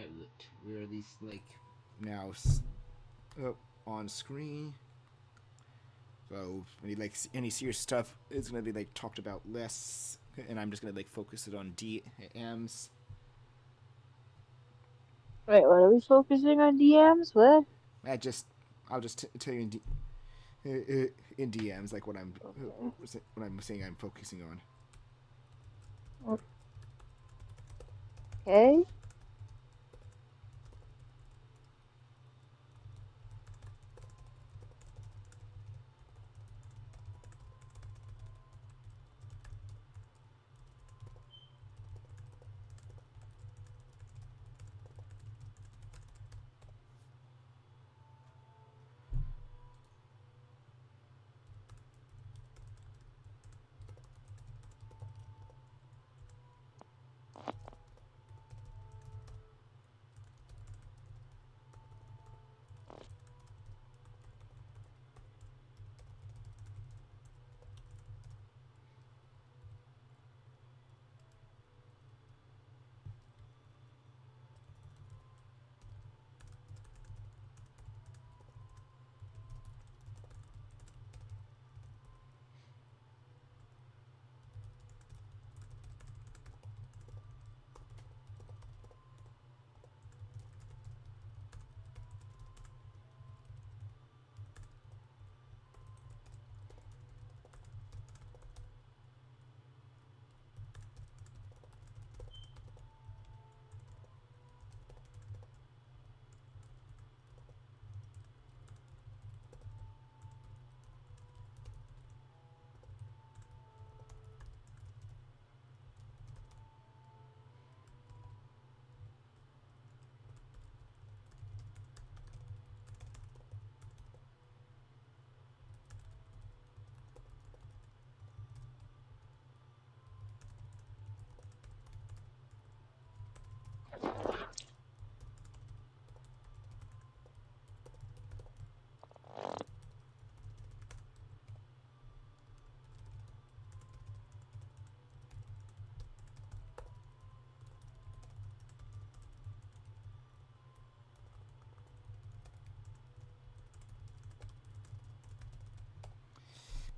pilot. Where are these like now on screen? So any serious stuff is gonna be like talked about less, and I'm just gonna like focus it on DMs. Wait, what are we focusing on DMs? What? I just I'll just tell you in DMs like Okay. what I'm saying I'm focusing on. Okay.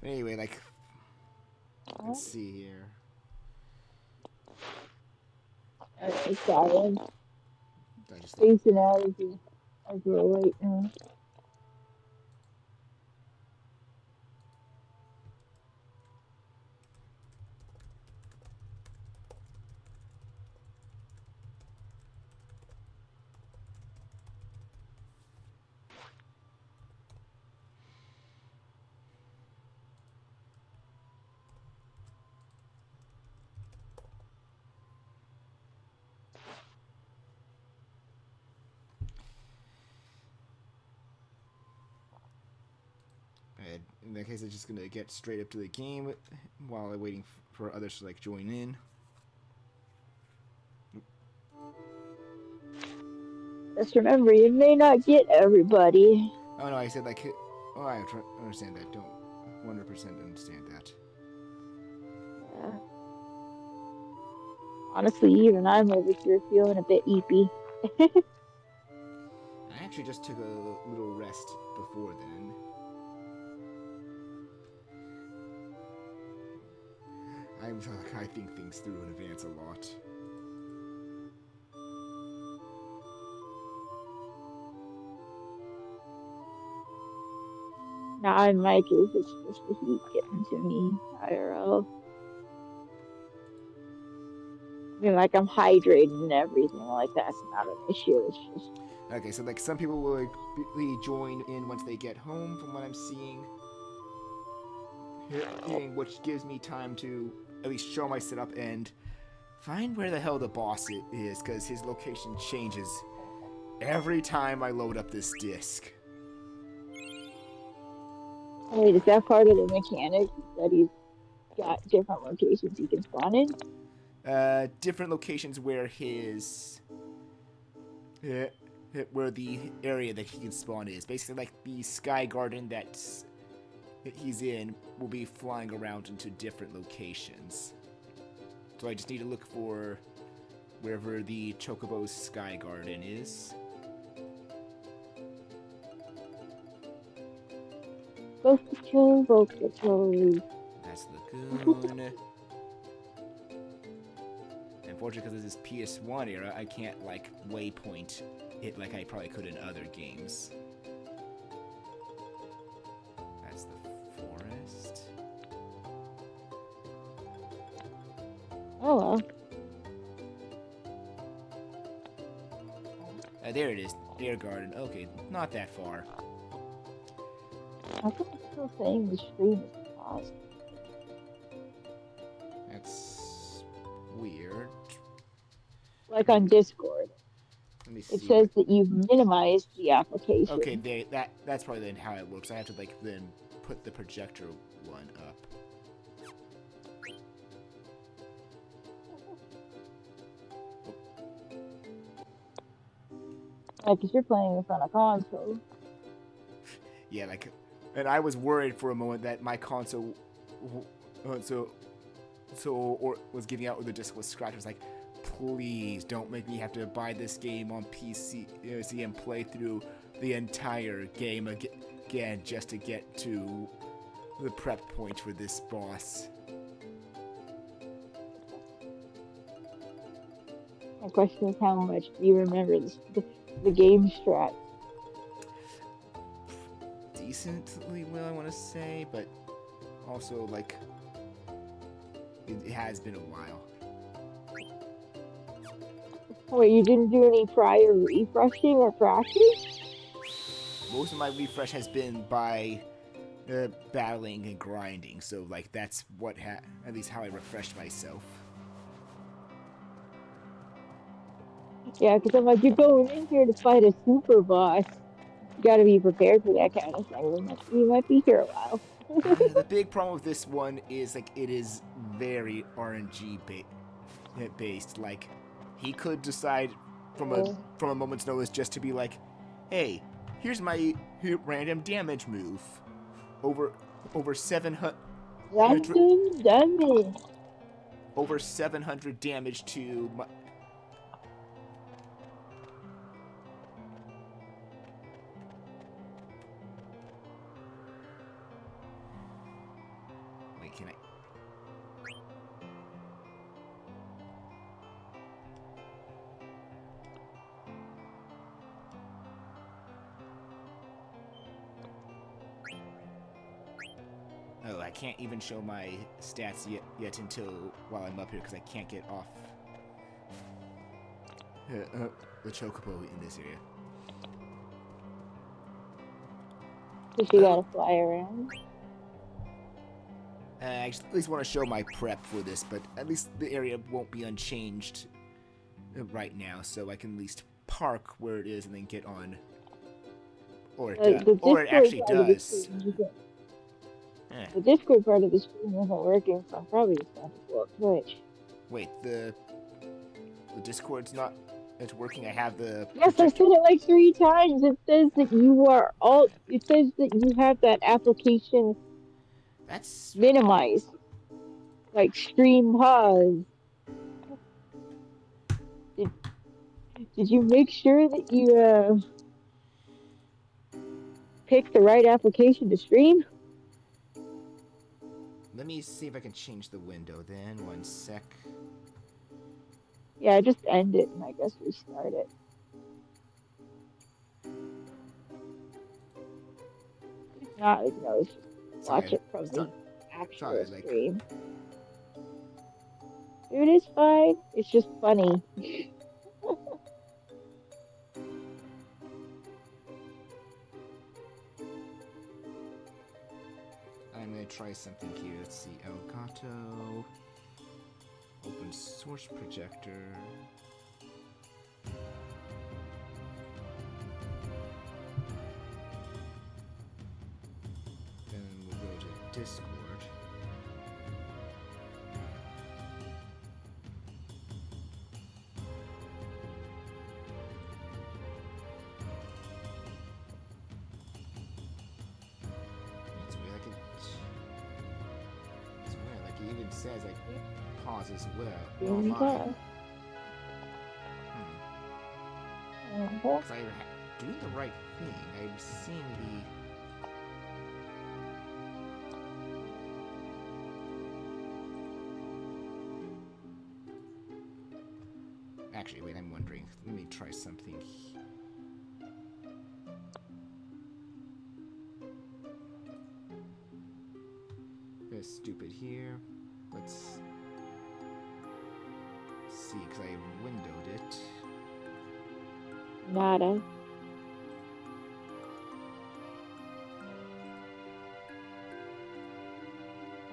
But anyway, like let's Oh, see here. okay, sorry. I just like Spacing out as we're waiting. in that case, I'm just gonna get straight up to the game while I'm waiting for others to like join in. Just remember, you may not get everybody. Oh no, I said like oh I understand that. Don't 100% understand that. Yeah. Honestly, even I'm over here feeling a bit eepy. I actually just took a little rest before then. I think things through in advance a lot. Nah, in my case, it's just the heat getting to me. IRL. I mean, like I'm hydrated and everything. Like that's not an issue. It's just Okay, so like some people will like, join in once they get home, from what I'm seeing, which gives me time to at least show my setup and find where the hell the boss is, because his location changes every time I load up this disc. wait, is that part of the mechanic that he's got different locations he can spawn in? Different locations where uh, where the area that he can spawn is. Basically, like the Sky Garden that he's in will be flying around into different locations. So I just need to look for wherever the Chocobo Sky Garden is. Go patrol, go patrol. That's Lagoon. Unfortunately, because this is PS1 era, I can't, like, waypoint it like I probably could in other games. That's the forest. Oh well. There it is. Air Garden. Okay, not that far. How come it's still saying the stream is paused? That's weird. Like on Discord, Let me it see says what... that you've minimized the application. Okay, that's probably then how it works. I have to, like, then put the projector one up. Like, if you're playing this on a console. Yeah, like... And I was worried for a moment that my console... or was giving out with the disc was scratched. I was like, please don't make me have to buy this game on PC and play through the entire game again just to get to the prep point for this boss. My question is, how much do you remember the game strat? Decently well, I want to say, but also, like, it has been a while. Wait, you didn't do any prior refreshing or practice? Most of my refresh has been by battling and grinding, so, like, that's what at least how I refreshed myself. Yeah, because I'm like, you're going in here to fight a super boss. You got to be prepared for that kind of thing. You might be here a while. The big problem with this one is, like, it is very RNG based. Like, he could decide from a moment's notice just to be like, hey, here's my random damage move. Over 700 Random damage. over 700 damage to my... Wait, can I... Oh, I can't even show my stats yet until while I'm up here because I can't get off the Chocobo in this area. Because you gotta fly around. I at least want to show my prep for this, but at least the area won't be unchanged right now, so I can at least park where it is and then get on. Or it actually does. The Discord part of the stream isn't working, so I'm probably just going to pull up Twitch. Wait, the Discord's not... It's working. I have the... Yes, I've said it like 3 times. It says that you are all... It says that you have that application... That's... minimized. Like, stream pause. Did you make sure that you, pick the right application to stream? Let me see if I can change the window then. 1 sec. Yeah, just end it and I guess restart it. If not, you can always just watch it from the actual stream. Dude, it's fine. It's just funny. I'm gonna try something here. Let's see. Elgato. Open source projector. Then we'll go to Discord. It's weird, like it even says like pause as well. Oh, Okay. Because I'm doing the right thing. I'm seeing the. Actually, wait. I'm wondering. Let me try something. That's stupid here. Let's see, because I windowed it. Nada.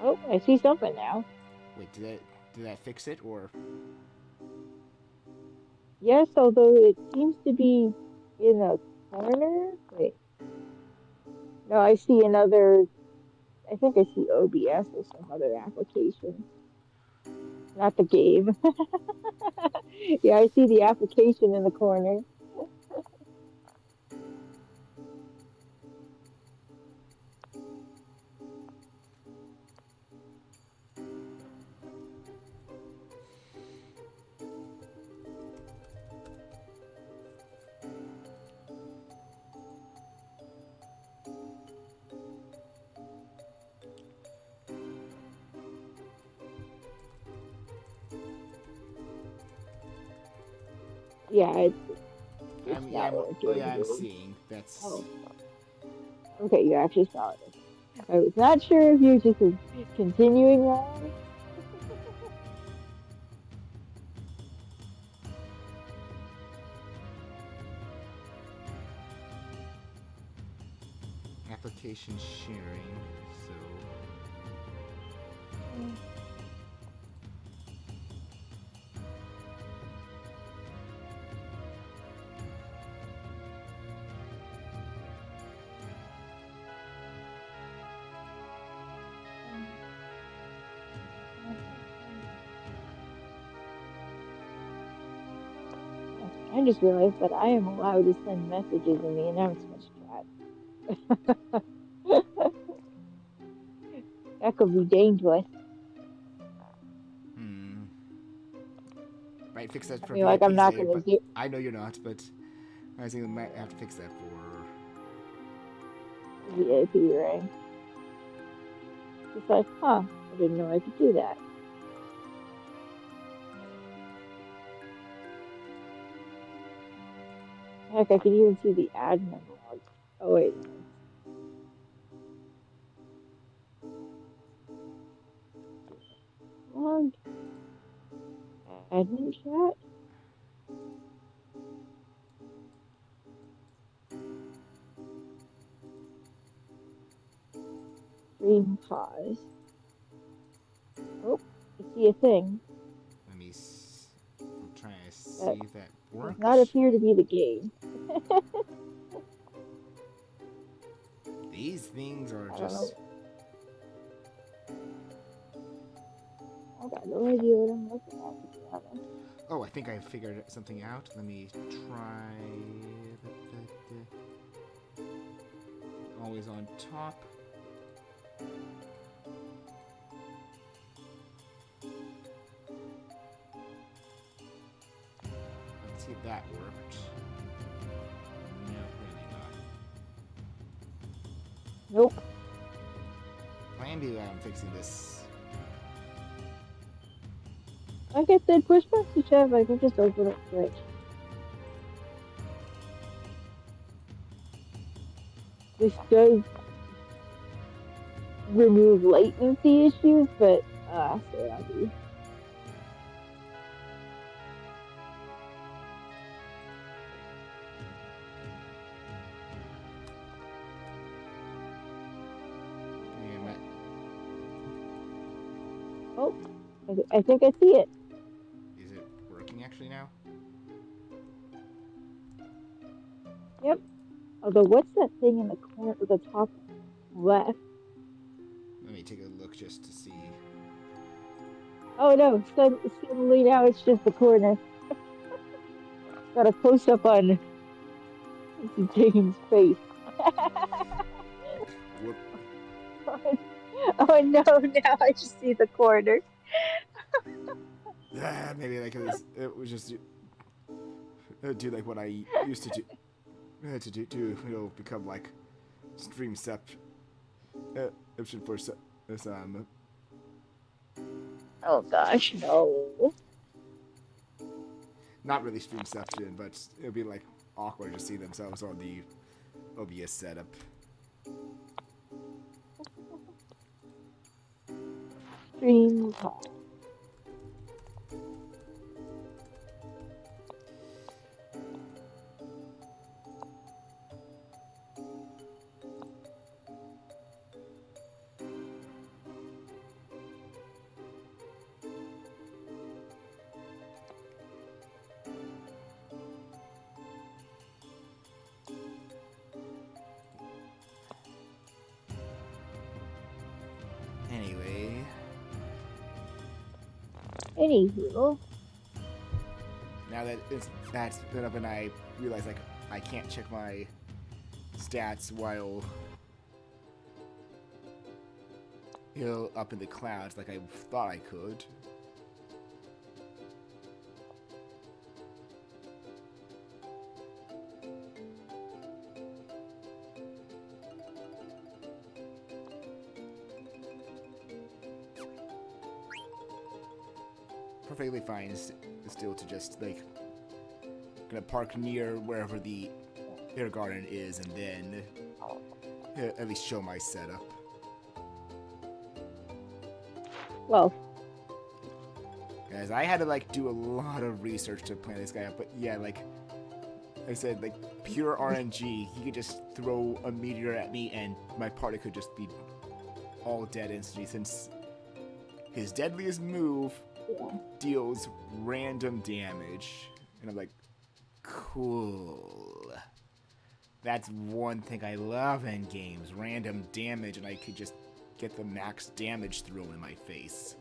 Oh, I see something now. Wait, did that fix it or? Yes, although it seems to be in a corner. Wait. No, I see another. I think I see OBS or some other application, not the game. Yeah, I see the application in the corner. Yeah, it's Yeah, not oh yeah, working. I'm seeing. That's. Oh, okay, you actually saw it. I was not sure if you're just continuing on. Application sharing. So. I just realized that I am allowed to send messages in the announcements chat. That could be dangerous. Hmm. Might fix that I for mean, like, I'm VIPs not later, gonna but do. I know you're not. But I think I might have to fix that for. VIP ring. It's like, huh, I didn't know I could do that. Heck, I could even see the admin log. Oh, wait, no. Log, admin chat, stream pause. Oh, I see a thing Let me. I'm trying to that see if that does not worked. appear to be the game. These things are I don't know. just. I got no idea what I'm looking at, to be honest. Oh, I think I figured something out. Let me try. Always on top. Let's see if that worked. No, really not. Nope. Plan B, I'm fixing this. Like I said, push back to chat. I can just open up Twitch. This does remove latency issues, but so I'll be. Yeah, Oh, I think I see it. is it working actually now? Yep. Although, what's that thing in the corner, the top left? Let me take a look just to see. Oh no! Suddenly now it's just the corner. Got a close up on James' face. Whoop. Oh no! Now I just see the corner. Maybe like it was just do like what I used to do to become like stream sep option for some Oh gosh, no. not really streamception, but it'll be like awkward to see themselves on the OBS setup. Dream call. Anyway, Anywho, now that that's been up and I realize like I can't check my stats while up in the clouds like I thought I could. Perfectly fine still to just like gonna park near wherever the air garden is and then at least show my setup. well, Guys, I had to like do a lot of research to plan this guy up, but yeah, like I said, like pure RNG, he could just throw a meteor at me and my party could just be all dead instantly since his deadliest move yeah. deals random damage. And I'm like, cool. That's one thing I love in games, random damage, and I could just get the max damage thrown in my face.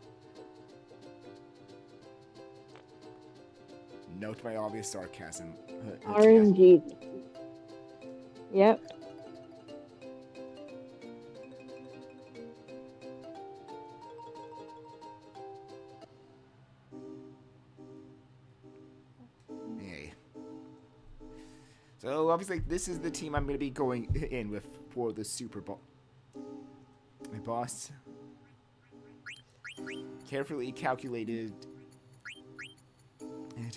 Note my obvious sarcasm. RNG. Yep. Hey. So obviously this is the team I'm going to be going in with for the Super Bowl. My boss carefully calculated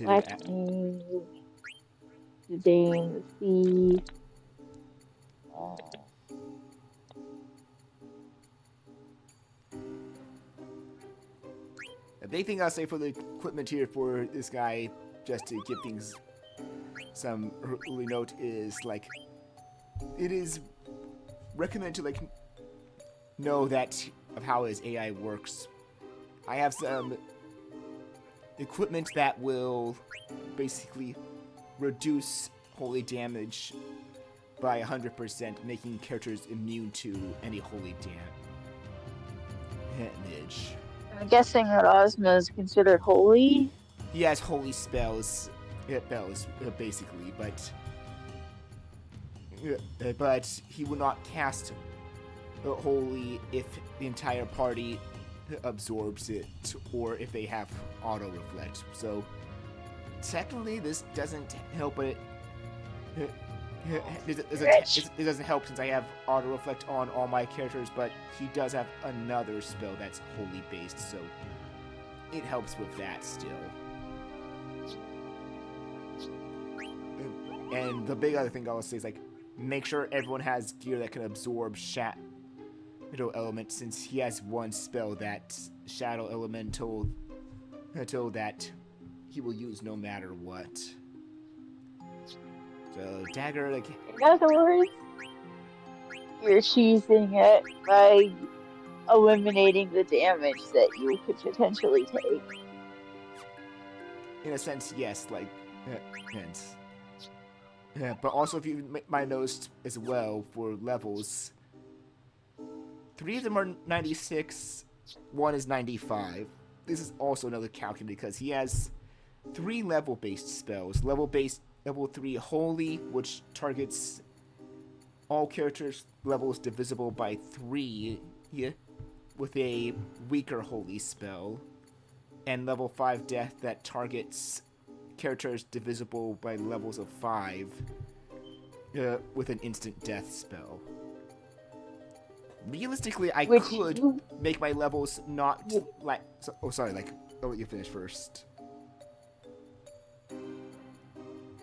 Lightning, the dame, the sea. A big thing I'll say for the equipment here for this guy, just to give things some early note, is like it is recommended to like know that of how his AI works. I have some equipment that will basically reduce holy damage by 100%, making characters immune to any holy damage. I'm guessing that Ozma is considered holy. He has holy spells, basically, but he will not cast holy if the entire party absorbs it or if they have auto reflect. So technically this doesn't help, but it doesn't help since I have auto reflect on all my characters, but he does have another spell that's holy based, so it helps with that still. And the big other thing I will say is like make sure everyone has gear that can absorb shadow element, since he has one spell that shadow elemental that he will use no matter what. So dagger, like In other words, you're cheesing it by eliminating the damage that you could potentially take. in a sense, yes, like hence. Yeah, but also if you might notice as well for levels, 3 of them are 96, 1 is 95. This is also another calculator because he has 3 level-based spells. Level 3 Holy, which targets all characters' levels divisible by 3 with a weaker Holy spell. And level 5 Death that targets characters divisible by levels of 5 with an instant death spell. Realistically, I which could make my levels not you, like. So, oh, sorry. Like, I'll let you finish first.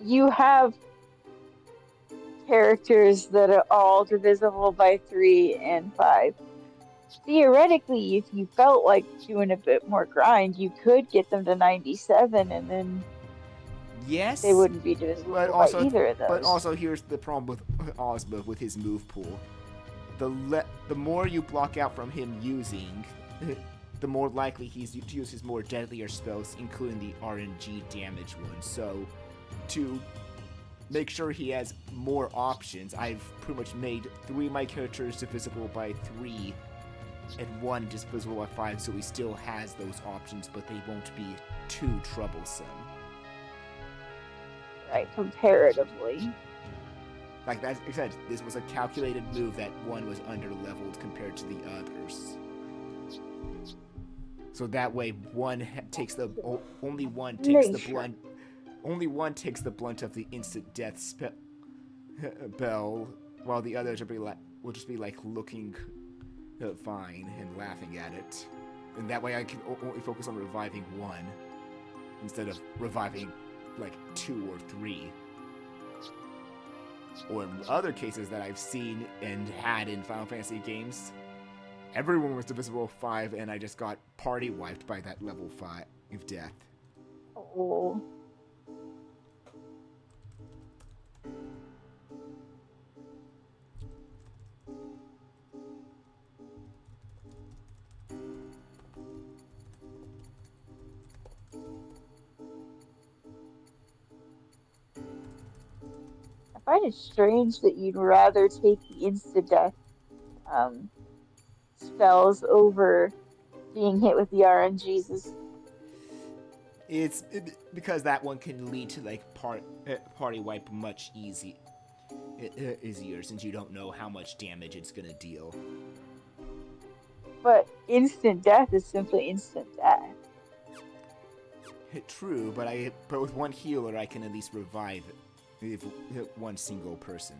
you have characters that are all divisible by 3 and 5. Theoretically, if you felt like doing a bit more grind, you could get them to 97 and then they Yes, wouldn't be but divisible by also, either of those. here's the problem with Ozma with his move pool. The more you block out from him using, the more likely he's to use his more deadlier spells, including the RNG damage ones. So, to make sure he has more options, I've pretty much made 3 of my characters divisible by 3 and 1 divisible by 5, so he still has those options, but they won't be too troublesome. Right, comparatively. Like that, I said, this was a calculated move that one was under-leveled compared to the others. So that way, one takes the only one takes the blunt. Only one takes the blunt of the instant death spell, while the others will just be like looking fine and laughing at it. And that way, I can only focus on reviving one instead of reviving like 2 or 3. Or in other cases that I've seen and had in Final Fantasy games, everyone was divisible 5, and I just got party wiped by that level 5 of death. Oh. I find it strange that you'd rather take the insta-death um, spells over being hit with the RNGs. It's because that one can lead to like party wipe much easier since you don't know how much damage it's gonna deal. But instant death is simply instant death. True, but with one healer I can at least revive if one single person.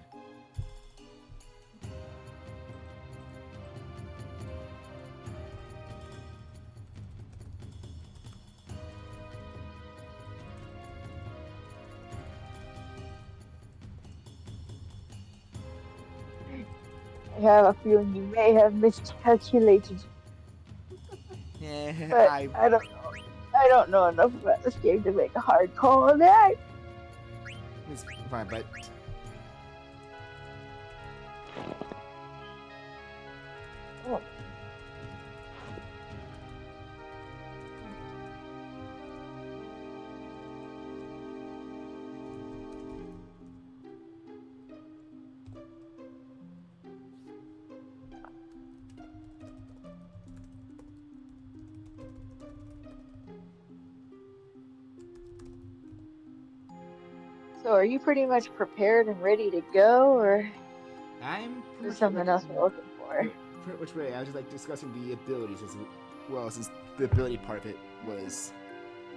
I have a feeling you may have miscalculated. But I don't know. I don't know enough about this game to make a hard call on that. It's fine, but Oh. So are you pretty much prepared and ready to go, or I'm is there pretty much something else you're looking for? pretty much ready. I was just like discussing the abilities as well, since the ability part of it was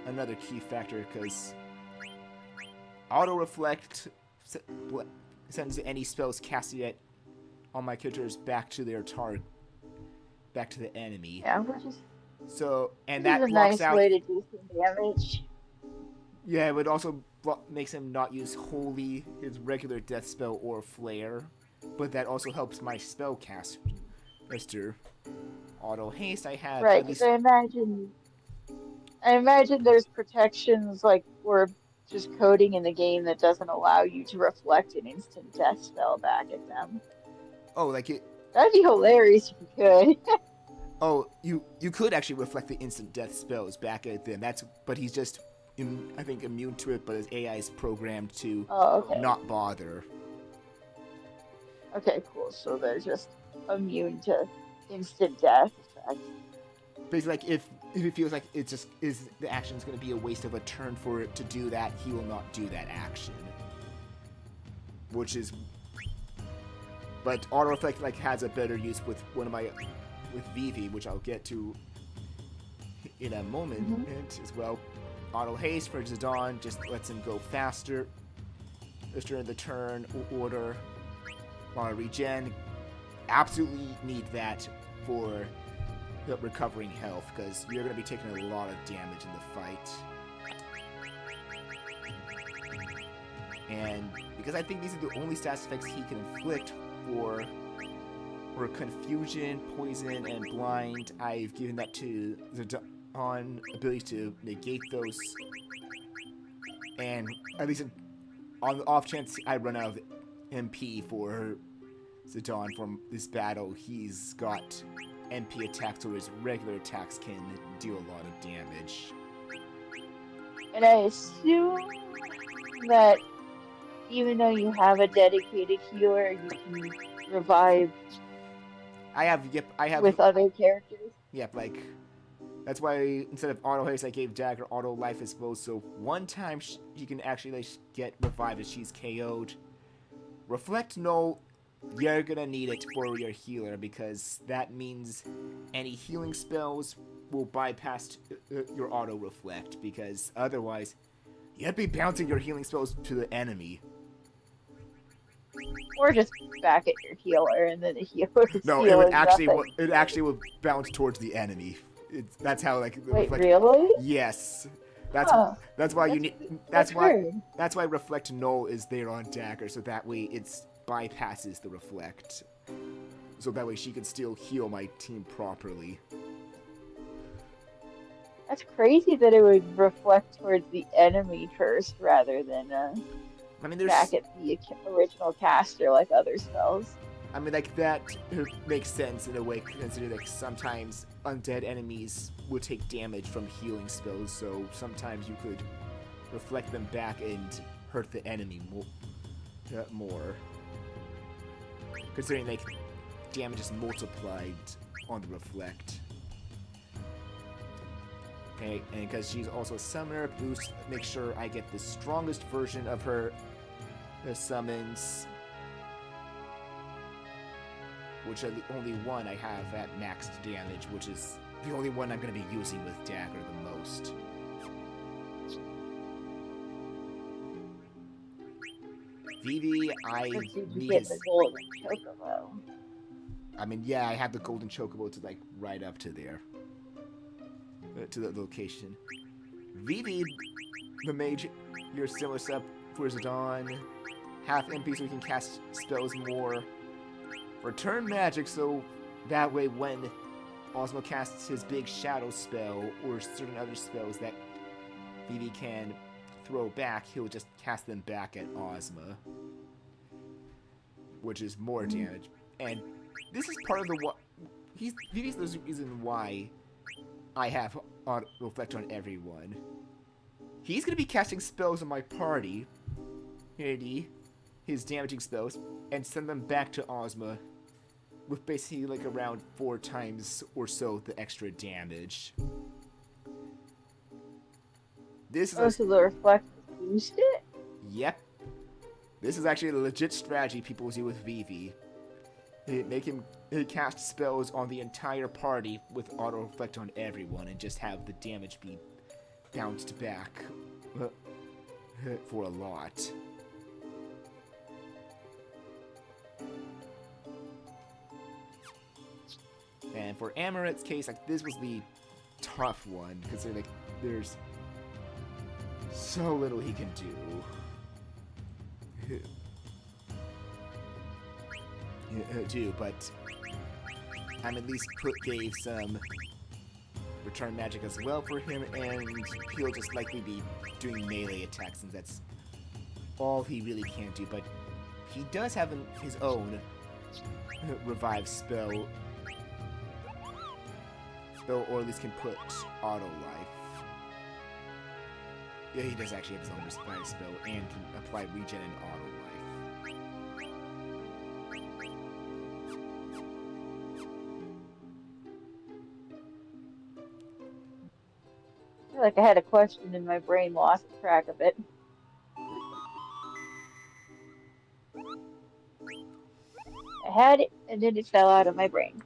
another key factor, because auto reflect sends any spells casted on my characters back to their target, back to the enemy. Yeah, we're just. So and This that is a blocks nice out. way to do some damage. Yeah, it would also makes him not use wholly his regular death spell or flare, but that also helps my spell caster auto haste. I have Right, at because least I imagine there's protections like or just coding in the game that doesn't allow you to reflect an instant death spell back at them. like it. That'd be hilarious if you could. Oh, you could actually reflect the instant death spells back at them. But he's just I think immune to it. But his AI is programmed to Oh, okay. not bother. Okay, cool. So they're just immune to instant death effects. Basically, like if he feels like it's just the action is going to be a waste of a turn for it to do that, he will not do that action. Which is, but auto effect like has a better use with with Vivi, which I'll get to in a moment as well. Auto haste for Zidane just lets him go faster. Just during the turn order. Regen. Absolutely need that for recovering health, because you're going to be taking a lot of damage in the fight. And because I think these are the only status effects he can inflict for Confusion, Poison, and Blind, I've given that to the ability to negate those. And at least on the off chance I run out of MP for Zidane from this battle, he's got MP attacks, so his regular attacks can deal a lot of damage. And I assume that even though you have a dedicated healer, you can revive I have with other characters. Yep, like, that's why instead of auto haste, I gave Dagger auto life as well. So one time she can actually like get revived if she's KO'd. Reflect Null, you're gonna need it for your healer, because that means any healing spells will bypass your auto reflect, because otherwise you'd be bouncing your healing spells to the enemy. Or just back at your healer, and then the healer's No, it would actually would bounce towards the enemy. That's how like. Wait, really? Yes. That's why Reflect Null is there on Dagger, so that way it bypasses the Reflect. So that way she can still heal my team properly. That's crazy that it would reflect towards the enemy first rather than back at the original caster like other spells. I mean, like, that makes sense in a way, considering like sometimes undead enemies will take damage from healing spells, so sometimes you could reflect them back and hurt the enemy more. Considering like damage is multiplied on the reflect. Okay, and because she's also a summoner, boost, make sure I get the strongest version of her summons, which are the only one I have at maxed damage, which is the only one I'm going to be using with Dagger the most. Vivi, I need the golden chocobo. I mean, yeah, I have the golden chocobo to like right up to there, to the location. Vivi, the mage, your similar sub for Zidane, half MP so we can cast spells more. Return magic, so that way when Ozma casts his big shadow spell or certain other spells that Vivi can throw back, he'll just cast them back at Ozma, which is more damage. And this is part of the Vivi's the reason why I have auto reflect on everyone. He's gonna be casting spells on my party, his damaging spells, and send them back to Ozma with basically like around 4 times or so the extra damage. This is so the reflect boost it? Yep. This is actually a legit strategy people do with Vivi. Make him cast spells on the entire party with auto reflect on everyone and just have the damage be bounced back for a lot. And for Amaret's case, like, this was the tough one, because like there's so little he can do. But I'm at least gave some return magic as well for him, and he'll just likely be doing melee attacks, since that's all he really can do. But he does have his own revive spell, or at least can put auto life. Yeah, he does actually have his own revive spell and can apply regen and auto life. I feel like I had a question and my brain lost track of it. I had it, and then it fell out of my brain.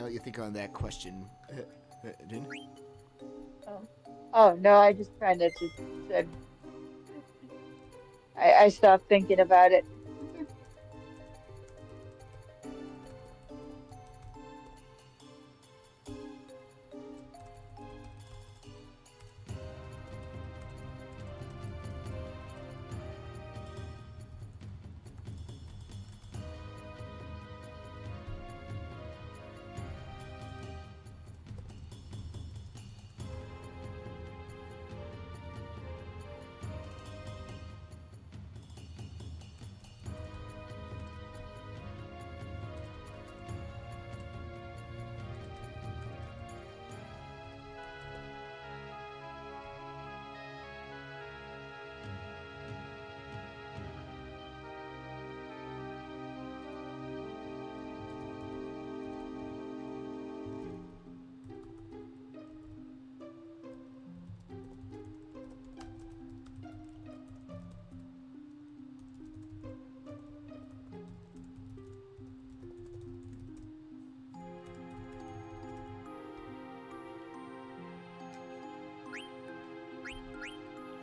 let you think on that question. Din? Oh, oh no, I just kind of just said I stopped thinking about it.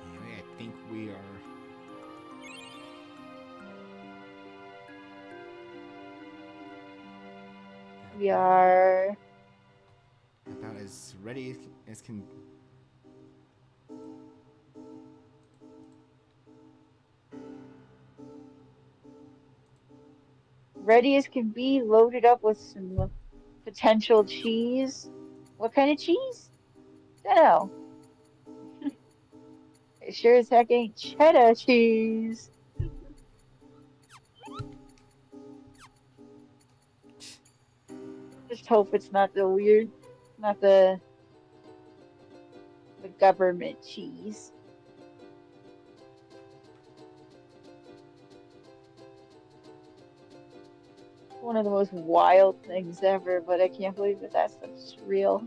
Anyway, I think we are. We are About as ready as can. ready as can be, loaded up with some potential cheese. What kind of cheese? Dunno. It sure as heck ain't cheddar cheese. Just hope it's not the weird, not the government cheese. One of the most wild things ever, but I can't believe that that stuff's real.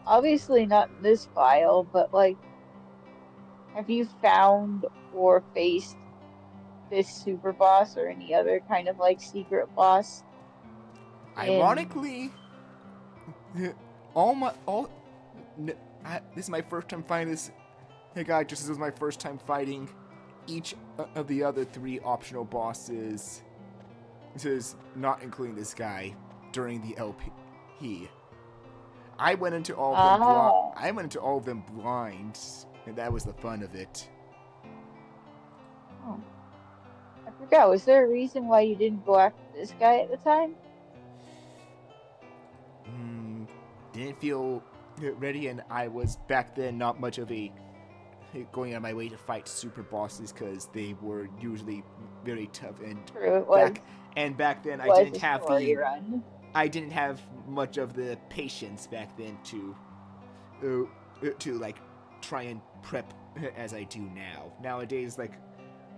Obviously not in this file, but like, have you found or faced this super boss or any other kind of like secret boss in Ironically, all my all. This is my first time fighting this. Hey guy, just as it was my first time fighting each of the other three optional bosses. This is not including this guy during the LP. I went into all of them blind. Ah, I went into all of them blind, and that was the fun of it. oh, I forgot. Was there a reason why you didn't go after this guy at the time? Didn't feel ready, and I was back then not much of a going out of my way to fight super bosses because they were usually very tough. And True, it was back then it was a story run. I didn't have much of the patience back then to like try and prep as I do now. Nowadays, like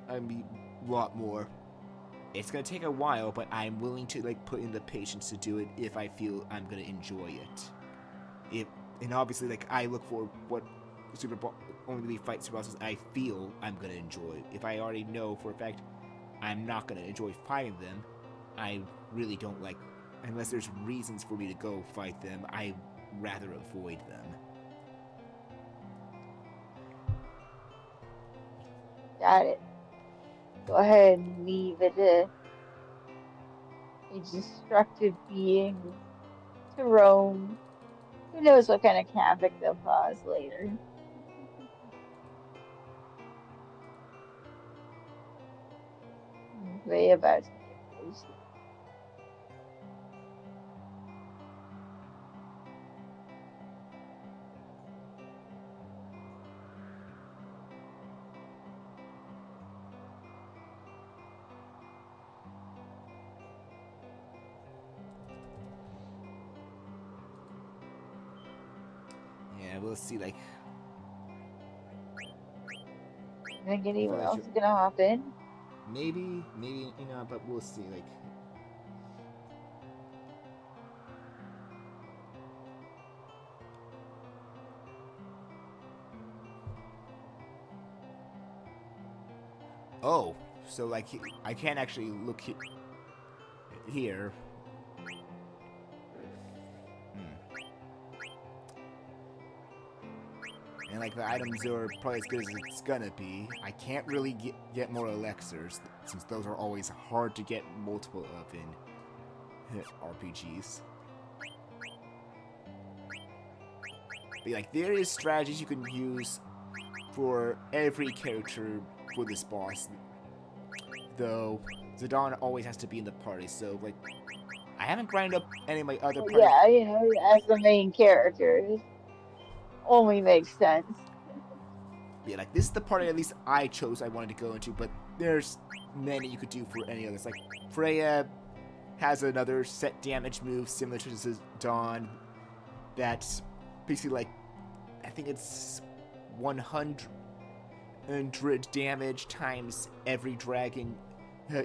I'm a lot more. It's gonna take a while, but I'm willing to like put in the patience to do it if I feel I'm gonna enjoy it. And obviously, like I look for what only fight super bosses I feel I'm gonna enjoy. If I already know for a fact I'm not gonna enjoy fighting them, I really don't like. Unless there's reasons for me to go fight them, I rather avoid them. Got it. Go ahead and leave it a destructive being to roam. Who knows what kind of havoc they'll cause later. Way about to get roasted. Yeah, and we'll see. Like, Think hopefully anyone that else should is gonna hop in? maybe but we'll see. Like, oh, so like I can't actually look here. Hmm. And like the items are probably as good as it's gonna be. I can't really get more elixirs since those are always hard to get multiple of in RPGs. But like there is strategies you can use for every character for this boss. Though Zidane always has to be in the party, so like I haven't grinded up any of my other Well, party. yeah, as the main character, it only makes sense. Yeah, like this is the party at least I chose I wanted to go into, but there's many you could do for any others. Like Freya has another set damage move similar to Zidane that's basically like I think it's 100 damage times every dragon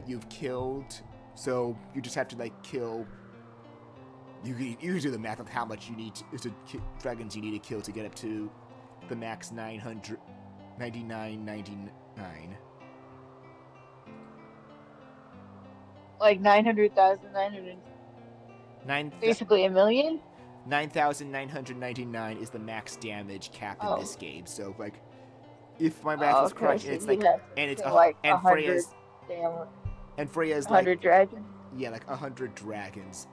you've killed. So you just have to like kill. You can do the math of how much you need to dragons you need to kill to get up to the max 999.99. Like 900,000, 900, Nine basically a million? 9,999 is the max damage cap in this Oh, game. So like, if my math oh, is okay. correct, So it's you'd like, have to and it's kill like and Freya's damn, and Freya's a like, hundred dragons. yeah, like 100 dragons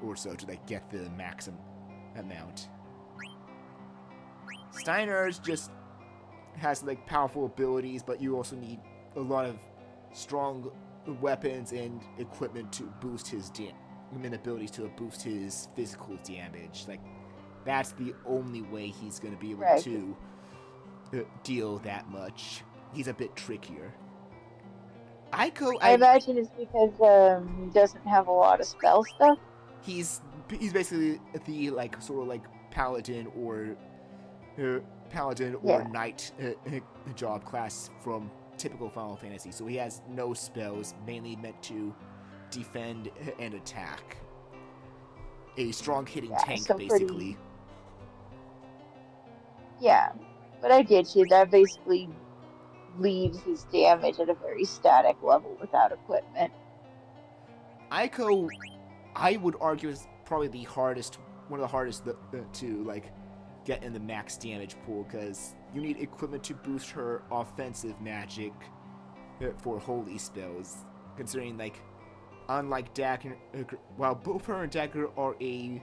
or so to like get the maximum amount. Steiner's just has like powerful abilities, but you also need a lot of strong weapons and equipment to boost his abilities to boost his physical damage. Like that's the only way he's going to be able Right. to deal that much. He's a bit trickier. I imagine it's because he doesn't have a lot of spell stuff. He's basically the like sort of like paladin or uh, Yeah. knight job class from typical Final Fantasy. So he has no spells, mainly meant to defend and attack. A strong hitting Yeah, tank, so basically. pretty. Yeah, but I get you. That basically leaves his damage at a very static level without equipment. Aiko, I would argue, is probably one of the hardest to like get in the max damage pool because you need equipment to boost her offensive magic for holy spells. Considering like, unlike Dagger, while both her and Dagger are a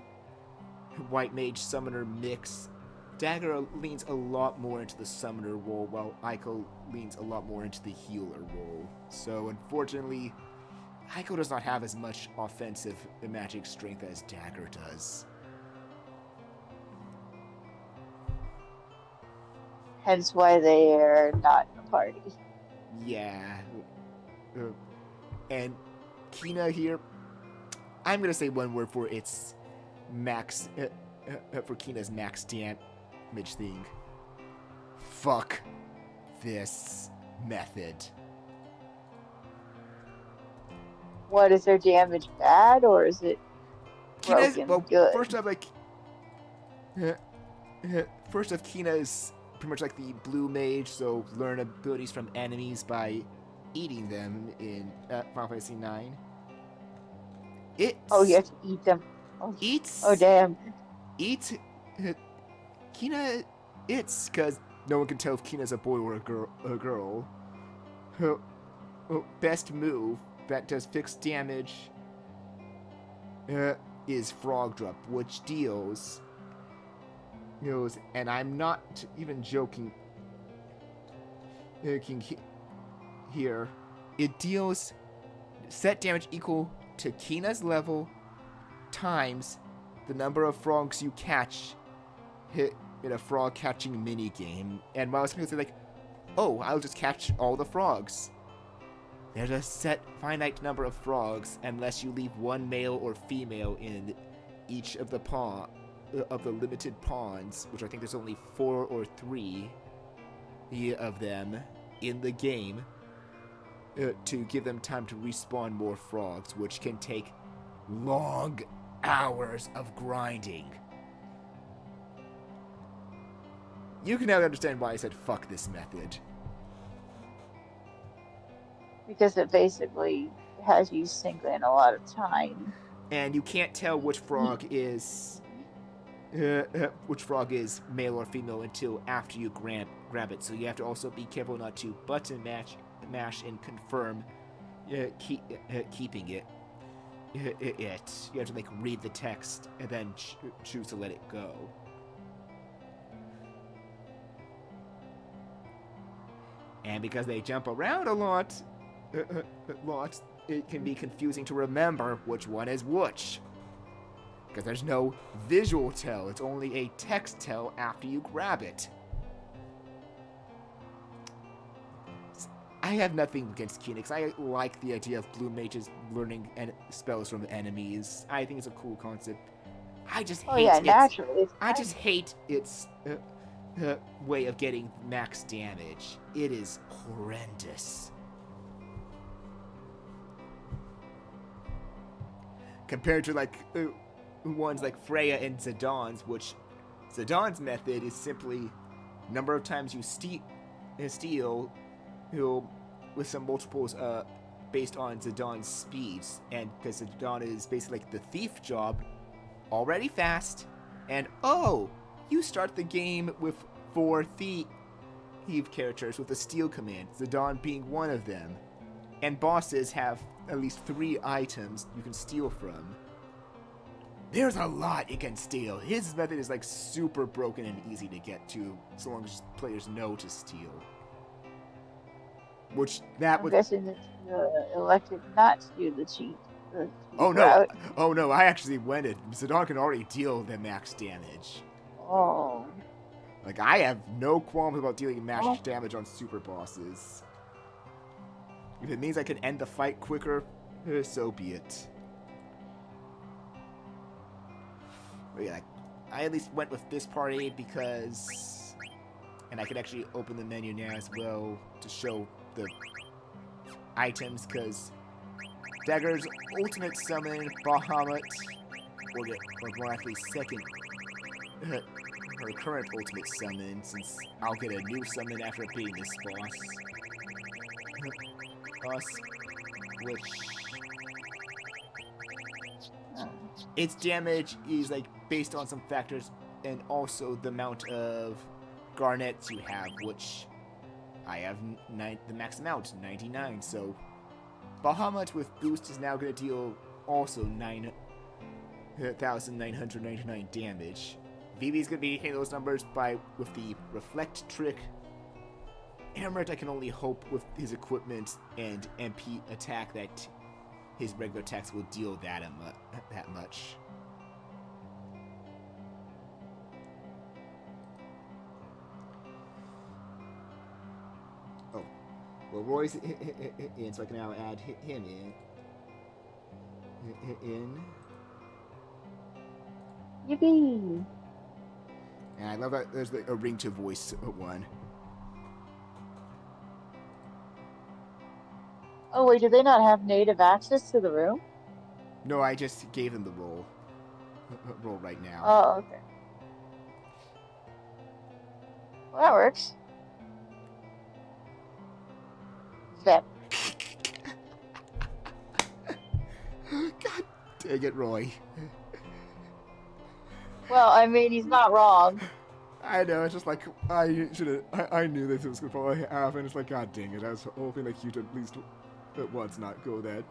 white mage summoner mix, Dagger leans a lot more into the summoner role, while Aiko leans a lot more into the healer role. So unfortunately, Aiko does not have as much offensive magic strength as Dagger does. Hence why they are not in a party. Yeah. And Kina here, I'm gonna say one word for its max, for Kina's max damage thing. Fuck this method. What is their damage bad or is it Kina's, broken well, good? first off, like, first off, Kina is pretty much like the blue mage, so learn abilities from enemies by eating them in Final Fantasy IX. Oh, you have to eat them. Oh, Eats. oh damn. Eat. Kina. It's because no one can tell if Kina's a boy or a girl. Her best move that does fixed damage is Frog Drop, which deals. And I'm not even joking. Here, it deals set damage equal to Kina's level times the number of frogs you catch in a frog catching minigame. And while some people say like, oh, I'll just catch all the frogs. There's a set finite number of frogs unless you leave one male or female in each of the of the limited pawns, which I think there's only 4 or 3 of them in the game, to give them time to respawn more frogs, which can take long hours of grinding. You can now understand why I said fuck this method. Because it basically has you sink in a lot of time. And you can't tell which frog is male or female until after you grab it. So you have to also be careful not to button mash and confirm keeping it. You have to like read the text and then choose to let it go. And because they jump around a lot, it can be confusing to remember which one is which. Because there's no visual tell, it's only a text tell after you grab it. I have nothing against Keenix. I like the idea of blue mages learning spells from enemies. I think it's a cool concept. I just hate its way of getting max damage. It is horrendous. Compared to like ones like Freya and Zidon's, which Zidon's method is simply number of times you steal with some multiples based on Zidon's speeds, and because Zidon is basically like the thief job, already fast, and you start the game with 4 thief characters with a steal command, Zidon being one of them, and bosses have at least 3 items you can steal from. There's a lot you can steal. His method is like super broken and easy to get to, so long as players know to steal. I'm guessing that you elected not to do the cheat. Oh no! I actually went it. Zidon can already deal the max damage. Oh. Like, I have no qualms about dealing max damage on super bosses. If it means I can end the fight quicker, so be it. But yeah, I at least went with this party because... And I could actually open the menu now as well to show the items, because Dagger's ultimate summon, Bahamut, or more likely second, her current ultimate summon, since I'll get a new summon after beating this boss, which its damage is like based on some factors, and also the amount of garnets you have, which I have the max amount, 99, so Bahamut with boost is now going to deal also 9,999 damage. Vivi's going to be hitting those numbers with the reflect trick. Amaret, I can only hope with his equipment and MP attack that his regular attacks will deal that much. Oh, well, Roy's in, so I can now add him in. Yippee! And I love that there's a ring to voice one. Oh wait, do they not have native access to the room? No, I just gave them the roll right now. Oh, okay. Well, that works. Vep. God dang it, Roy. Well, I mean, he's not wrong. I know, it's just like, I knew this was going to probably happen. It's like, God dang it, I was hoping like you'd at least at once not go that.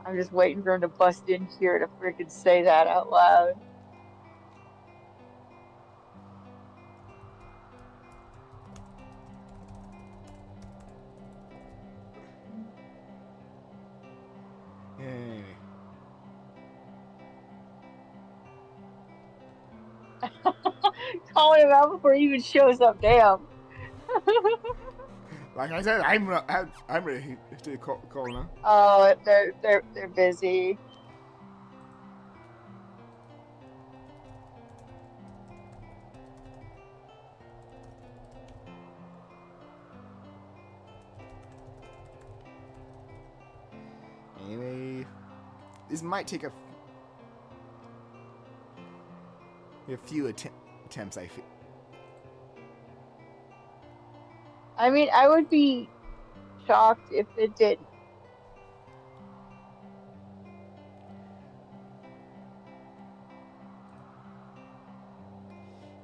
I'm just waiting for him to bust in here to freaking say that out loud. Calling him out before he even shows up. Damn. Like I said, I'm ready to call now. Oh, they're busy. Anyway, this might take a few attempts. I feel. I mean, I would be shocked if it didn't.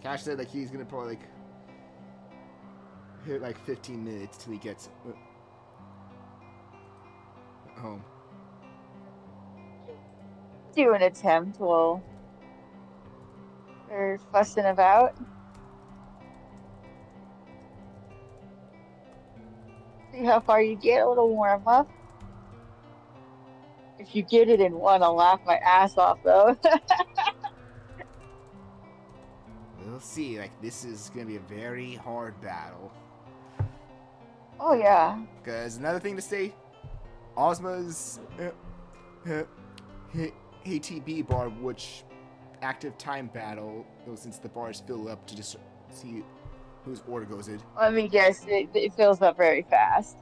Cash said like he's gonna probably like hit like 15 minutes till he gets home. Do an attempt while they're fussing about. See how far you get, a little warm up. If you get it in one, I'll laugh my ass off though. We'll see. Like this is gonna be a very hard battle. Oh yeah. Because another thing to say, Ozma's ATB bar, which active time battle, since the bars fill up to just see whose order goes in. Let me guess, it fills up very fast.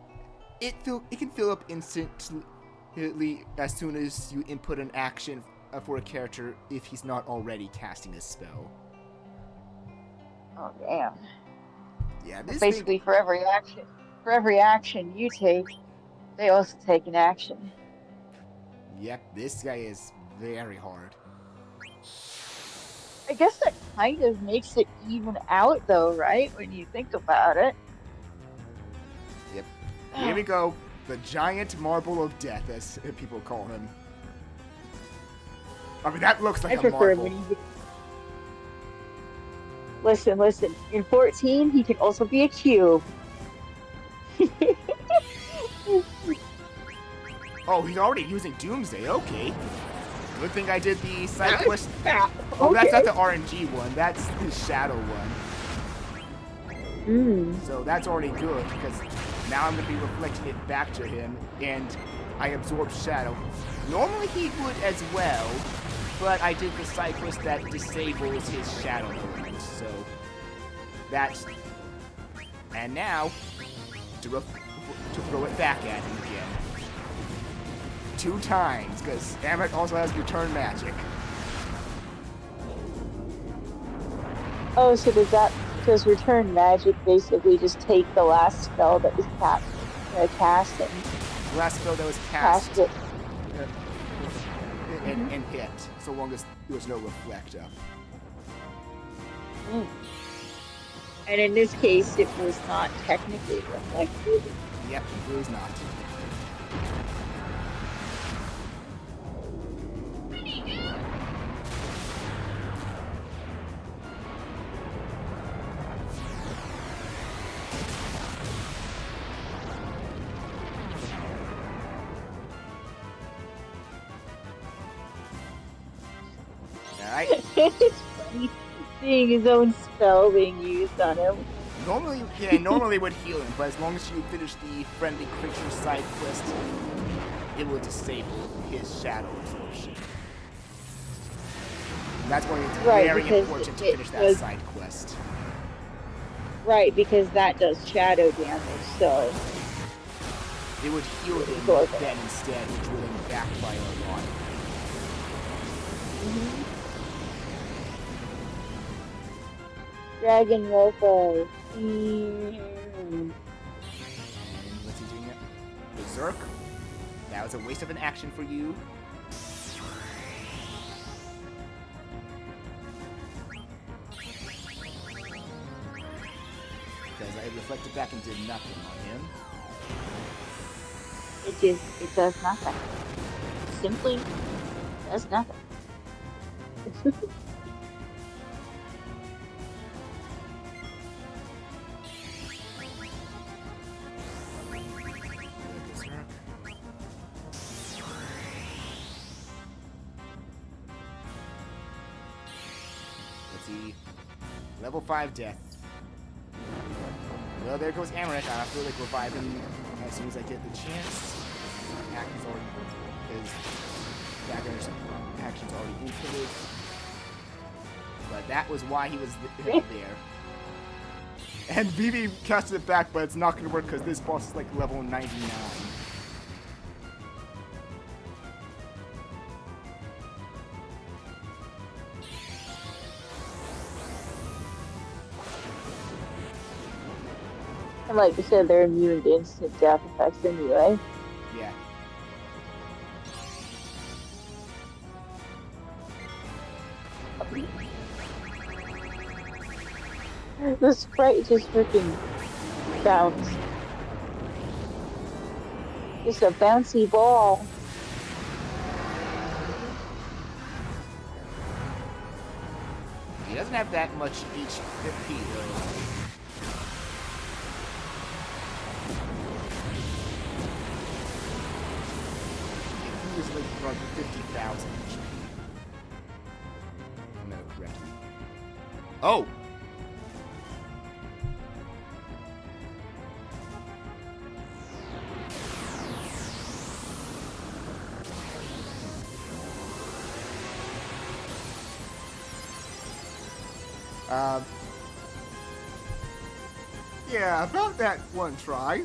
It can fill up instantly as soon as you input an action for a character if he's not already casting a spell. Oh damn. Yeah, this basically thing, for every action you take, they also take an action. Yep, this guy is very hard. I guess that kind of makes it even out though, right? When you think about it. Yep. Here we go. The giant marble of death, as people call him. I mean, that looks like I a prefer marble. when you listen. In 14, he can also be a cube. Oh, he's already using Doomsday. Okay. Good thing I did the side quest. Oh, Okay. that's not the RNG one. That's the Shadow one. So that's already good because now I'm going to be reflecting it back to him, and I absorb Shadow. Normally he would as well, but I did the side quest that disables his Shadow element. So that's. And now to throw it back at him again. 2 times, because Amrit also has return magic. Oh, so does return magic basically just take the last spell that was cast and The last spell that was cast it? and hit, so long as there was no reflect up. And in this case, it was not technically reflected. Yep, it was not. Alright. It's funny seeing his own spell being used on him. Normally would heal him, but as long as you finish the friendly creature side quest, it will disable his shadow absorption. And that's why it's very important to finish that side quest. Right, because that does shadow damage, so it would heal him then instead, which would backfire a lot. Dragon Ropo. What's he doing yet? Berserk? That was a waste of an action for you. Because I reflected back and did nothing on him. It does nothing. Simply does nothing. Let's see. Level 5 death. Well, there goes Amaranth. I feel like revive him as soon as I get the chance. Action's already... His dagger's action's already inputted. But that was why he was there. And BB casted it back, but it's not going to work because this boss is like level 99. And like you said, they're immune to instant death effects anyway. Yeah. The sprite just freaking bounced. Just a bouncy ball. He doesn't have that much HP though. He was like around 50,000 HP. No, correctly. Oh! Yeah, about that one try.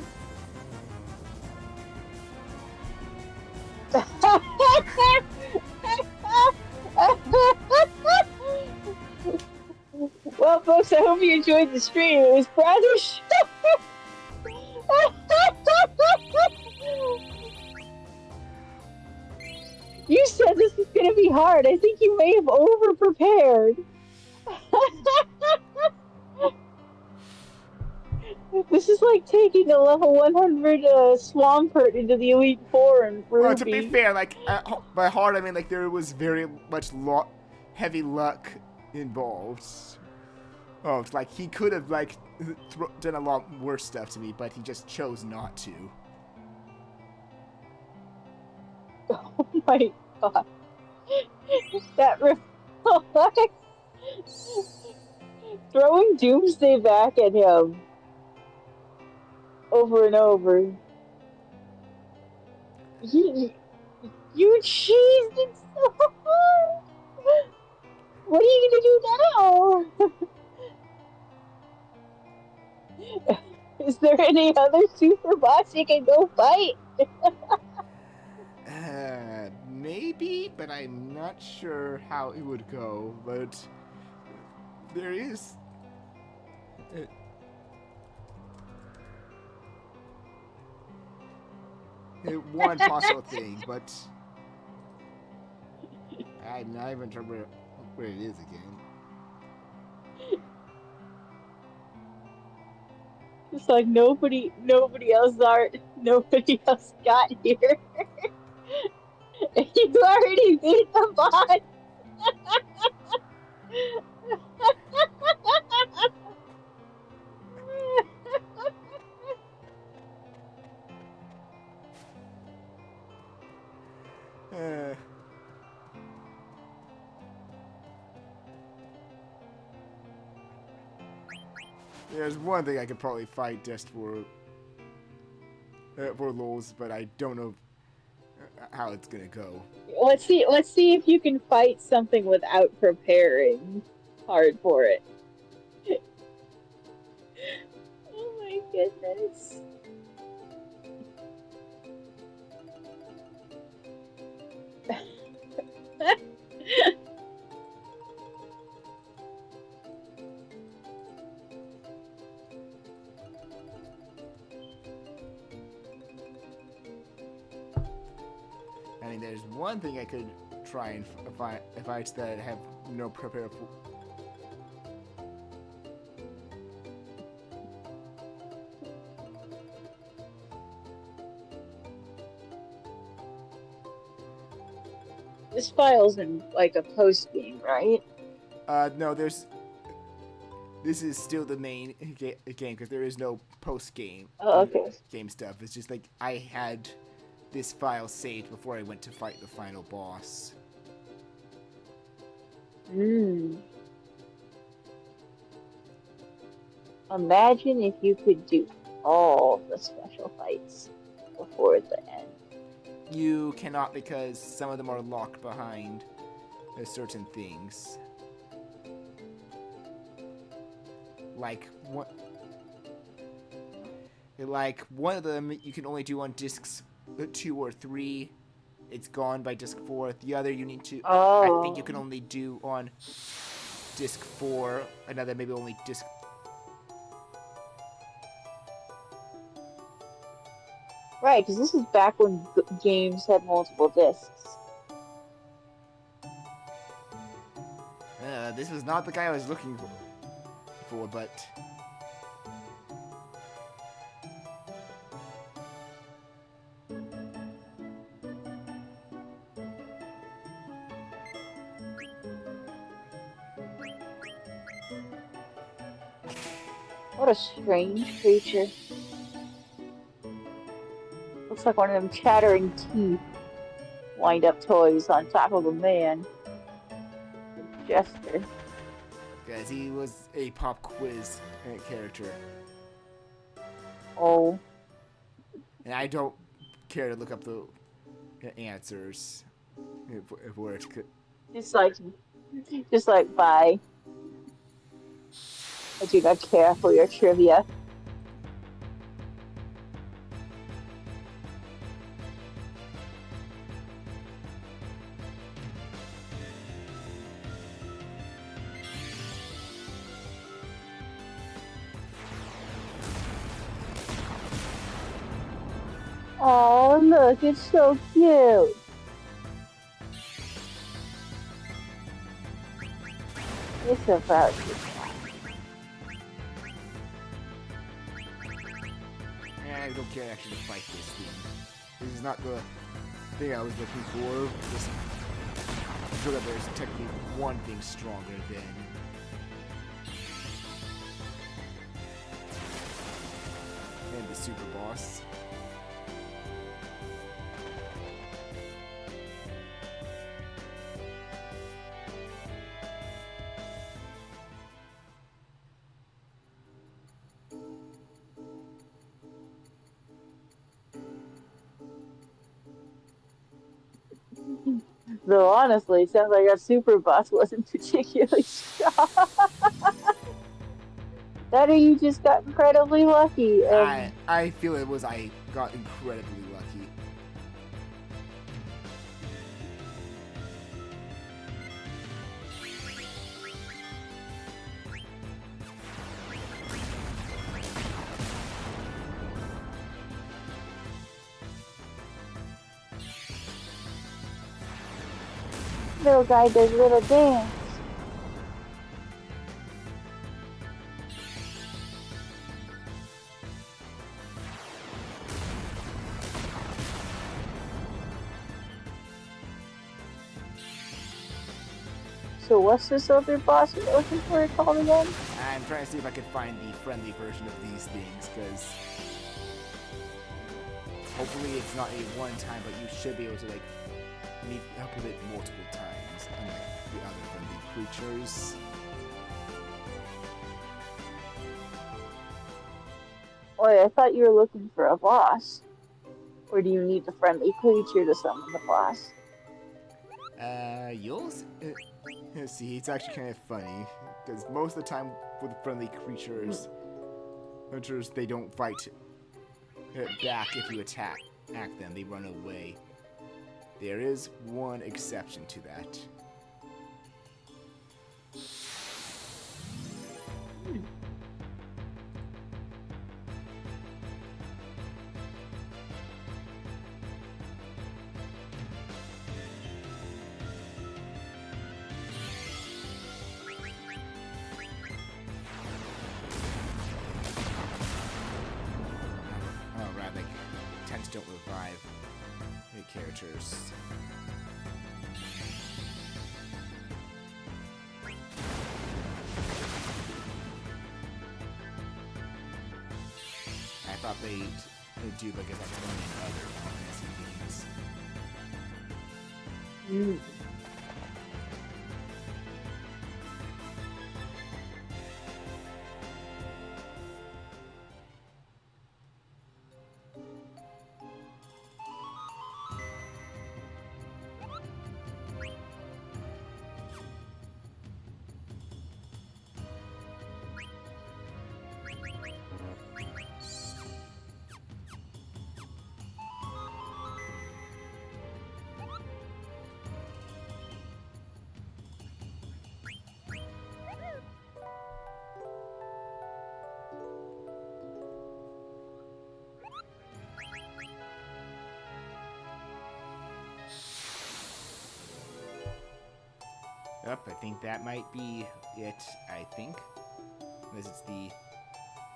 Well, folks, I hope you enjoyed the stream. It was brownish. You said this was going to be hard. I think you may have over-prepared. This is like taking a level 100 Swampert into the Elite Four and Ruby. Well, to be fair, like, by hard I mean, like, there was very much heavy luck involved. Oh, it's like, he could have, like, done a lot worse stuff to me, but he just chose not to. Oh my god. That reflex. Throwing Doomsday back at him. Over and over. You cheesed it so hard. What are you gonna do now? Is there any other super boss you can go fight? Maybe, but I'm not sure how it would go. But there is... one possible thing, but I'm not even sure where it is again. It's like nobody else got here. You already beat the boss. There's one thing I could probably fight just for lols, but I don't know how it's gonna go. Let's see if you can fight something without preparing hard for it. Oh my goodness. I mean, there's one thing I could try and fight that I have no prepare for. This file's in like a post game, right? No, this is still the main game because there is no post game. Oh, okay. Game stuff. It's just like I had this file saved before I went to fight the final boss. Imagine if you could do all the special fights before the end. You cannot because some of them are locked behind certain things. Like what? Like one of them you can only do on discs 2 or 3. It's gone by disc 4. The other you need to. I think you Oh, can only do on disc 4. Another maybe only disc. right, because this is back when games had multiple discs. This was not the guy I was looking for, but What a strange creature. Looks like one of them chattering teeth wind up toys on top of a man. A jester. guys, he was a pop quiz character, Oh, and I don't care to look up the answers for it. just like, just like, bye. I do not care for your trivia. Oh, look, it's so cute. It's about to die. I don't care actually to fight this thing. This is not the thing I was looking for. Just sure that there's technically one thing stronger than. And the super boss. Though honestly, it sounds like our super boss wasn't particularly strong. That or you just got incredibly lucky and I feel it was I got incredibly lucky. little guy does a little dance. So what's this other boss you're looking for called again? I'm trying to see if I can find the friendly version of these things, because hopefully it's not a one-time, but you should be able to, like, meet up with it multiple times, unlike the other friendly creatures. Wait, I thought you were looking for a boss. Or do you need the friendly creature to summon the boss? You'll see, it's actually kind of funny, because most of the time with friendly creatures, hunters, they don't fight back if you attack them, they run away. There is one exception to that. Alright, like, tents don't revive the characters. I thought they'd do like that's one in other fantasy games. Up, I think that might be it. I think. This is the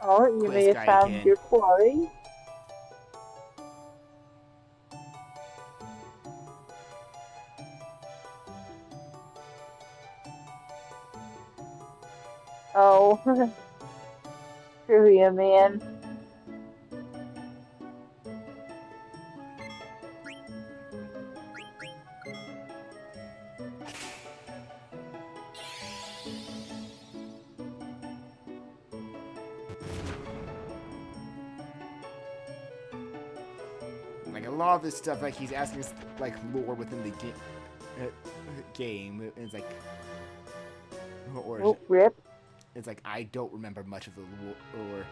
Oh, you may quiz have guy found again. your quarry. Oh, trivia man. Like a lot of this stuff, like he's asking us like lore within the game. And it's like, or Oh, rip. it's like I don't remember much of the lore.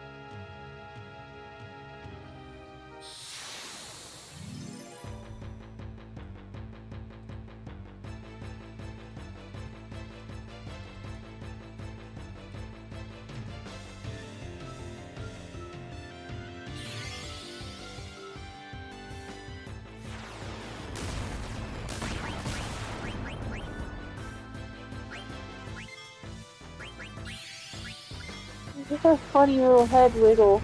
This is a funny little head wiggle.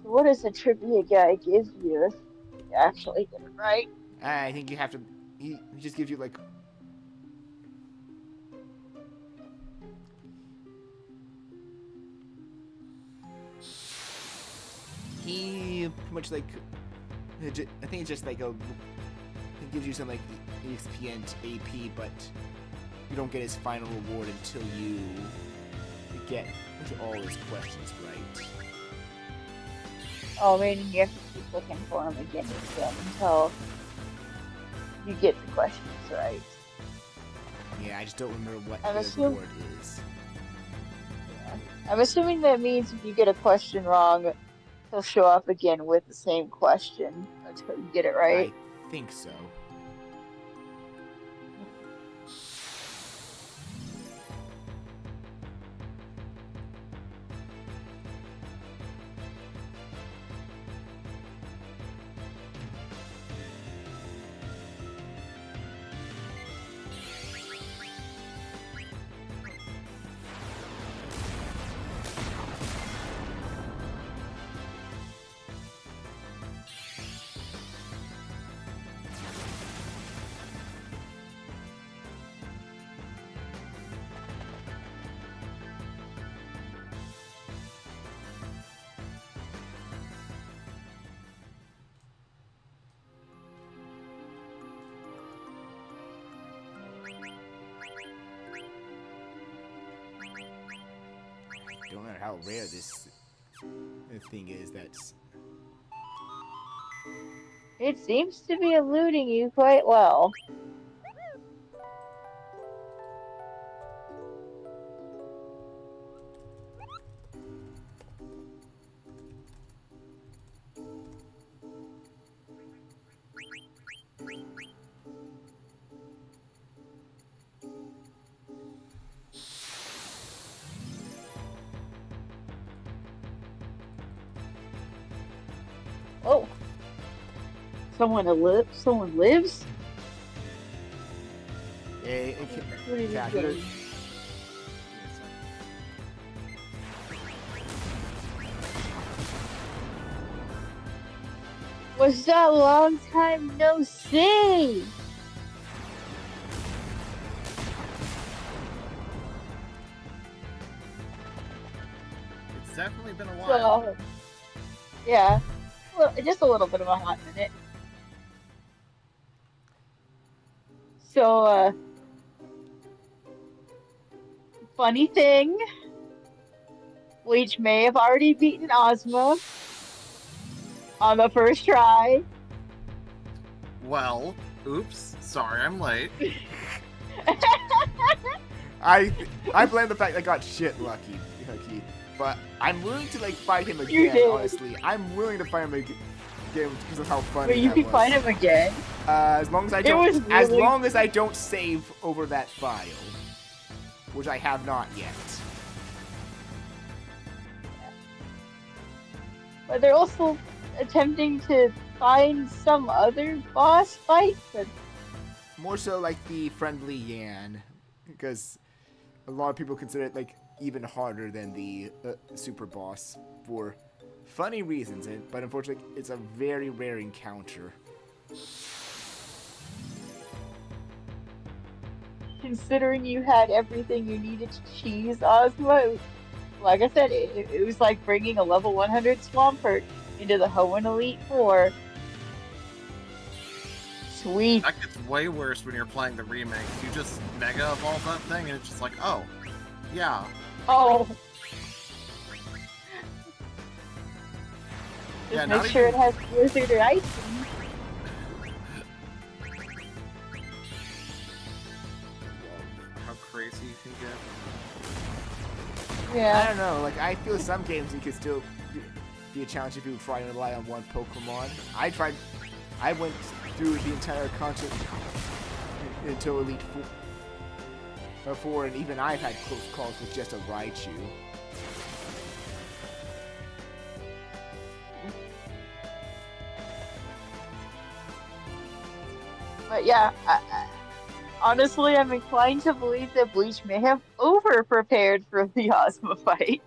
So what does the trivia guy give you if you actually get it right? I think you have to. He just gives you like. He pretty much like. I think it's just like a. It gives you some like EXP and AP, but you don't get his final reward until you get all his questions right. Oh, meaning you have to keep looking for him again and again until you get the questions right. Yeah, I just don't remember what I'm his assuming, reward is. yeah. I'm assuming that means if you get a question wrong, he'll show up again with the same question until you get it right. I think so. Don't know how rare this thing is. That's It seems to be eluding you quite well. Oh, someone lives? a Who did he calculator. gain? Was that long time no see? It's definitely been a while. So, yeah, well, just a little bit of a hot minute. So, funny thing, Bleach may have already beaten Ozma on the first try, Well, oops. Sorry, I'm late. I blame the fact I got shit lucky, but I'm willing to like fight him You again. did. Honestly, I'm willing to fight him again because of how funny But you that can was. fight him again. As long as I It was don't, as really- long as I don't save over that file, which I have not yet. But they're also attempting to find some other boss fight, but More so like the friendly Yan, because a lot of people consider it like even harder than the super boss for funny reasons. But unfortunately, it's a very rare encounter. considering you had everything you needed to cheese Ozma, like I said, it was like bringing a level 100 Swampert into the Hoenn Elite Four. Sweet. That gets way worse when you're playing the remakes. You just mega evolve that thing, and it's just like, oh, yeah. Oh. Just Yeah, make not sure even- it has blizzard or ice. How crazy you can get. I Yeah. don't know. Like I feel some games you could still be a challenge if you try and rely on one Pokemon. I went through the entire content until Elite Four, and even I've had close calls with just a Raichu. But yeah, honestly, I'm inclined to believe that Bleach may have over-prepared for the Ozma fight.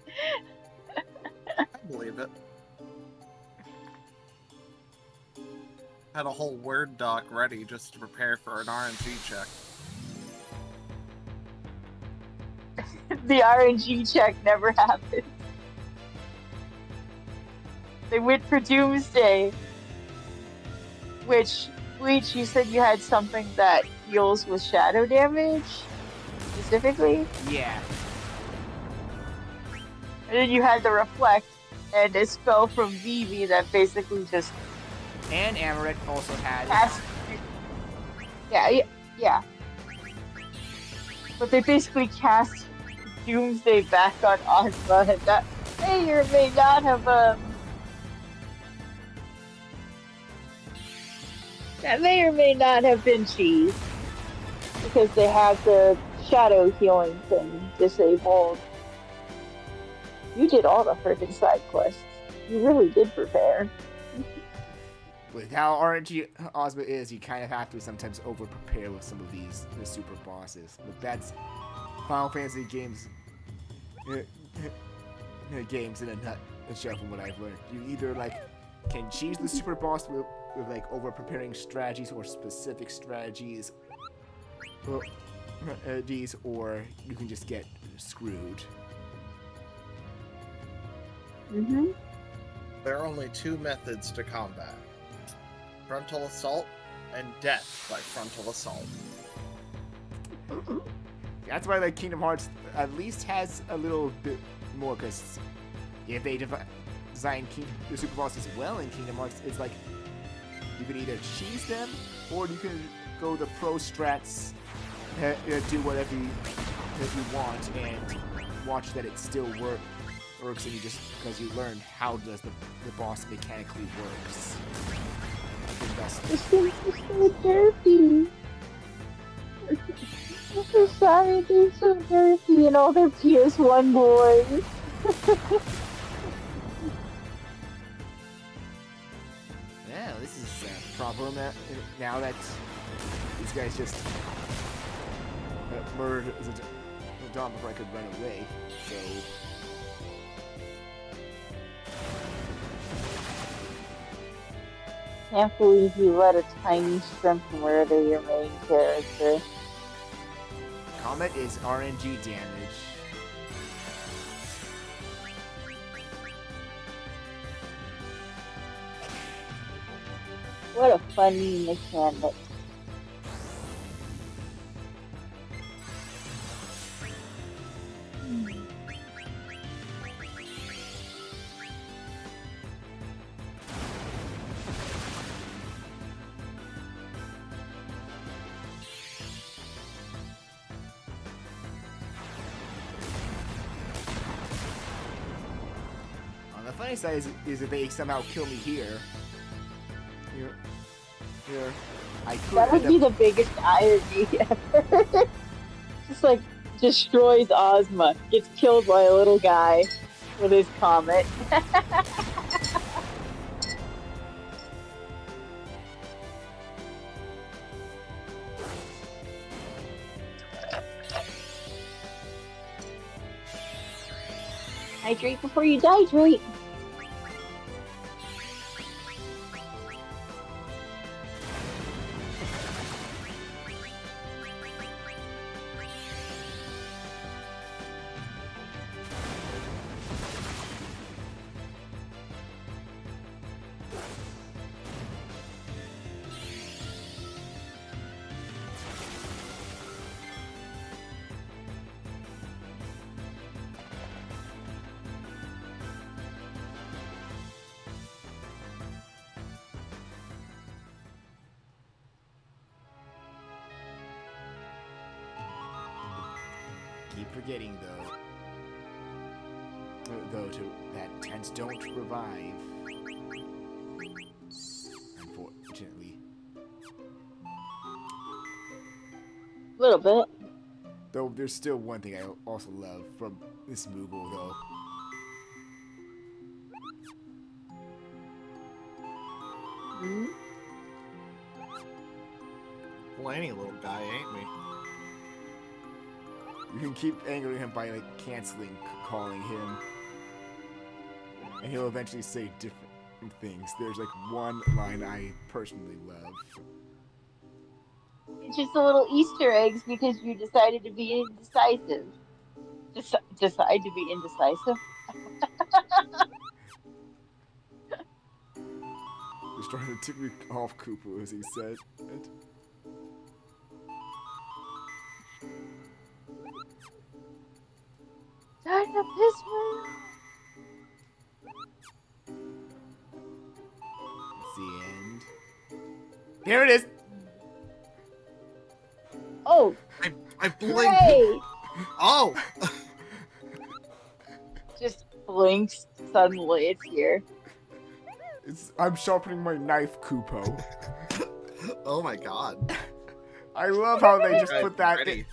I believe it. Had a whole Word doc ready just to prepare for an RNG check. The RNG check never happened. They went for Doomsday, which, Bleach, you said you had something that deals with shadow damage, specifically? Yeah. And then you had the Reflect, and a spell from Vivi that basically just And Amaret also had. cast... Yeah. But they basically cast Doomsday back on Ozma, and that may or may not have, that may or may not have been cheese. Because they had the shadow healing thing disabled. You did all the freaking side quests. You really did prepare. With how RNG Ozma is, you kind of have to sometimes over-prepare with some of the super bosses. But that's Final Fantasy games games in a nutshell from what I've learned. You either like can cheese the super boss with like over-preparing strategies or specific strategies, or you can just get screwed. Mm-hmm. There are only two methods to combat. Frontal assault and death by frontal assault. That's why like Kingdom Hearts at least has a little bit more, because if they design the super bosses well in Kingdom Hearts, it's like you can either cheese them or you can go the pro strats, do whatever you want and watch that it still works, and you just because you learn how does the boss mechanically works. It's so dirty. I'm so sorry, they're so dirty and all their PS1 boys. Yeah, this is a problem now that these guys just murdered Dom before I could run away. So Can't believe you let a tiny shrimp murder your main character. Comet is RNG damage. What a funny mechanic. the funny side is that they somehow kill me here. Here. I could That would end be up... the biggest irony ever. Just like destroys Ozma, gets killed by a little guy with his comet. Hydrate before you dehydrate. Keep forgetting though that tents don't revive. Unfortunately. A little bit. Though there's still one thing I also love from this Moogle though. Hmm? Blaney little guy, ain't we? You can keep angering him by like canceling calling him. And he'll eventually say different things. There's like one line I personally love. It's just a little Easter eggs because you decided to be indecisive. Decide to be indecisive? Just trying to tip me off, Koopa, as he said. Time to piss me. It's the end. Here it is! Oh, I blinked. great! Oh! Just blinks. Suddenly, it's here. I'm sharpening my knife, Koopo. Oh my god. I love how they just Guys, put that. ready.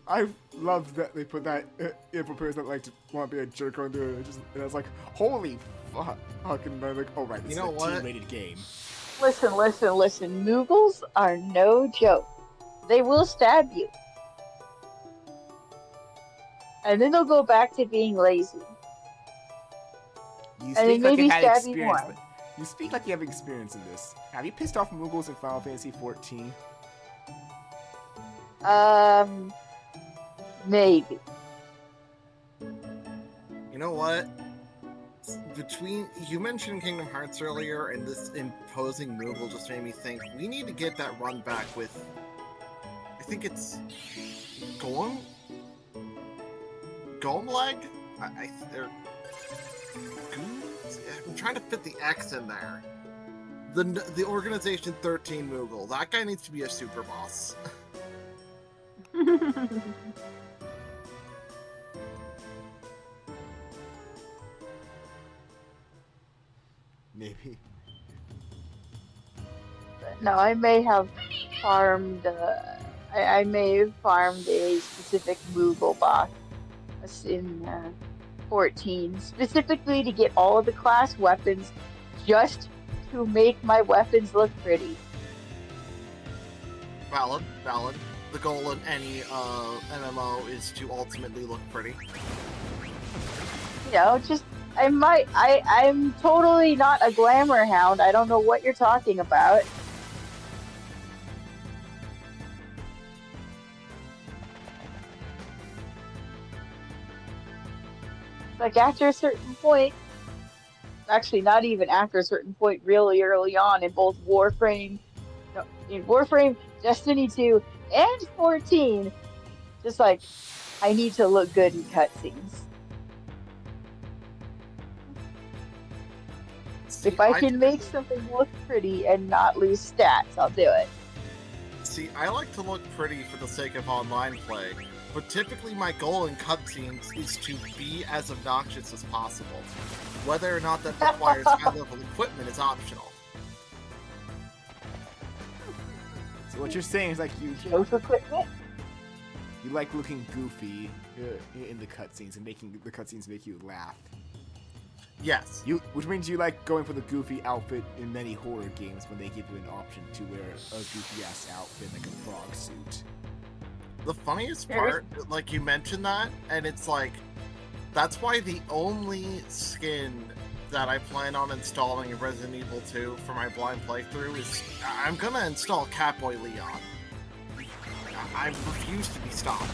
I love that they put that in for players that like to want to be a jerk on doing it. And I was like, holy fuck! And I'm like, oh right, this You know is a what? team-rated game. Listen. Moogles are no joke. They will stab you. And then they'll go back to being lazy. You And then speak like you maybe had stab you experience. more. You speak like you have experience in this. Have you pissed off Moogles in Final Fantasy XIV? Maybe. You know what? Between you mentioned Kingdom Hearts earlier, and this imposing Moogle just made me think we need to get that run back with. I think it's Golemleg. I'm trying to fit the X in there. The Organization 13 Moogle. That guy needs to be a super boss. Maybe. No, I may have farmed. I may have farmed a specific Moogle boss in 14, specifically to get all of the class weapons, just to make my weapons look pretty. Valid. The goal in any MMO is to ultimately look pretty. You know, just I'm totally not a glamour hound. I don't know what you're talking about. Like after a certain point, actually not even after a certain point, really early on in both Warframe, Destiny 2, and 14, just like I need to look good in cutscenes. See, If I can make something look pretty and not lose stats, I'll do it. See, I like to look pretty for the sake of online play, but typically my goal in cutscenes is to be as obnoxious as possible. Whether or not that requires high-level equipment is optional. So what you're saying is like Joe's equipment? you like looking goofy in the cutscenes and making the cutscenes make you laugh. Yes. Which means you like going for the goofy outfit in many horror games when they give you an option to wear a goofy ass outfit like a frog suit. The funniest part, like you mentioned that, and it's like, that's why the only skin that I plan on installing in Resident Evil 2 for my blind playthrough is, I'm gonna install Catboy Leon. I refuse to be stopped.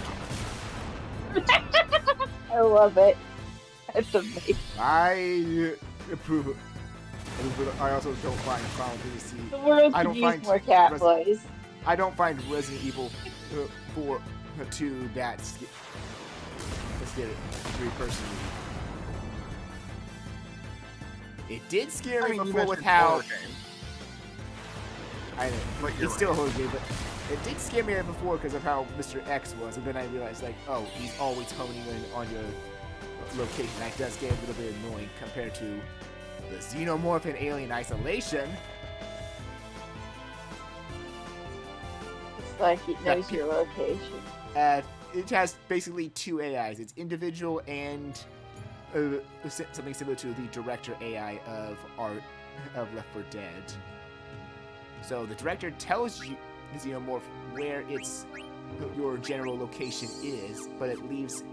I love it. That's amazing. I approve it. I also don't find Final Fantasy. The world I could don't use find more cat boys. I don't find Resident Evil 4 2 that scary. Let's get it. Personally. It did scare me before with how. I know, it's still a horror game, but it did scare me before because of how Mr. X was, and then I realized, like, oh, he's always honing in on your location. That does get a little bit annoying compared to the Xenomorph in Alien Isolation. It's like it knows your location. It has basically two AIs. It's individual and something similar to the director AI of Left 4 Dead. So the director tells you, the Xenomorph, where your general location is, but it leaves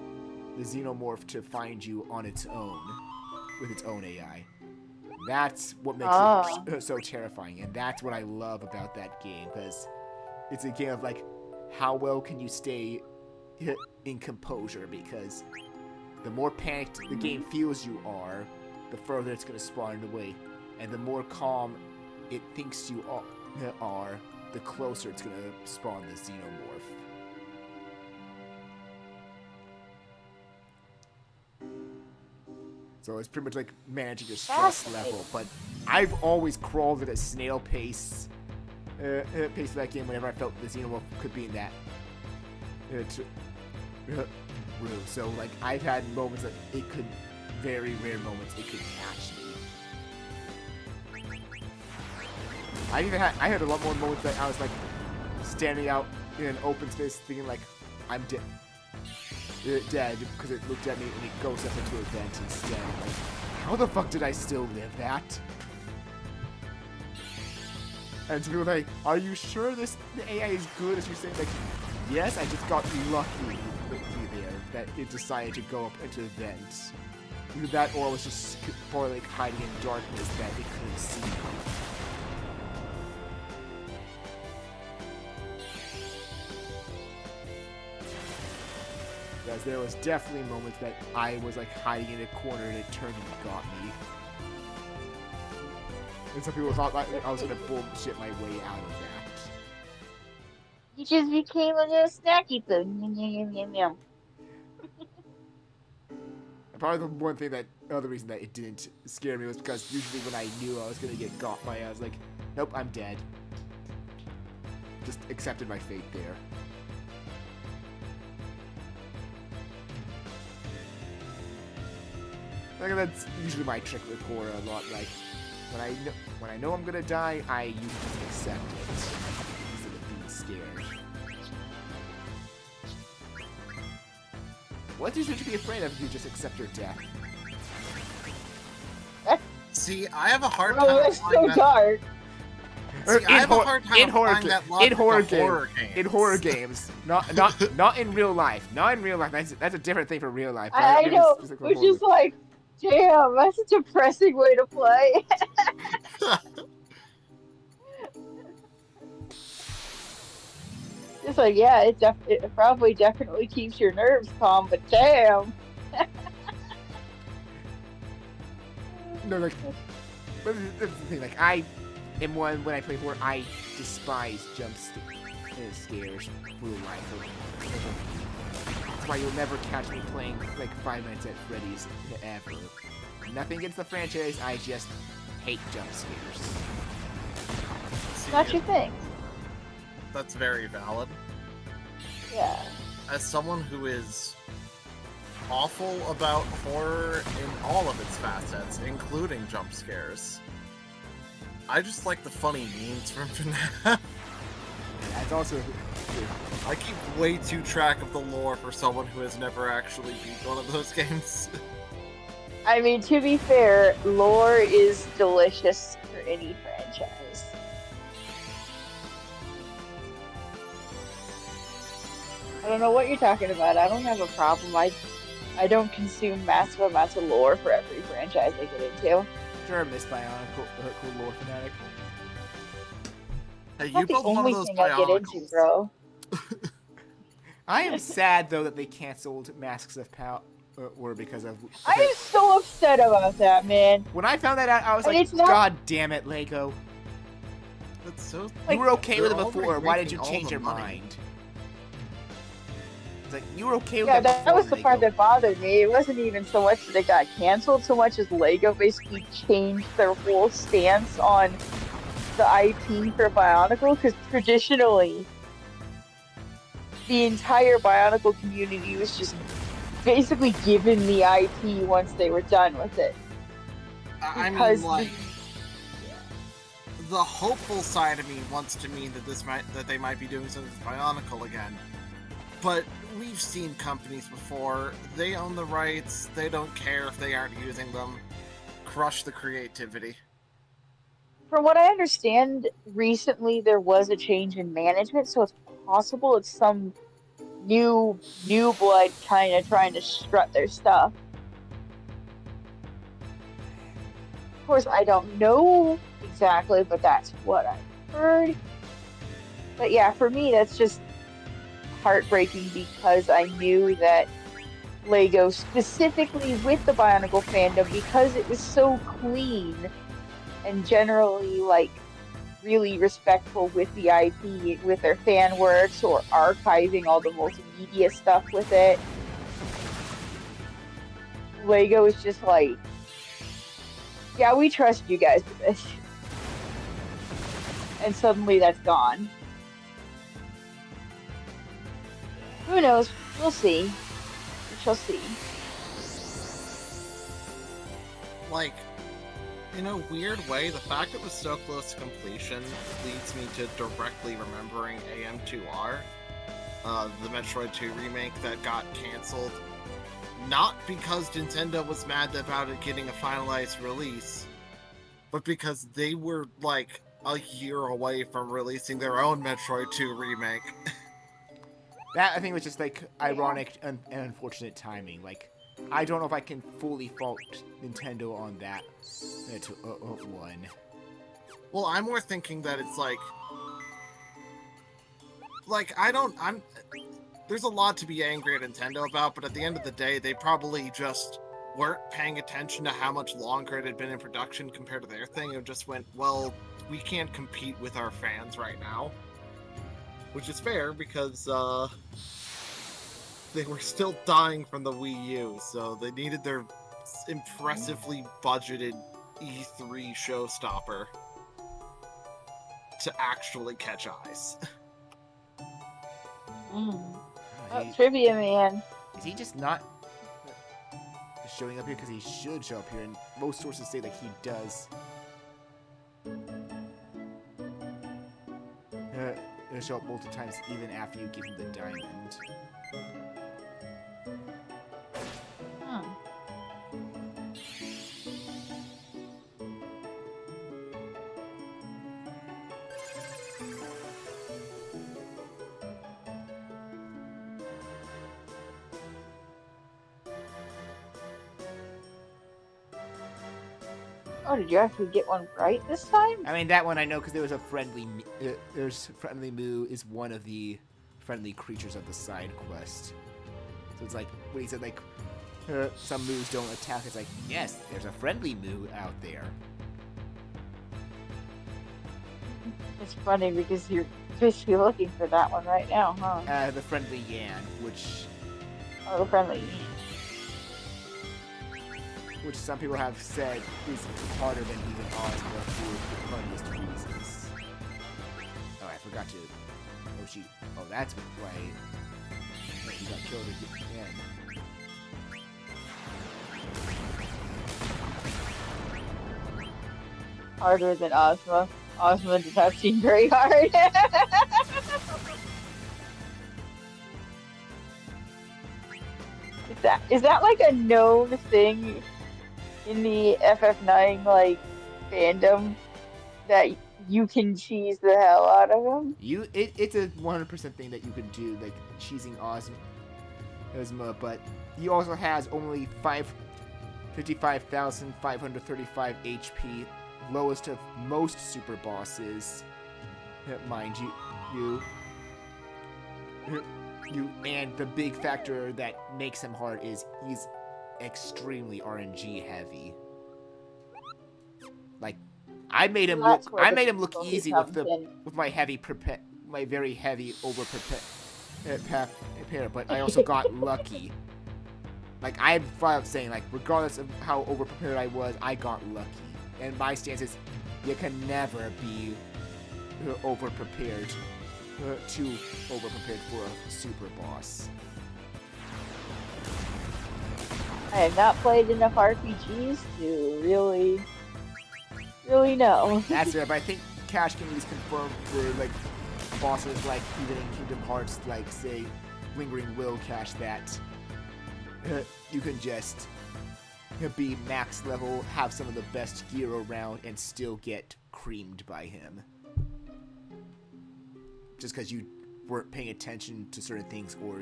the Xenomorph to find you on its own, with its own AI. That's what makes it so terrifying, and that's what I love about that game, because it's a game of, like, how well can you stay in composure, because the more panicked the game feels you are, the further it's going to spawn away, and the more calm it thinks you are, the closer it's going to spawn the Xenomorph. So it's pretty much like managing your stress level, but I've always crawled at a snail pace of that game whenever I felt the Xenomorph could be in that room. So, like, I've had moments that it could, very rare moments, it could catch me. I had a lot more moments that I was, like, standing out in an open space thinking, like, I'm dead, because it looked at me and it goes up into a vent instead. Like, how the fuck did I still live that? And some people are like, are you sure the AI is good as you say? Like, yes, I just got lucky there that it decided to go up into the vent. Either that or it was just probably like hiding in darkness that it couldn't see. Because there was definitely moments that I was like hiding in a corner and it turned and got me. And some people thought I was gonna bullshit my way out of that. You just became a little snacky thing. Probably the one thing other reason that it didn't scare me was because usually when I knew I was gonna get got by it, I was like, nope, I'm dead. Just accepted my fate there. Like, that's usually my trick with horror a lot. Like, when I know I'm gonna die, I usually just accept it instead of being scared. What is there to be afraid of if you just accept your death? See, I have a hard time. Oh, that's so dark. See, I have a hard time in horror games. games, not in real life. Not in real life. That's a different thing from real life. I know, which is like, damn, that's a depressing way to play. It's like, yeah, it probably definitely keeps your nerves calm, but damn. No, like, but that's the thing. Like, I am one when I play horror, I despise jump scares real life. That's why you'll never catch me playing like 5 Nights at Freddy's ever. Nothing against the franchise, I just hate jump scares. Not your thing. That's very valid. Yeah. as someone who is awful about horror in all of its facets, including jump scares, I just like the funny memes from FNAF. That's also... I keep way too track of the lore for someone who has never actually beat one of those games. I mean, to be fair, lore is delicious for any franchise. I don't know what you're talking about. I don't have a problem. I don't consume massive amounts of lore for every franchise I get into. Sure, Miss Bionicle, cool lore fanatic. Hey, It's not you the build one of only those thing I get into, Bionicles. bro. I am sad, though, that they canceled Masks of Power because of... I am so upset about that, man. When I found that out, I was And like, it's not- God damn it, Lego. That's so... You were okay with it they're before. already Why did you making all change the your money. mind? It's like, you were okay with Yeah, it before, that was the part Lego. that bothered me. It wasn't even so much that it got canceled, so much as Lego basically changed their whole stance on the IP for Bionicle, because traditionally, the entire Bionicle community was just basically given the IP once they were done with it. I mean, Because like, the hopeful side of me wants to mean that they might be doing something with Bionicle again. But we've seen companies before. They own the rights. They don't care if they aren't using them. Crush the creativity. from what I understand, recently there was a change in management, so it's possible it's some new blood kind of trying to strut their stuff. Of course, I don't know exactly, but that's what I've heard. But yeah, for me, that's just heartbreaking because I knew that Lego, specifically with the Bionicle fandom, because it was so clean and generally like really respectful with the IP, with their fan works or archiving all the multimedia stuff with it. Lego is just like, yeah, we trust you guys with this. And suddenly that's gone. Who knows? We'll see. We shall see. Like, in a weird way, the fact it was so close to completion leads me to directly remembering AM2R, the Metroid 2 remake that got canceled. Not because Nintendo was mad about it getting a finalized release, but because they were, like, a year away from releasing their own Metroid 2 remake. That, I think, was just, like, ironic and unfortunate timing. Like, I don't know if I can fully fault Nintendo on that one. Well, I'm more thinking that it's like, there's a lot to be angry at Nintendo about, but at the end of the day, they probably just weren't paying attention to how much longer it had been in production compared to their thing, and just went, well, we can't compete with our fans right now. Which is fair, because, they were still dying from the Wii U, so they needed their impressively budgeted E3 showstopper to actually catch eyes. Trivia man. Is he just not showing up here because he should show up here? And most sources say that he does. He'll show up multiple times even after you give him the diamond. Oh, did you actually get one right this time? I mean, that one I know because there was a friendly... Friendly Moo is one of the friendly creatures of the side quest. So it's like, when he said, like, some Moos don't attack, it's like, yes, there's a friendly Moo out there. It's funny because you're basically looking for that one right now, huh? The friendly Yan, which... Oh, the friendly. Which some people have said is harder than even Ozma for the funniest reasons. Oh, I forgot to... Oh, that's why... he got killed again. Harder than Ozma. Ozma does not seem very hard. Is that like a known thing in the FF9 like fandom that you can cheese the hell out of them? It's a 100% thing that you could do, like cheesing Ozma, but he also has only 55,535 HP, lowest of most super bosses, mind you. And the big factor that makes him hard is he's extremely RNG heavy. Like, I made him look easy with my very heavy over prepare, but I also got lucky. Like, I'm flat out saying, like, regardless of how over prepared I was, I got lucky. And my stance is, you can never be over prepared. Too over prepared for a super boss. I have not played enough RPGs to really know. That's right, but I think Cash can at least confirm for like bosses like even in Kingdom Hearts, like say Lingering Will Cash, that you can just be max level, have some of the best gear around, and still get creamed by him. Just because you weren't paying attention to certain things or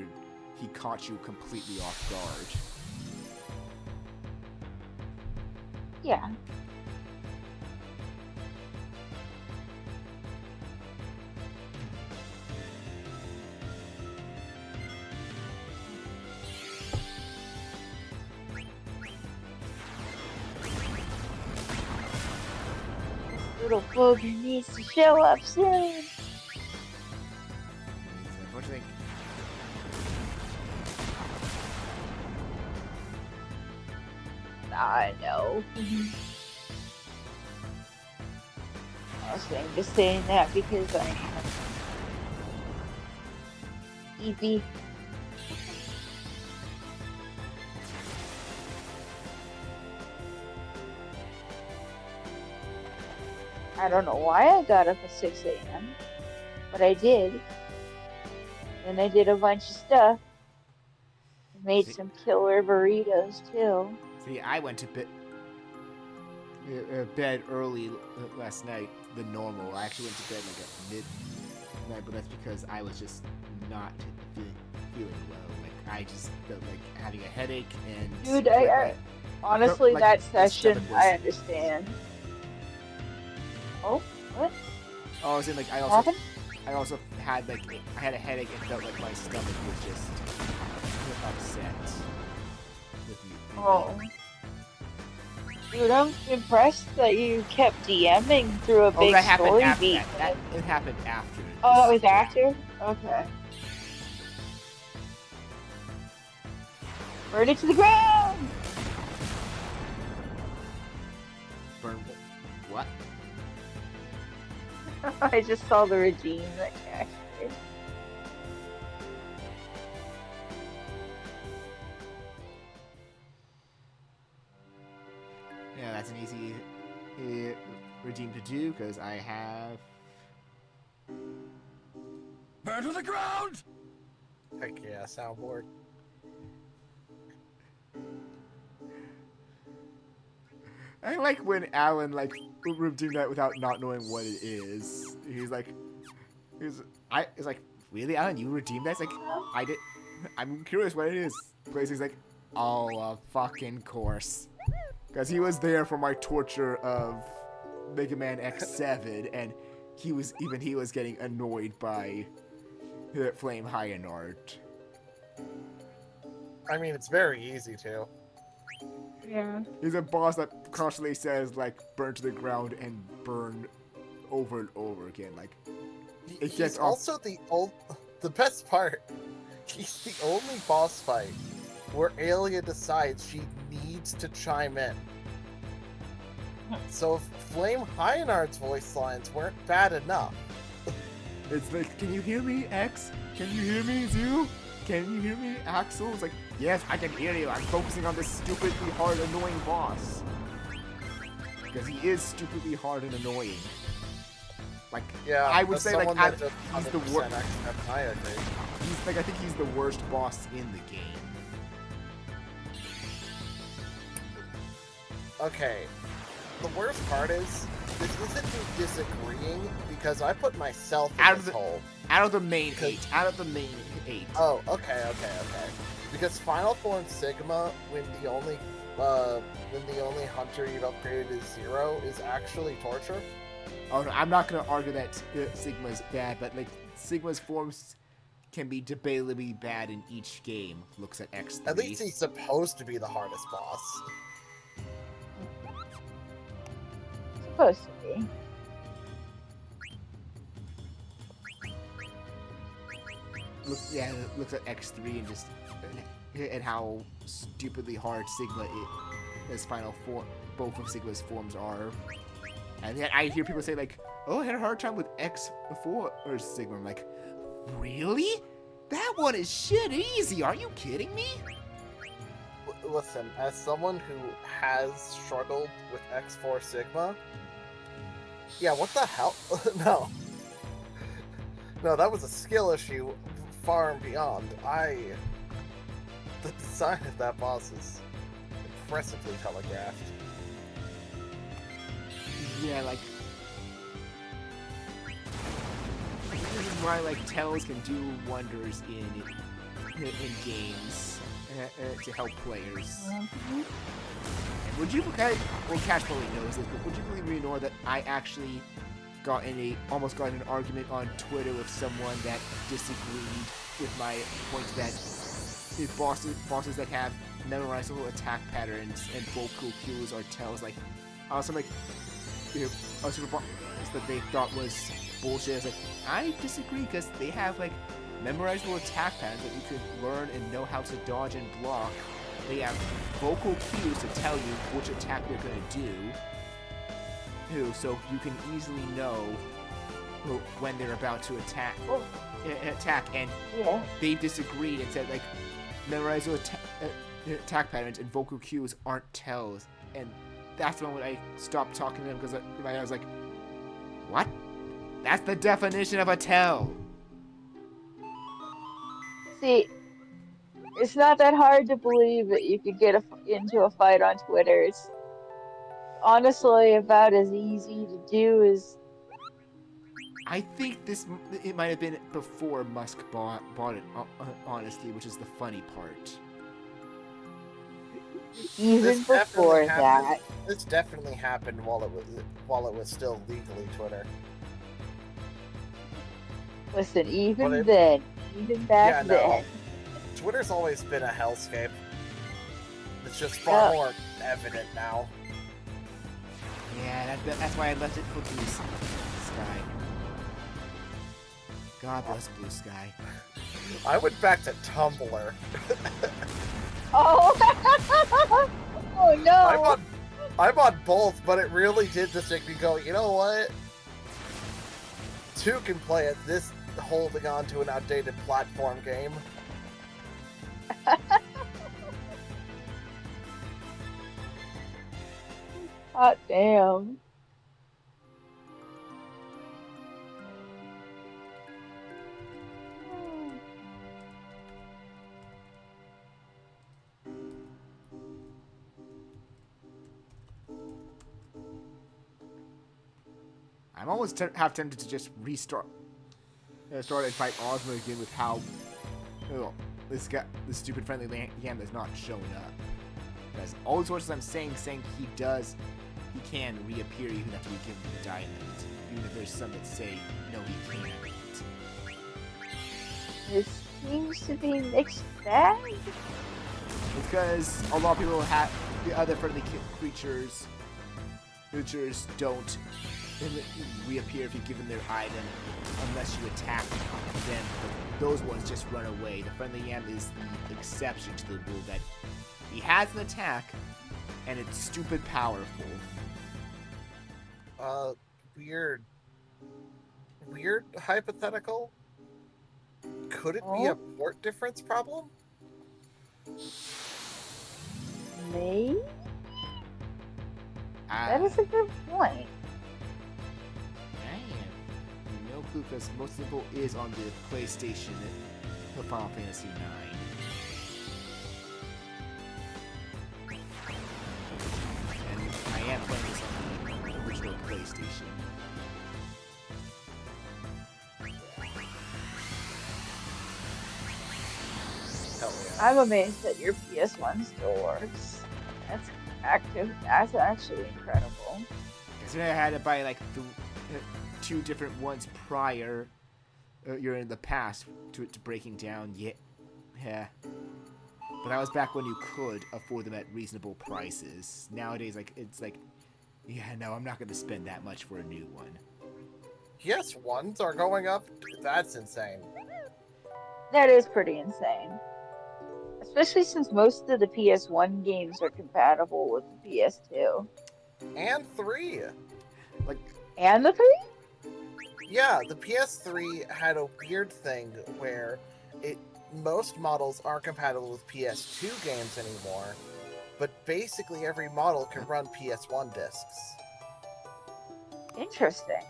he caught you completely off guard. Yeah. This little booger needs to show up soon. Unfortunately, I know. I was just saying that because I am easy. I don't know why I got up at 6 a.m., but I did. And I did a bunch of stuff. Made some killer burritos too. See, I went to bed early last night than normal. I actually went to bed like at midnight, but that's because I was just not feeling well. Like I just felt like having a headache and. Dude, I honestly like that session I understand. Oh, what? Oh, I was saying like I also had like I had a headache and felt like my stomach was just upset with me. Oh. Dude, I'm impressed that you kept DMing through a big story beat. It happened after. Oh, that was after? Okay. Burn it to the ground! Burn what? I just saw the redeem that Cash did. Yeah, that's an easy redeem to do because I have. Burn to the ground! Heck yeah, soundboard. I like when Alan like redeemed that without not knowing what it is. He's like, it's like, really, Alan, you redeemed that? It's like, I did. I'm curious what it is. He's like, oh, of fucking course, because he was there for my torture of Mega Man X7, and he was getting annoyed by Flame Hyanart. I mean, it's very easy to. Yeah. He's a boss that constantly says, like, burn to the ground and burn over and over again. Like, it gets also the best part. He's the only boss fight where Aelia decides she needs to chime in. So if Flame Hyanart's voice lines weren't bad enough. It's like, can you hear me, X? Can you hear me, Zoo? can you hear me, Axel? It's like, yes, I can hear you. I'm focusing on this stupidly hard, annoying boss. Because he is stupidly hard and annoying. Like, Yeah, I would say, like, he's the worst. I think. He's like, I think he's the worst boss in the game. Okay, the worst part is, this isn't me disagreeing, because I put myself in this hole. Out of the main 8. Oh, okay. Because Final Form Sigma, when the only hunter you've upgraded is 0, is actually torture. Oh no, I'm not gonna argue that Sigma's bad, but like Sigma's forms can be debatably bad in each game. Looks at X3. At least he's supposed to be the hardest boss. Supposed to be. Looks at X3 and just and how stupidly hard Sigma his final form, both of Sigma's forms are. And yet I hear people say like, "Oh, I had a hard time with X4 or Sigma." I'm like, really? That one is shit easy. Are you kidding me? Listen, as someone who has struggled with X4 Sigma, yeah, what the hell? No, that was a skill issue far and beyond. The design of that boss is impressively telegraphed. Yeah, like, this is why like tells can do wonders in games to help players. And would you, well, Cash probably knows this, but would you believe me or not that I actually almost got in an argument on Twitter with someone that disagreed with my point that if bosses that have memorizable attack patterns and vocal cues are tells, like, also like, you know, a super boss that they thought was bullshit. I was like, I disagree, because they have like memorizable attack patterns that you can learn and know how to dodge and block. They have vocal cues to tell you which attack they're gonna do, so you can easily know when they're about to attack. And Yeah. they disagreed and said like memorizable attack patterns and vocal cues aren't tells, and that's the moment I stopped talking to them, because I was like, what? That's the definition of a tell. See, it's not that hard to believe that you could get into a fight on Twitter. It's honestly about as easy to do as. I think it might have been before Musk bought it, honestly, which is the funny part. Even before that. This definitely happened while it was still legally Twitter. Listen, even back then. Twitter's always been a hellscape. It's just far more evident now. Yeah, that's why I left it for Blue Sky. God bless Blue Sky. I went back to Tumblr. Oh! Oh no! I'm on both, but it really did just make me go, you know what? 2 can play at this holding on to an outdated platform game. Hot damn. I'm almost half tempted to just start and fight Ozma again with how this stupid friendly yam is not showing up. Because all the sources I'm saying he can reappear even after we give him the diamond. Even if there's some that say no, he can't. This seems to be mixed bag. Because a lot of people have the other friendly creatures don't reappear if you give them their item unless you attack them. Those ones just run away. The friendly yam is the exception to the rule that he has an attack and it's stupid powerful. Weird hypothetical. could it be a port difference problem? Maybe? That I is a good point. have no clue because most info is on the PlayStation of Final Fantasy IX. And I am playing this on the original PlayStation. Hell yeah. I'm amazed that your PS1 still works. That's active. That's actually incredible. Considering I had to buy like two different ones prior, you're in the past to breaking down. Yeah. But that was back when you could afford them at reasonable prices. Nowadays, it's like, yeah, no, I'm not going to spend that much for a new one. PS1s are going up? That's insane. That is pretty insane. Especially since most of the PS1 games are compatible with the PS2. And 3. Like, And the 3? Yeah, the PS3 had a weird thing where most models aren't compatible with PS2 games anymore, but basically every model can run PS1 discs. Interesting.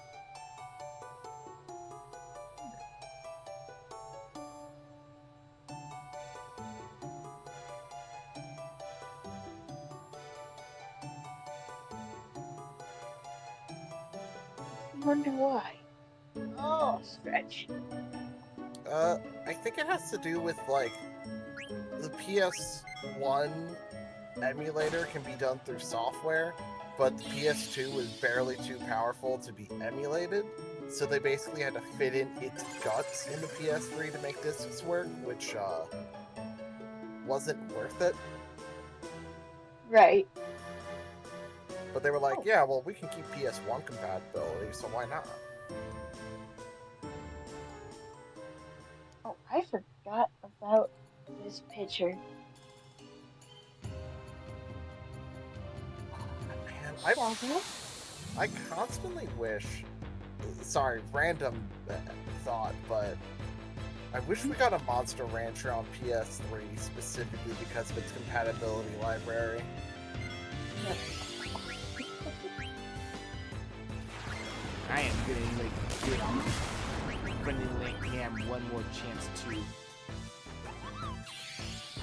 I wonder why. Oh, stretch. I think it has to do with, like, the PS1 emulator can be done through software, but the PS2 was barely too powerful to be emulated, so they basically had to fit in its guts in the PS3 to make discs work, which, wasn't worth it. Right. But they were like, yeah, well, we can keep PS1 compatibility, so why not? Oh, I forgot about this picture. Man, I constantly wish... Sorry, random thought, but I wish we got a Monster Rancher on PS3 specifically because of its compatibility library. I am going to give Brendan Langham one more chance to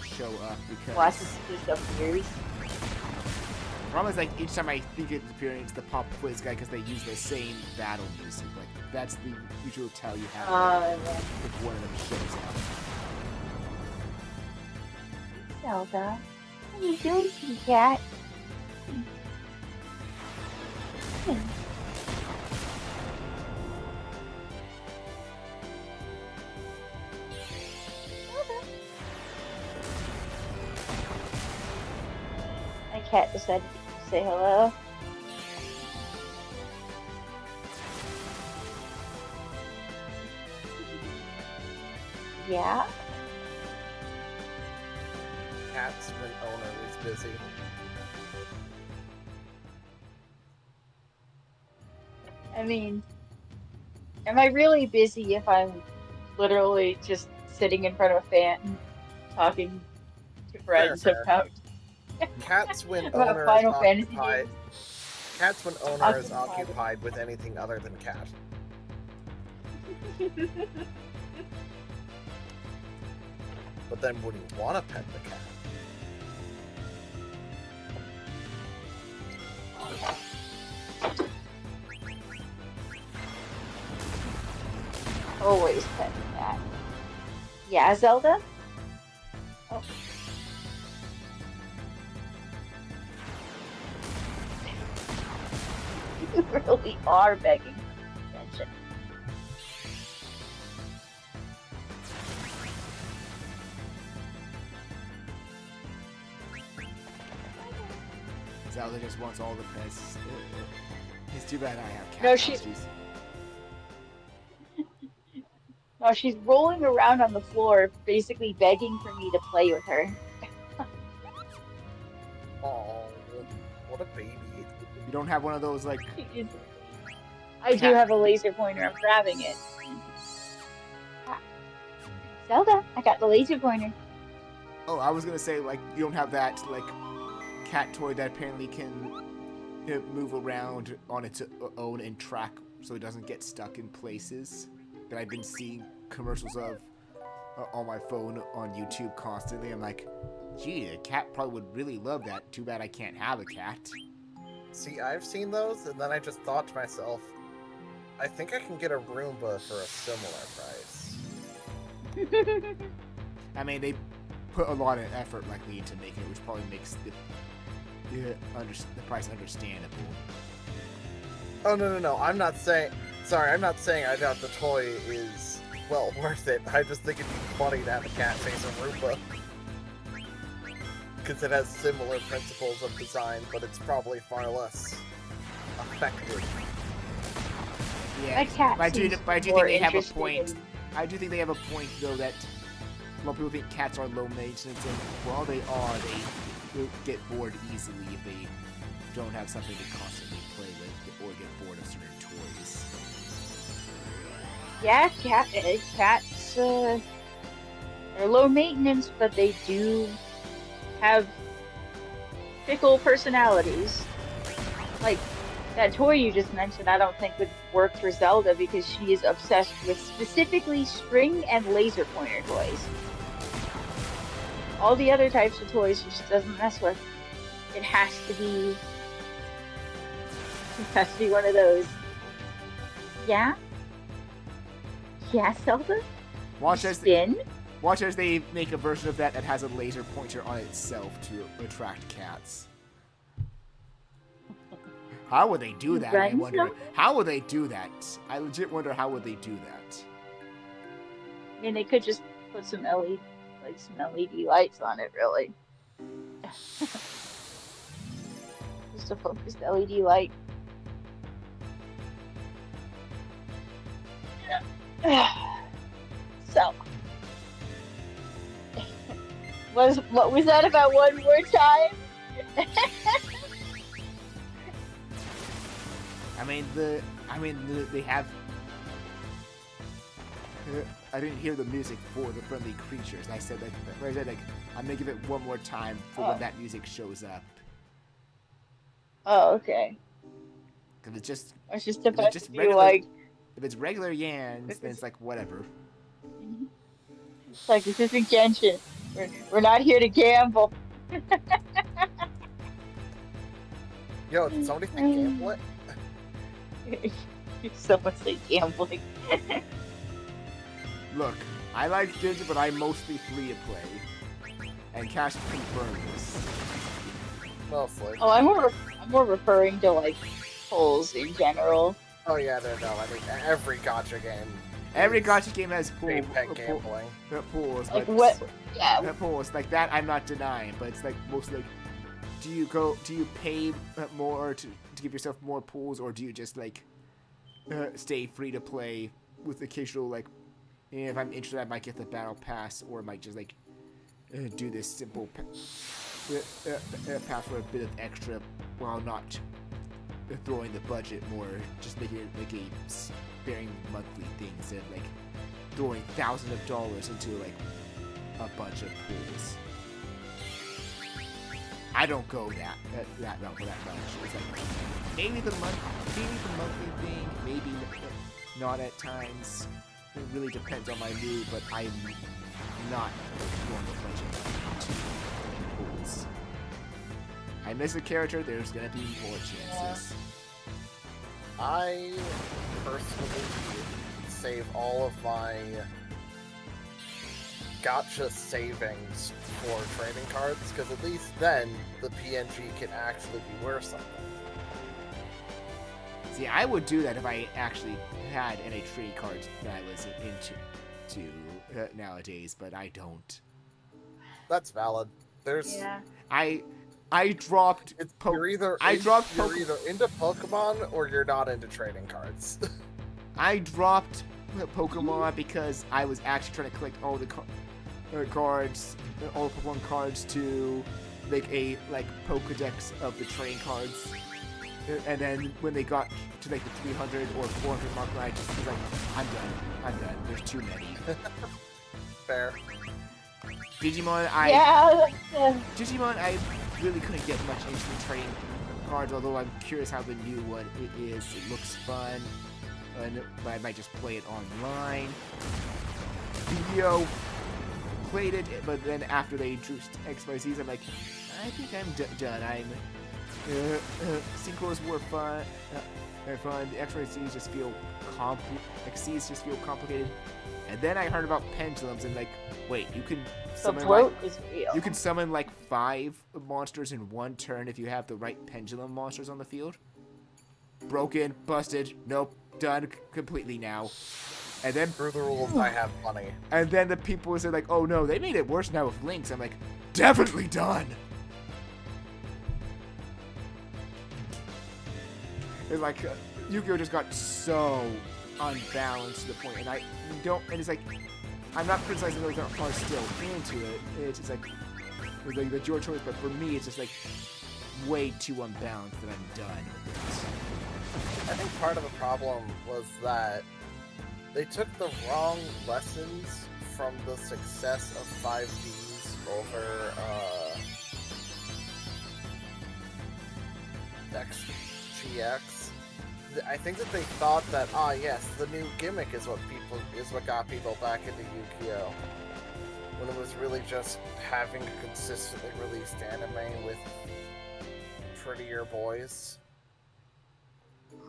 show up because... Watch this disappears. The problem is, like, each time I think it's appearing, it's the pop quiz guy because they use the same battle music. Like, that's the usual tell you have if one of them shows up. Zelda, what are you doing, kitty cat? My cat decided to say hello. Yeah? Cats when owner is busy. I mean, am I really busy if I'm literally just sitting in front of a fan talking to friends Fair. about Cats when about owner is Final Fantasy occupied. games? Cats when owner is occupied with anything other than cat. But then would you want to pet the cat? Always pet the cat. Yeah, Zelda? Oh. You really are begging for attention. Zelda just wants all the pets. It's too bad I have cat No, she's- allergies. No, she's rolling around on the floor, basically begging for me to play with her. Oh, what a baby. You don't have one of those, like... I do have a laser pointer. I'm grabbing it. Zelda, I got the laser pointer. Oh, I was gonna say, like, you don't have that, like, cat toy that apparently can move around on its own and track so it doesn't get stuck in places that I've been seeing commercials of on my phone on YouTube constantly. I'm like, gee, a cat probably would really love that. Too bad I can't have a cat. See, I've seen those, and then I just thought to myself, I think I can get a Roomba for a similar price. I mean, they put a lot of effort likely into making it, which probably makes the price understandable. Oh, no. I'm not saying I doubt the toy is well worth it. I just think it'd be funny to have a cat chase a Roomba. Because it has similar principles of design, but it's probably far less effective. Yeah, My cat but I do seems think more they have a interested point. in- I do think they have a point, though, that a lot of people think cats are low maintenance, and while they are, they will get bored easily if they don't have something to constantly play with or get bored of certain toys. Yeah, cats are low maintenance, but they do have fickle personalities. Like, that toy you just mentioned, I don't think would work for Zelda because she is obsessed with specifically string and laser pointer toys. All the other types of toys she just doesn't mess with. It has to be one of those. Yeah? Yeah, Zelda? Watch Spin? Watch as they make a version of that has a laser pointer on itself to attract cats. How would they do that? I wonder. How would they do that? I legit wonder how would they do that. I mean, they could just put some LED lights on it, really. Just a focused LED light. So, what was that about one more time? They have. I didn't hear the music for the friendly creatures. I said I'm gonna give it one more time for when that music shows up. Oh, okay. Cause it's just. I was just about to be regular, like. If it's regular Yans, then it's like whatever. It's like, this isn't Genshin. We're not here to gamble. Yo, did somebody say gamble it? Someone say gambling. Look, I like Ginger, but I mostly free to play. And Cash confirmed this. Mostly. Oh, I'm more referring to like polls in general. Oh yeah, no. I mean, every gacha game. Every gacha game has pools. Pools. Like what? Yeah. Pools like that. I'm not denying, but it's like mostly like, do you pay more to give yourself more pools, or do you just like stay free to play with occasional like, if I'm interested, I might get the battle pass, or I might just like do this simple pass for a bit of extra while not throwing the budget more, just make it like a sparing monthly thing instead of like throwing thousands of dollars into like a bunch of pools. I don't go that route for that much. It's like maybe the monthly thing, maybe not at times. It really depends on my mood, but I'm not going to budget to pools. I miss a character, there's gonna be more chances. I personally save all of my gacha savings for trading cards, because at least then the PNG can actually be worth something. See, I would do that if I actually had any trading cards that I was into nowadays, but I don't. That's valid. There's I dropped. You're either into Pokemon or you're not into trading cards. I dropped Pokemon because I was actually trying to collect all the cards, all the Pokemon cards to make a like Pokedex of the trading cards. And then when they got to like the 300 or 400 mark, I just was like, I'm done. There's too many. Fair. Digimon, Digimon, I really couldn't get much into the trading cards, although I'm curious how the new one is. It looks fun, but I might just play it online. Yu-Gi-Oh! Played it, but then after they introduced XYZs, I'm like, I think I'm done. Synchros were fun. They're fun. The XYZs just feel Xyzs just feel complicated. And then I heard about pendulums and like, wait, you can summon is real. you can summon like 5 monsters in one turn if you have the right pendulum monsters on the field. Broken, busted, nope, done completely now. And then Through the rules, I have money. And then the people say like, oh no, they made it worse now with links. I'm like, definitely done. It's like Yu-Gi-Oh just got so unbalanced to the point, and and it's like, I'm not criticizing those that are still into it. It's just like that's your choice, but for me, it's just like way too unbalanced that I'm done with it. I think part of the problem was that they took the wrong lessons from the success of 5Ds over XGX. I think that they thought that, yes, the new gimmick is what got people back into Yu-Gi-Oh! When it was really just having a consistently released anime with prettier boys.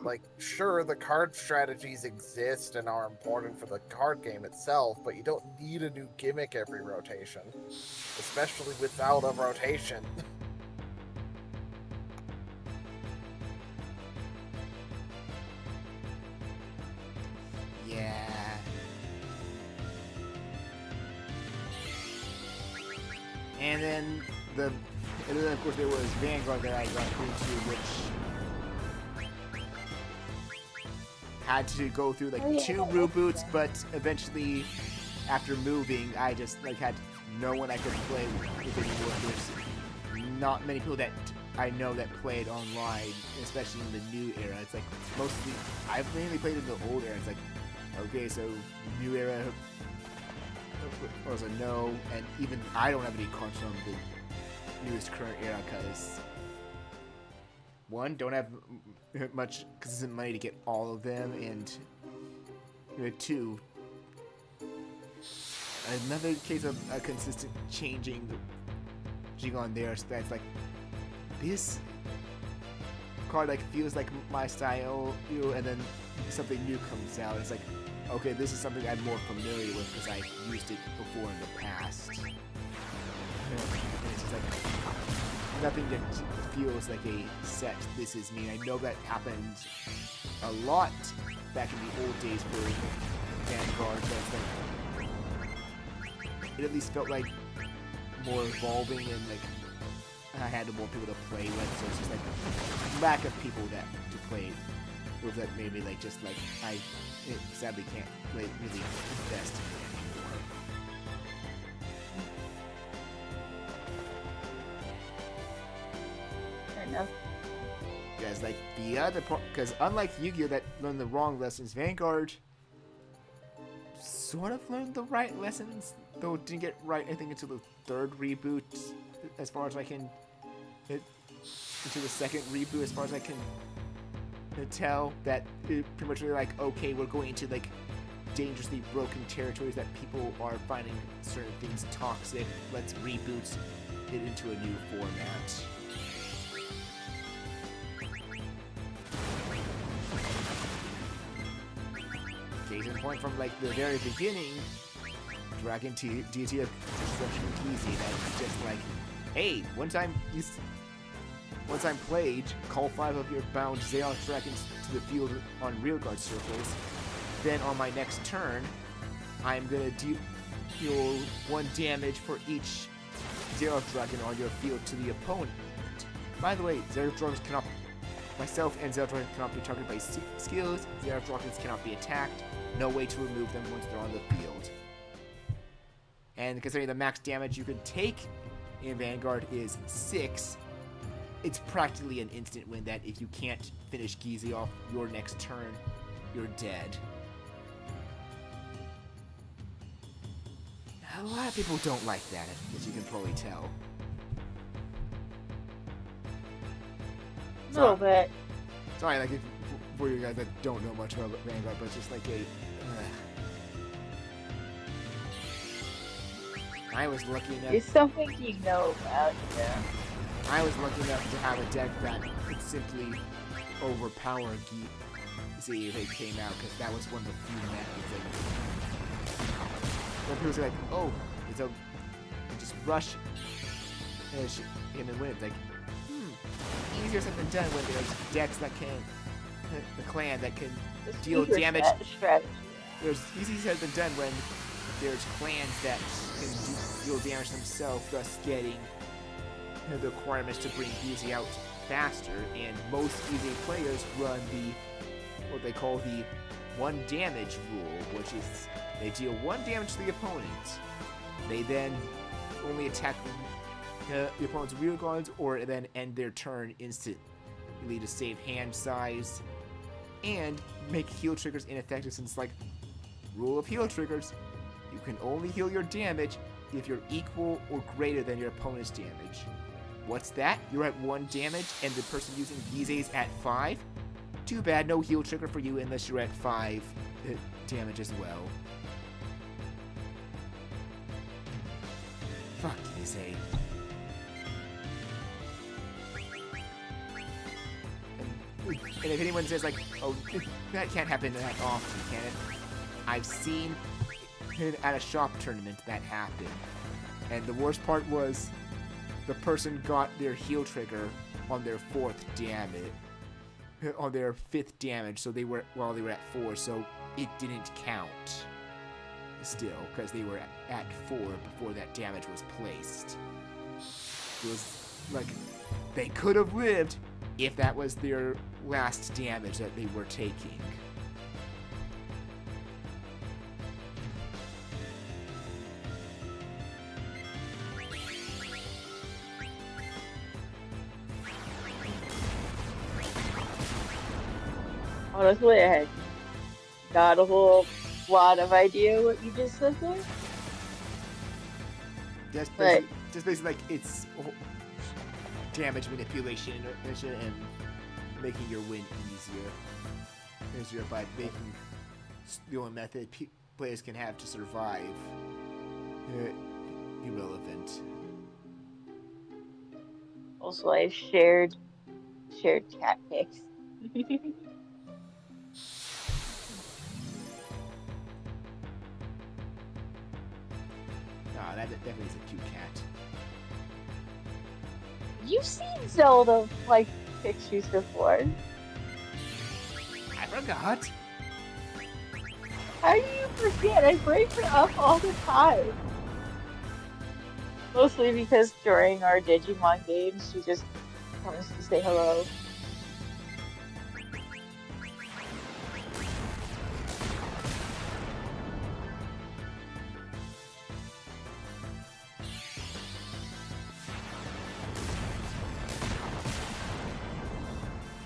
Like, sure, the card strategies exist and are important for the card game itself, but you don't need a new gimmick every rotation. Especially without a rotation. Yeah. And then of course there was Vanguard that I got into, which had to go through like 2 reboots, but eventually after moving I just like had no one I could play with anymore. There's not many people that I know that played online, especially in the new era. It's like mostly I've mainly played in the old era. It's like, okay, so new era was a no, and even I don't have any cards from the newest current era because 1, don't have much consistent money to get all of them, and 2, another case of a consistent changing on there. So that's like, this card like feels like my style, and then something new comes out. It's like, okay, this is something I'm more familiar with because I used it before in the past. And it's just like nothing that feels like a set "this is me." I know that happened a lot back in the old days for Vanguard, but like, it at least felt like more evolving and like I had more people to play with, so it's just like lack of people to play with that made me like just like I sadly can't really invest in it anymore. Fair enough. Because like the other part, because unlike Yu-Gi-Oh that learned the wrong lessons, Vanguard sort of learned the right lessons, though it didn't get right I think until the 3rd reboot, as far as I can into the 2nd reboot, as far as I can tell, that it pretty much really like, okay, we're going into like dangerously broken territories that people are finding certain things toxic. Let's reboot it into a new format. Case in point, from like the very beginning, Dragon Deity of Destruction Easy, that's just like, hey, one time played, call 5 of your bound Xenos Dragons to the field on rearguard circles. Then on my next turn, I'm gonna deal 1 damage for each Xenos Dragon on your field to the opponent. By the way, Xenos Dragons cannot, myself and Xenos Dragons cannot be targeted by skills. Xenos Dragons cannot be attacked. No way to remove them once they're on the field. And considering the max damage you can take in Vanguard is 6, it's practically an instant win that if you can't finish Gizi off your next turn, you're dead. A lot of people don't like that, as you can probably tell. A little bit. Sorry, like, for you guys that don't know much about Vanguard, but it's just like a... I was lucky enough... It's something you know about, yeah. I was lucky enough to have a deck that could simply overpower Geek Z if it came out, because that was one of the few methods that... When people say, like, oh, it's a... You just rush him and win. It's like, easier said than done when there's decks that can... The clan that can deal damage... Strategy. There's easier said than done when there's clans that can deal damage themselves, thus getting the requirements to bring BZ out faster, and most BZ players run what they call the 1 damage rule, which is they deal 1 damage to the opponent. They then only attack the opponent's rear guards, or then end their turn instantly to save hand size, and make heal triggers ineffective, since, like, rule of heal triggers, you can only heal your damage if you're equal or greater than your opponent's damage. What's that? You're at 1 damage and the person using BZ's at 5? Too bad, no heal trigger for you unless you're at 5 damage as well. Fuck BZ. And if anyone says, like, oh, that can't happen that often, can it? I've seen at a shop tournament that happen. And the worst part was the person got their heal trigger on their 4th damage. On their 5th damage, so they were at 4, so it didn't count. Still, because they were at 4 before that damage was placed. It was like they could have lived if that was their last damage that they were taking. Honestly, I had not a whole lot of idea what you just said there. Just basically like it's damage manipulation and making your win easier by making the only method players can have to survive irrelevant. Also, I've shared cat pics. Ah, that definitely is a cute cat. You've seen Zelda like pictures before. I forgot. How do you forget? I bring her up all the time. Mostly because during our Digimon games, she just comes to say hello.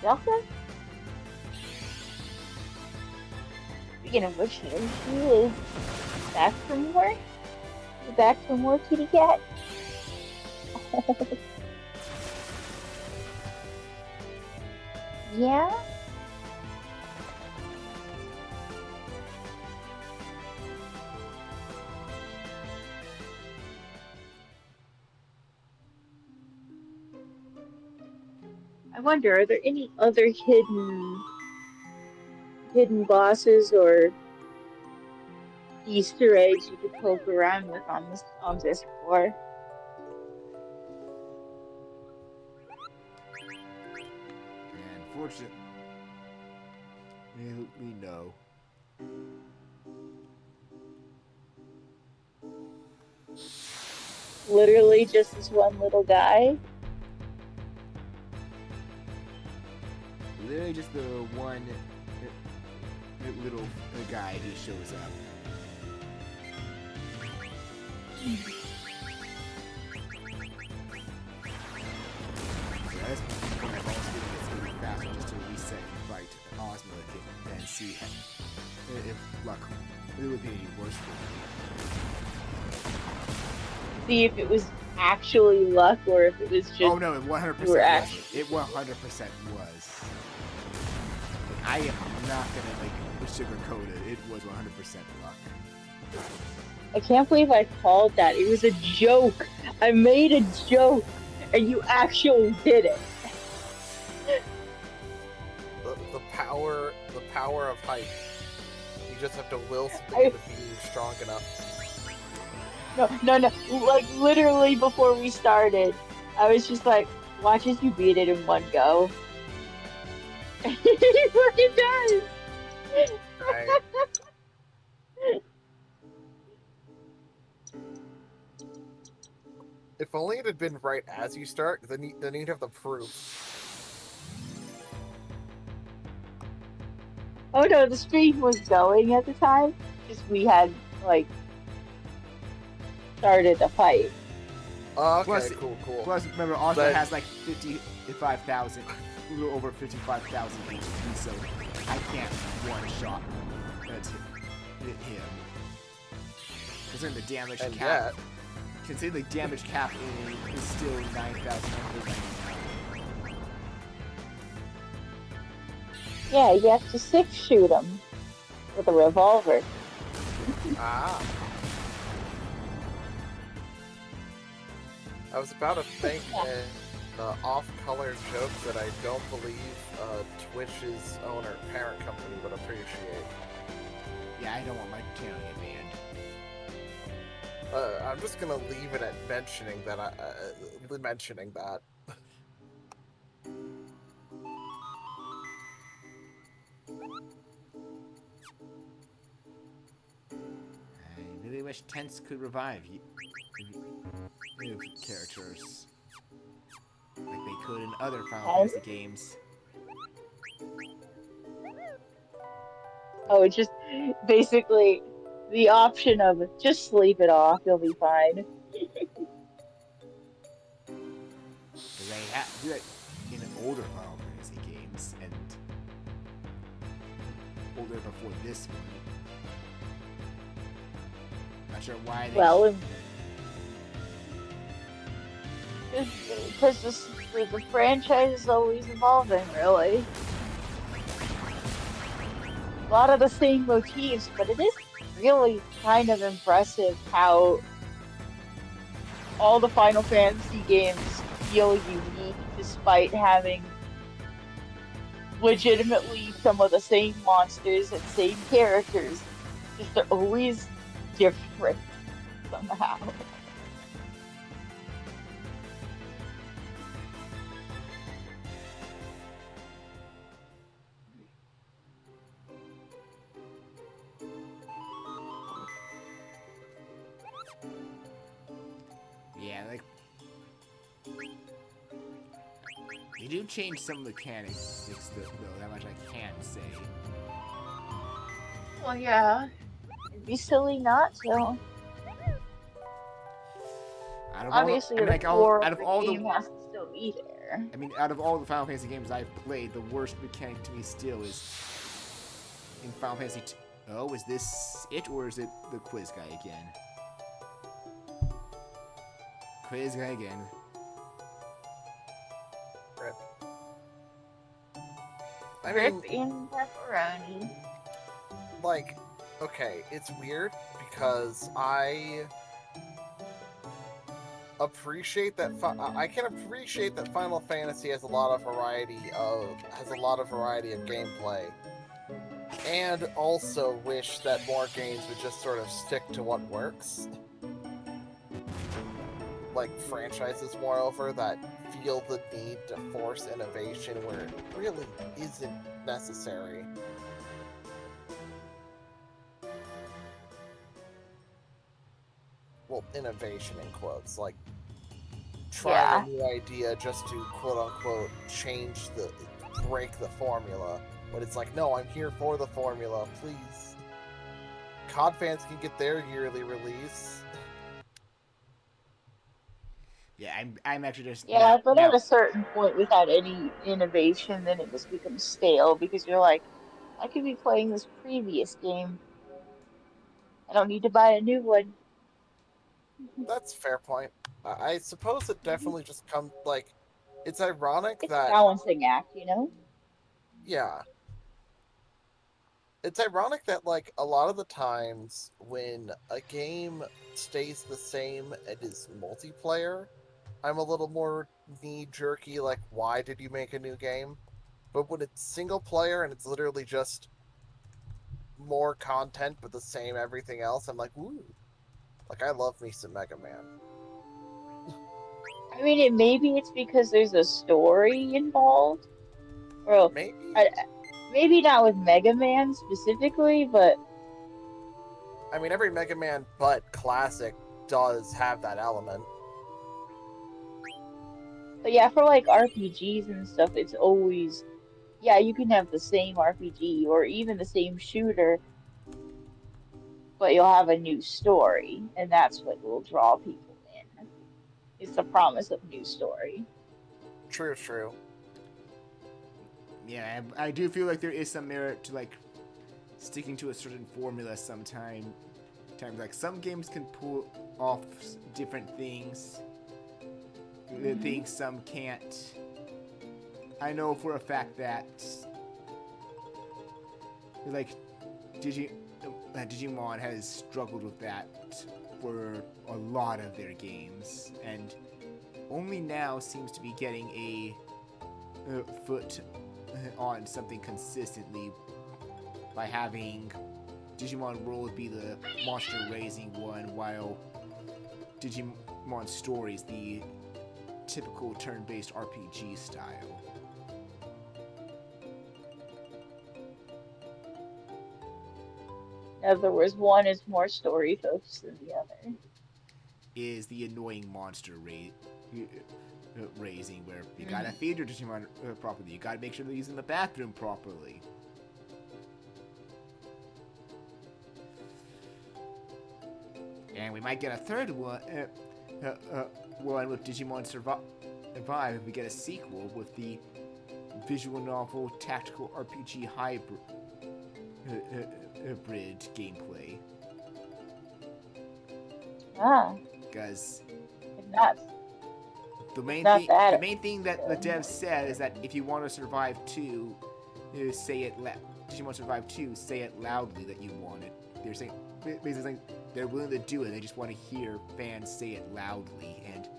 Delta? Speaking of which, here she is. Back for more? Back for more, kitty cat? Yeah? I wonder, are there any other hidden bosses or Easter eggs you could poke around with on this floor? Unfortunately, no. Literally just this one little guy? Literally just the one little guy who shows up. So that's when my ball speed gets really faster just to reset and fight Ozma again and see if luck it would be any worse for me. see if it was actually luck or if it was Oh just no, it you were 100% was. actually It 100% was. Like, I am not gonna like sugarcoat it. It was 100% luck. I can't believe I called that. It was a joke. I made a joke, and you actually did it. The power of hype. You just have to will something I into being strong enough. no. Like literally before we started, I was just like, "Watch as you beat it in one go." He fucking does. Right. If only it had been right as you start, then you'd have the proof. Oh no, the stream was going at the time. Just we had like started a fight. Okay, Plus, cool. plus remember, Ozma Then- has like 55,000, a little over 55,000 HP, so I can't one shot hit him. Considering the damage And cap. yet, Considering the damage cap is still 9,999. Yeah, you have to six shoot him with a revolver. I was about to make an off-color joke that I don't believe Twitch's owner parent company would appreciate. Yeah, I don't want my channel to get banned. I'm just gonna leave it at mentioning that. Mentioning that. I really wish Tense could revive new characters like they could in other Final And Fantasy games. oh, it's just basically the option of just sleep it off, you'll be fine. Because they do that in older Final Fantasy games and older before this one. Not sure why they. Well, because the franchise is always evolving, really. A lot of the same motifs, but it is really kind of impressive how all the Final Fantasy games feel unique despite having legitimately some of the same monsters and same characters. Just they're always different somehow. Yeah, like they do change some of the mechanics, though. That much I can say. Well, yeah. It'd be silly not to. Out of Obviously, I mean, the like core out of of the all the, game has to still be there. I mean, out of all the Final Fantasy games I've played, the worst mechanic to me still is in Final Fantasy. Oh, is this it or is it the quiz guy again? Quiz guy again. Rip. I Rip mean, in pepperoni. like, okay, it's weird because I appreciate that. I can appreciate that Final Fantasy has a lot of variety of gameplay, and also wish that more games would just sort of stick to what works. Like franchises, moreover, that feel the need to force innovation where it really isn't necessary. Well, innovation in quotes, like trying a new idea just to quote unquote break the formula. But it's like, no, I'm here for the formula, please. COD fans can get their yearly release. Yeah, I'm actually just Yeah, but now. at a certain point, without any innovation, then it just becomes stale because you're like, I could be playing this previous game. I don't need to buy a new one. That's a fair point. I suppose it definitely just comes like it's ironic It's a that balancing act, you know? yeah, it's ironic that like a lot of the times when a game stays the same and is multiplayer, I'm a little more knee jerky like why did you make a new game? But when it's single player and it's literally just more content but the same everything else, I'm like, ooh, like I love me some Mega Man. I mean, maybe it's because there's a story involved. Or Maybe. I, maybe not with Mega Man specifically, but I mean, every Mega Man but classic does have that element. yeah, for like RPGs and stuff, it's always yeah, you can have the same RPG or even the same shooter, but you'll have a new story, and that's what will draw people in. It's the promise of new story. True, true. Yeah, I do feel like there is some merit to like sticking to a certain formula sometimes. Like some games can pull off different things, the Hmm. things some can't. I know for a fact that like Digimon has struggled with that for a lot of their games, and only now seems to be getting a foot on something consistently by having Digimon World be the monster raising one, while Digimon Stories the typical turn-based RPG style. In other words, one is more story focused than the other. Is the annoying monster raising, where you gotta Mm. feed your Digimon properly, you gotta make sure they're using the bathroom properly. And we might get a third one with Digimon Survive if we get a sequel with the visual novel tactical RPG hybrid gameplay. Ah, Because if not, the if main not thing the that, main thing that the then devs what is said is there? that if you want to survive 2, say it Digimon Survive 2, say it loudly that you want it. They're saying basically saying they're willing to do it. They just want to hear fans say it loudly. And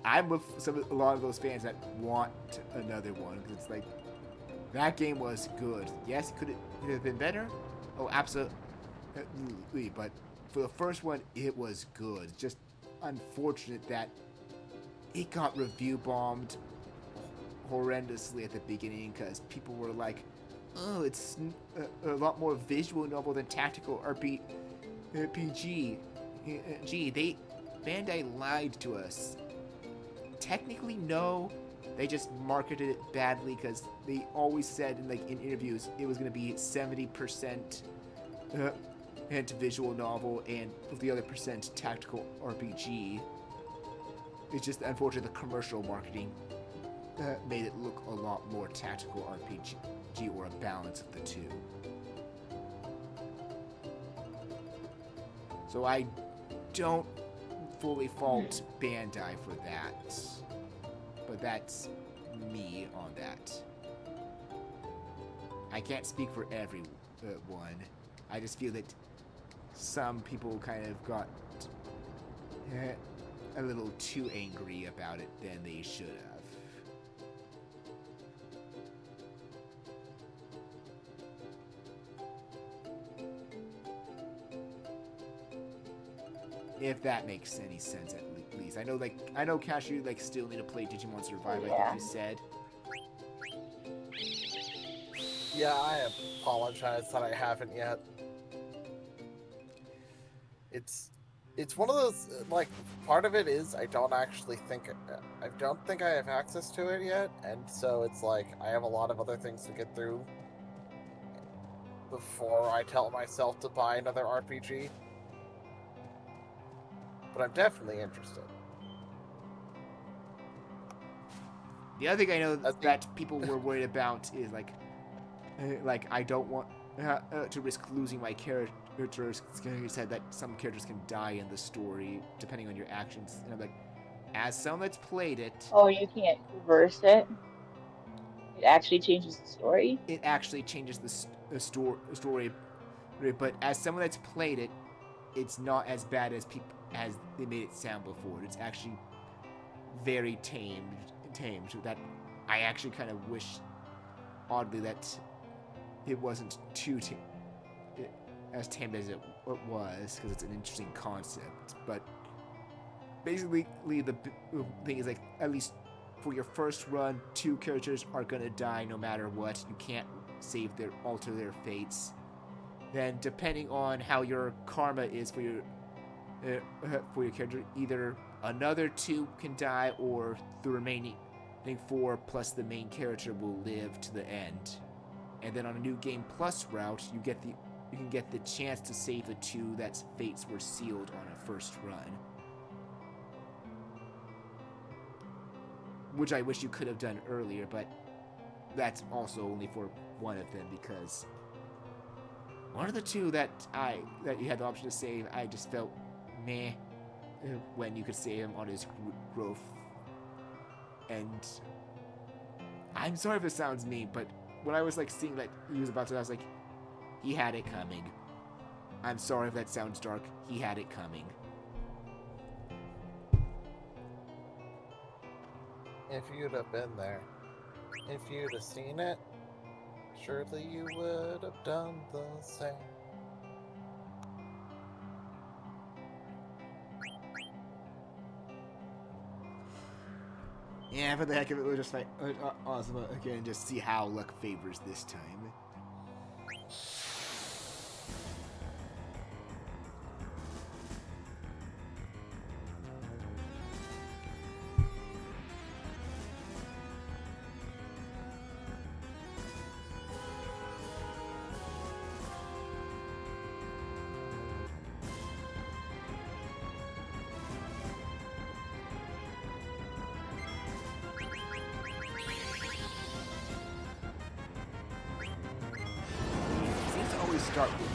I'm with a lot of those fans that want another one, because it's like that game was good. Yes, could it have been better? Oh, absolutely. But for the first one, it was good. Just unfortunate that it got review bombed horrendously at the beginning, because people were like, "Oh, it's a lot more visual novel than tactical RPG." Gee, Bandai lied to us. Technically, no. They just marketed it badly, because they always said in interviews it was going to be 70% and visual novel and the other percent tactical RPG. It's just unfortunately the commercial marketing made it look a lot more tactical RPG, or a balance of the two. So I don't fully fault Bandai for that, but that's me on that. I can't speak for everyone. I just feel that some people kind of got a little too angry about it than they should have. If that makes any sense, at least. I know Cash, you still need to play Digimon Survive. I think Yeah. you said. Yeah, I apologize that I haven't yet. It's it's one of those like part of it is I don't think I have access to it yet, and so it's like I have a lot of other things to get through before I tell myself to buy another RPG. But I'm definitely interested. The other thing I know As the that people were worried about is like I don't want to risk losing my characters. He said that some characters can die in the story depending on your actions. And I'm like, as someone that's played it, Oh, you can't reverse it. It actually changes the story. it actually changes the story. But as someone that's played it, it's not as bad as they made it sound before. It's actually very tamed. That I actually kind of wish, oddly, that it wasn't too as tamed as it was, because it's an interesting concept. But basically, the thing is, like, at least for your first run, 2 characters are gonna die no matter what. You can't alter their fates. Then, depending on how your karma is for your character, either another 2 can die, or the remaining 4 plus the main character will live to the end. And then on a new game plus route, you can get the chance to save the 2 that's fates were sealed on a first run. Which I wish you could have done earlier, but that's also only for one of them, because one of the 2 that you had the option to save, I just felt meh when you could save him on his growth. And I'm sorry if it sounds mean, but when I was like seeing that he was about to, I was like, he had it coming. I'm sorry if that sounds dark. He had it coming. If you'd have been there, if you'd have seen it, surely you would have done the same. Yeah, for the heck of it, we'll just fight Ozma again and just see how luck favors this time. Start with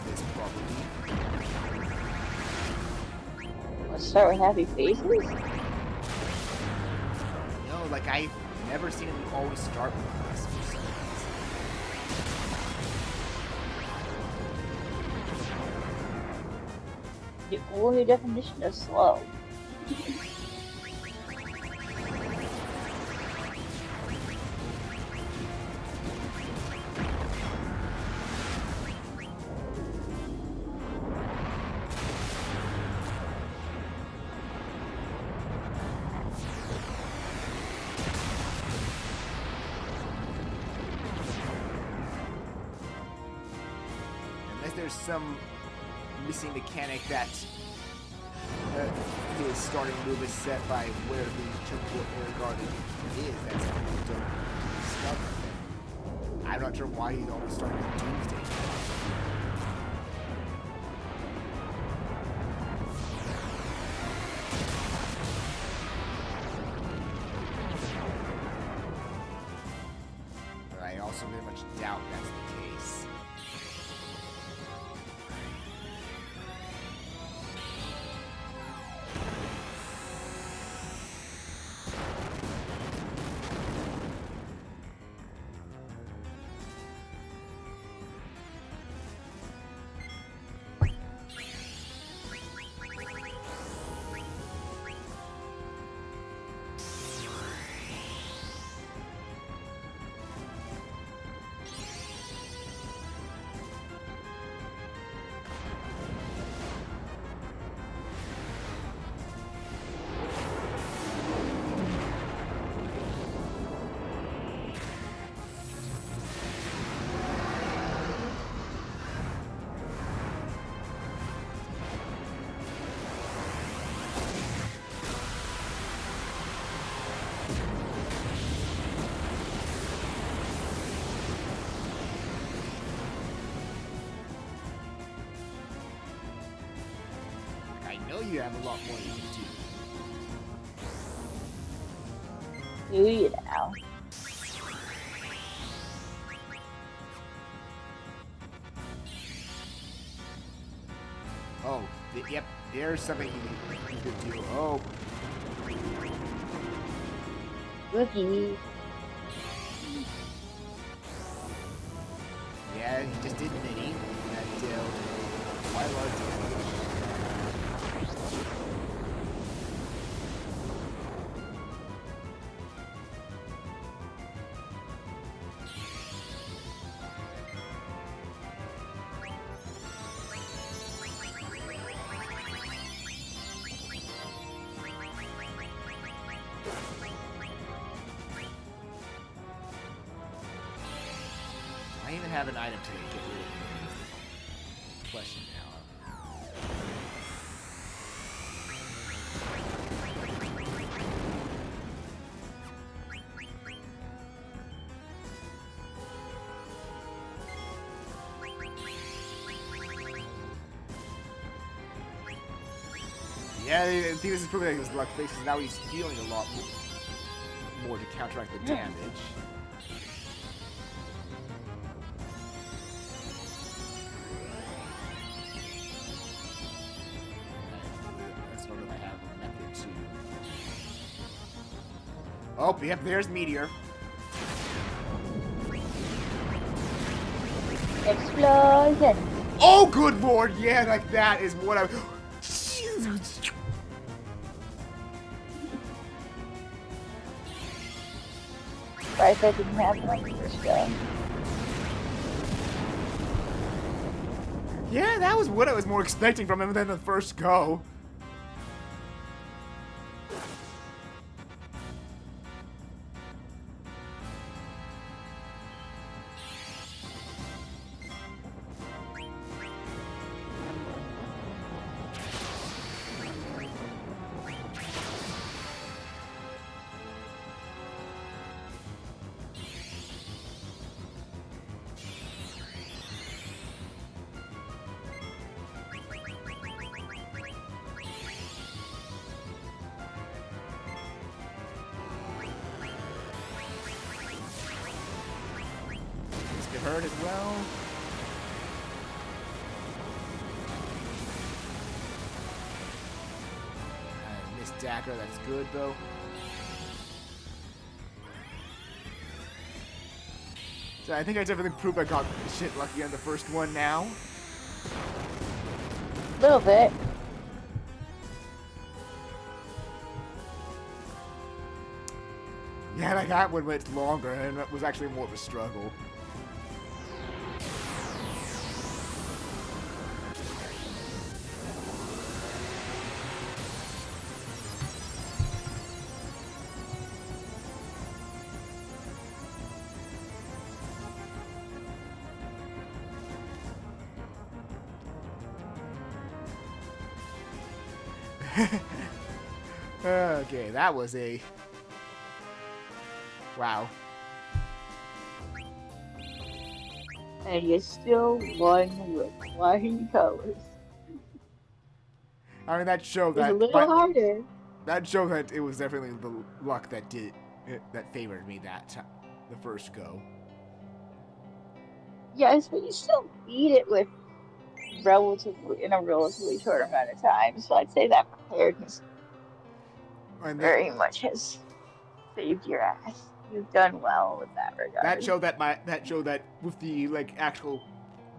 this probably. Let's start with happy faces. No, like I've never seen him always start with this for some reason. The only definition of slow. There's some missing mechanic that his starting move is set by where the triple air guard is. That's how we don't discover. I'm not sure why he'd always start with Doomsday. But I also very much doubt that's the case. I know you have a lot more than you do. Do you now? Oh, yep. There's something he could do. Oh, Boogie. yeah, he just did mini. That dealt quite a lot of damage. I even have an item to get rid of him. Question now. Yeah, I think this is proving that his luck faces. Now he's healing a lot more to counteract the damage. I just don't know if I have a method to. Oh, yep, there's Meteor. Explosion. Oh, good lord! Yeah, like that is what I. Surprised I didn't have one first go. Yeah, that was what I was more expecting from him than the first go. This could hurt as well. I missed Dagger, that's good though. So I think I definitely proved I got shit lucky on the first one now. A little bit. Yeah, like that one went longer and it was actually more of a struggle. Okay, that was a... Wow. And you still won with flying colors. I mean, that showed It was a that... little harder. That showed that it was definitely the luck that that favored me the first go. Yes, but you still beat it with in a relatively short amount of time. So I'd say that preparedness And very much has saved your ass. You've done well with that that regard. showed that with the like actual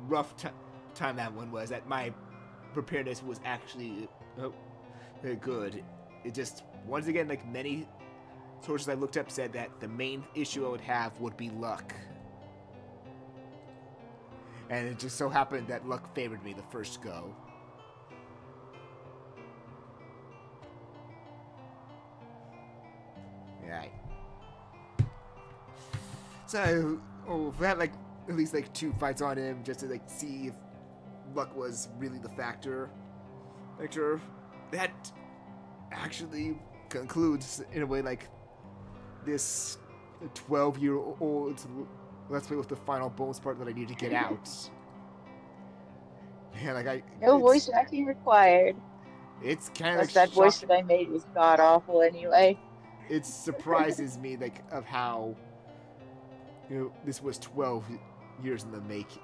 rough time that one was, that my preparedness was actually good. It just, once again, like many sources I looked up said that the main issue I would have would be luck. And it just so happened that luck favored me the first go. Right. So, we had like at least like 2 fights on him just to like see if luck was really the factor. That actually concludes in a way like this 12-year-old let's play with the final bonus part that I need to get out. Yeah, like No voice acting required. It's kind of Plus, like that voice that I made was god awful anyway. It surprises me like of how this was 12 years in the making.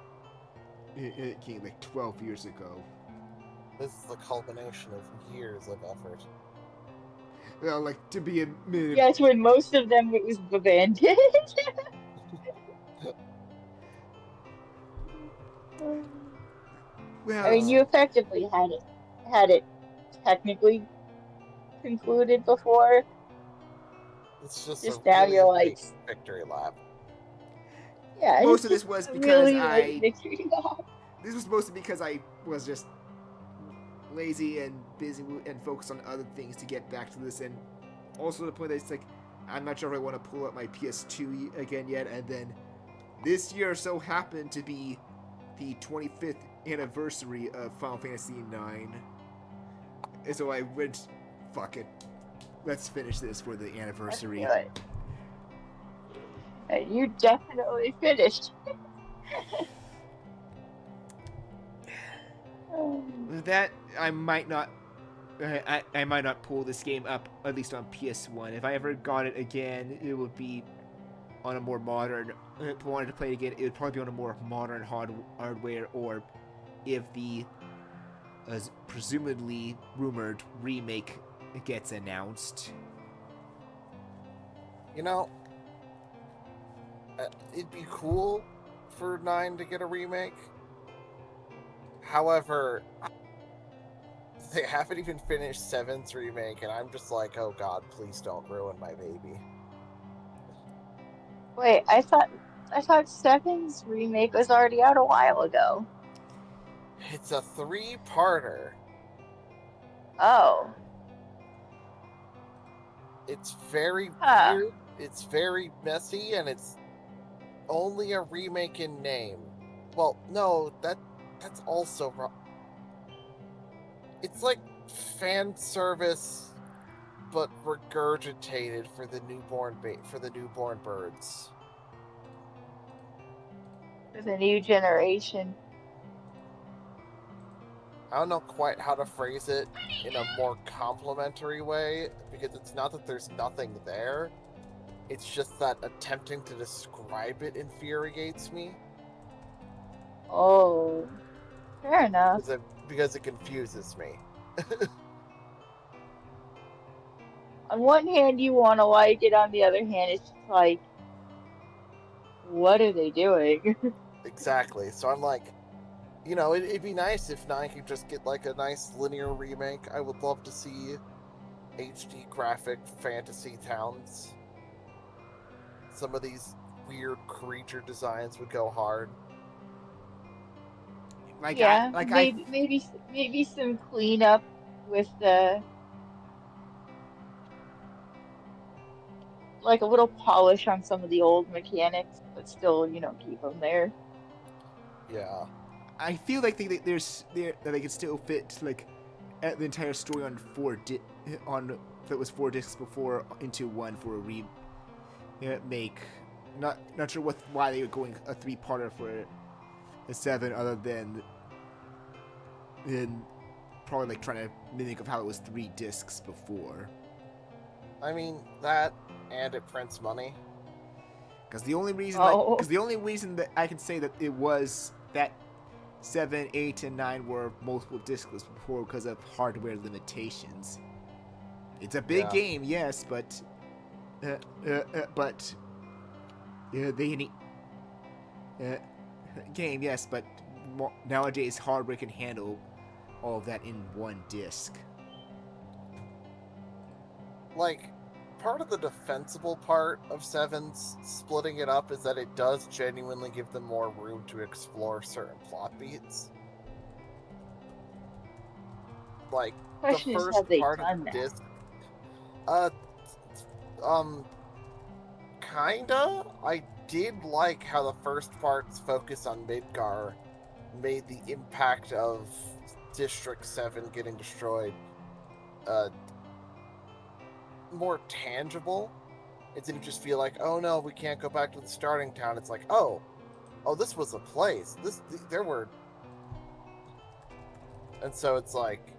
It came like 12 years ago. This is the culmination of years of effort. Well, like to be admitted. Yes, when most of them it was abandoned. I Well, mean, you effectively had it technically concluded before. It's just a Just now really you're like, late victory lap. yeah, most it's of this just was a because really late victory lap. this was mostly because I was just lazy and busy and focused on other things to get back to this, and also the point that it's like I'm not sure if I want to pull up my PS2 again yet, and then this year so happened to be the 25th anniversary of Final Fantasy IX, and so I went, fuck it, let's finish this for the Let's do anniversary. it. And you definitely finished. That I might not I might not pull this game up, at least on PS1. If I ever got it again, it would be on a more modern. If I wanted to play it again, it would probably be on a more modern hardware, or if the presumably rumored remake gets announced. You know, it'd be cool for 9 to get a remake. However, they haven't even finished 7's remake, and I'm just like, oh god, please don't ruin my baby. Wait, I thought Seven's remake was already out a while ago. It's a 3-parter. Oh. It's very Huh. weird, it's very messy, and it's only a remake in name. Well, no, that's also wrong. It's like fan service, but regurgitated for the newborn birds. For the new generation. I don't know quite how to phrase it in a more complimentary way, because it's not that there's nothing there. It's just that attempting to describe it infuriates me. Oh. Fair enough. Because it confuses me. On one hand, you want to like it. On the other hand, it's just like, what are they doing? Exactly. So I'm like, you know, it'd be nice if 9 could just get like a nice linear remake. I would love to see HD graphic fantasy towns. Some of these weird creature designs would go hard. Like Yeah, I maybe some cleanup with the like a little polish on some of the old mechanics, but still, keep them there. Yeah. I feel like that they can still fit like the entire story on that was 4 discs before into one for a remake. Not sure why they were going a 3-parter for a 7, other than probably like trying to mimic of how it was 3 discs before. I mean, that and it prints money. Because the only reason that I can say that it was that 7, 8, and 9 were multiple discs was before because of hardware limitations. It's a big game, yes, but they need game, yes, but nowadays hardware can handle all of that in one disc. Like, part of the defensible part of 7's splitting it up is that it does genuinely give them more room to explore certain plot beats. Like, Question the is, first have they part done of the that? disc. Kinda. I did like how the first part's focus on Midgar made the impact of District 7 getting destroyed more tangible. It didn't just feel like, oh no, we can't go back to the starting town. It's like, oh, this was a place. There were, and so it's like,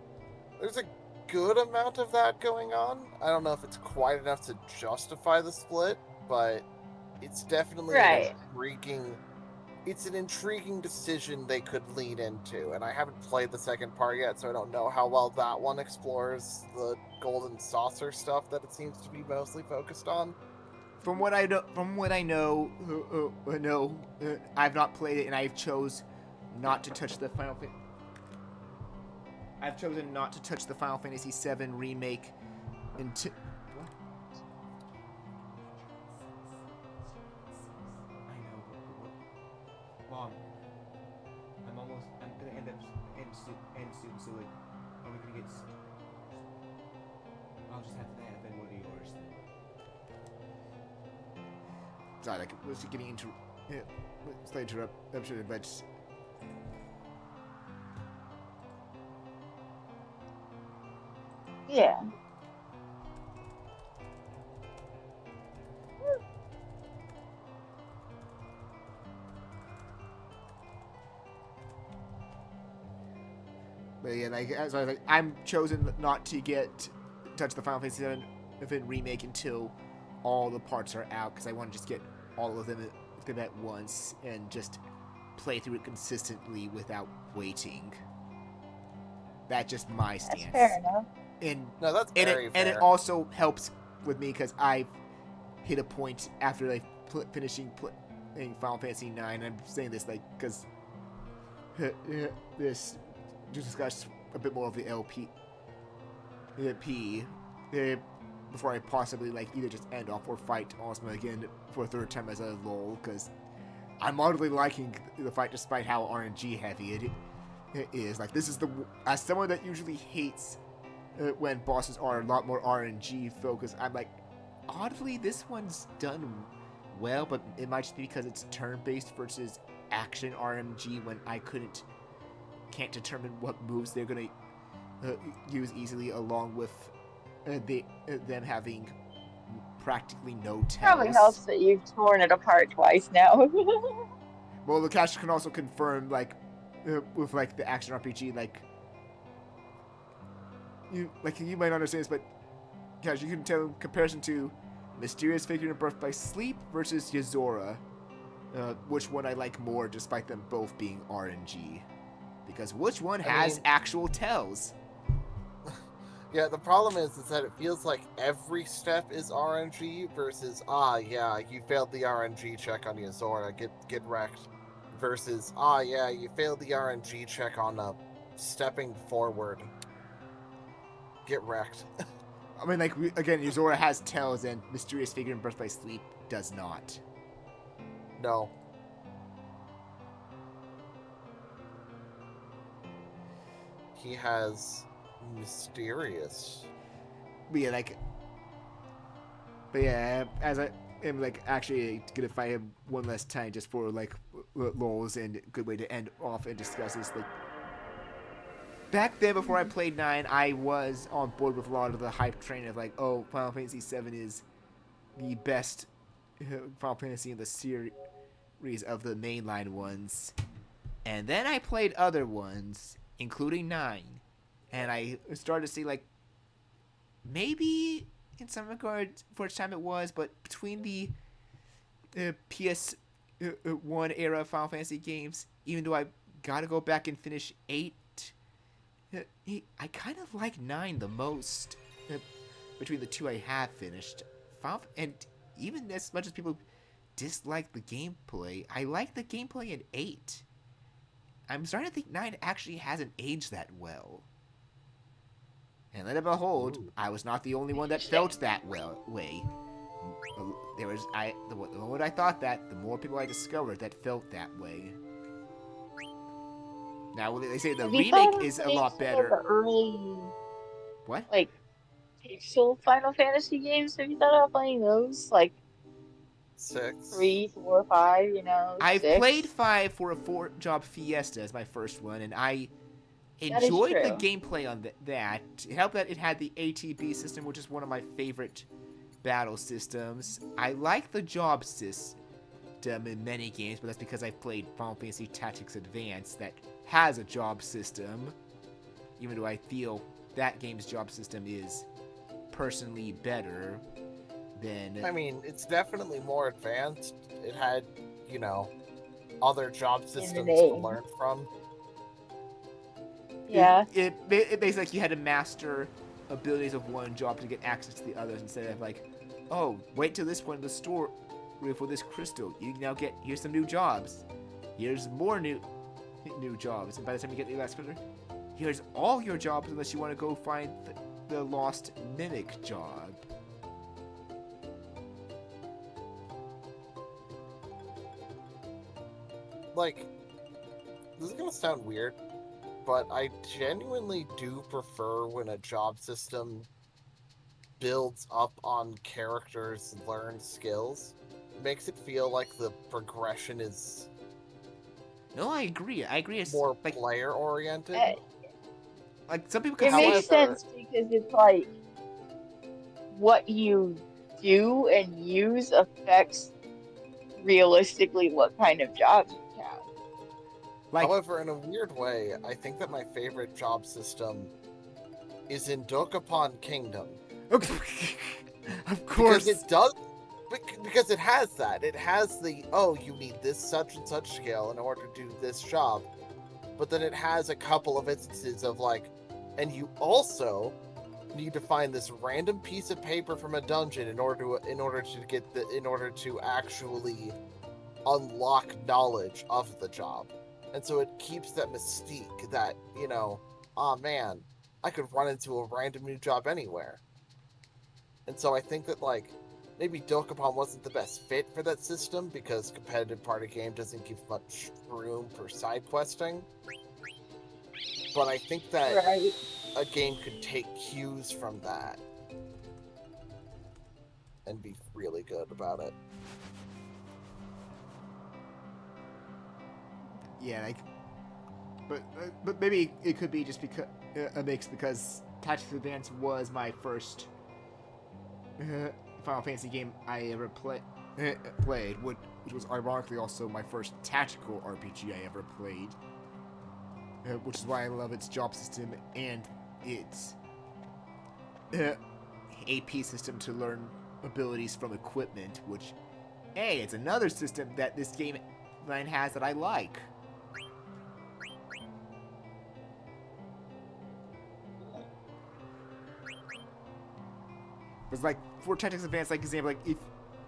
there's a good amount of that going on. I don't know if it's quite enough to justify the split, but it's definitely Right. an intriguing it's an intriguing decision they could lean into, and I haven't played the second part yet, so I don't know how well that one explores the golden saucer stuff that it seems to be mostly focused on. From what I know, I've not played it, and I've chose not to touch the Final. I've chosen not to touch the Final Fantasy VII remake until. I know, Mom. I'm gonna end soon. So like, are we gonna get? I'll just have to have one of yours. Sorry, like, was getting into slight interruption, but Yeah. But yeah, like, so I was like, I'm chosen not to touch the Final Fantasy VII remake until all the parts are out, because I want to just get all of them at once and just play through it consistently without waiting. That's just my stance. That's fair enough. And No, that's very fair. And it also helps with me because I've hit a point after like finishing playing Final Fantasy IX. And I'm saying this like because this to discuss a bit more of the LP before I possibly like either just end off or fight Ozma again for a third time as a lol, because I'm moderately liking the fight despite how RNG heavy it is. Like, this is as someone that usually hates when bosses are a lot more RNG focused, I'm like, oddly this one's done well, but it might just be because it's turn-based versus action RNG when I can't determine what moves they're gonna use easily, along with them having practically no tells. Probably helps that you've torn it apart twice now. Well, Lukash can also confirm, like, with like the action RPG, like you might not understand this, but Cash, you can tell in comparison to Mysterious Figure in Birth by Sleep versus Yozora, which one I like more, despite them both being RNG, because which one has actual tells? Yeah, the problem is that it feels like every step is RNG versus, yeah, you failed the RNG check on Yozora, get wrecked. Versus, yeah, you failed the RNG check on stepping forward. Get wrecked. I mean, like, again, Yozora has tells and Mysterious Figure in Birth by Sleep does not. No. He has mysterious. But yeah, as I am like actually gonna fight him one last time just for like lols and a good way to end off and discuss this. Like, back then before I played 9, I was on board with a lot of the hype train of like, oh, Final Fantasy 7 is the best Final Fantasy in the series of the mainline ones. And then I played other ones, including 9. And I started to see, like, maybe in some regards for which time it was, but between the PS1 era Final Fantasy games, even though I gotta go back and finish 8, I kind of like 9 the most between the two I have finished. And even as much as people dislike the gameplay, I like the gameplay in 8. I'm starting to think 9 actually hasn't aged that well. And let it behold, I was not the only one that felt that way. There was the moment I thought that, the more people I discovered that felt that way. Now they say the remake is a lot better. The early, what? Like, pixel Final Fantasy games. Have you thought about playing those? Like 6, 3, 4, 5. You know. I 6? played 5 for a 4-job Fiesta as my first one, and I enjoyed the gameplay on that. It helped that it had the ATB system, which is one of my favorite battle systems. I like the job system in many games, but that's because I played Final Fantasy Tactics Advance that has a job system, even though I feel that game's job system is personally better than... I mean, it's definitely more advanced. It had, other job the systems to name. learn from. Yeah. It basically like you had to master abilities of one job to get access to the others instead of like, oh, wait till this point in the store for this crystal. You now get here's some new jobs. Here's more new jobs, and by the time you get the last crystal, here's all your jobs unless you want to go find the lost mimic job. Like, this is gonna sound weird, but I genuinely do prefer when a job system builds up on characters' learned skills. It makes it feel like the progression is No, I agree. I agree. It's more like player-oriented. like some people It can makes say sense because it's like what you do and use affects realistically what kind of jobs you have. like However, in a weird way, I think that my favorite job system is in Dokapon Kingdom. okay. Of course. Because it does, because it has that. It has the, oh, you need this such and such skill in order to do this job. But then it has a couple of instances of like, and you also need to find this random piece of paper from a dungeon in order to actually unlock knowledge of the job. And so it keeps that mystique that, you know, oh man, I could run into a random new job anywhere. And so I think that, like, maybe Dokapon wasn't the best fit for that system because competitive party game doesn't give much room for side questing. But I think that Right. a game could take cues from that and be really good about it. Yeah, like, but maybe it could be just because a mix because Tactics Advance was my first Final Fantasy game I ever played, which was ironically also my first tactical RPG I ever played, which is why I love its job system and its AP system to learn abilities from equipment, which, hey, it's another system that this game line has that I like. It's like for Tactics Advanced, like example, like if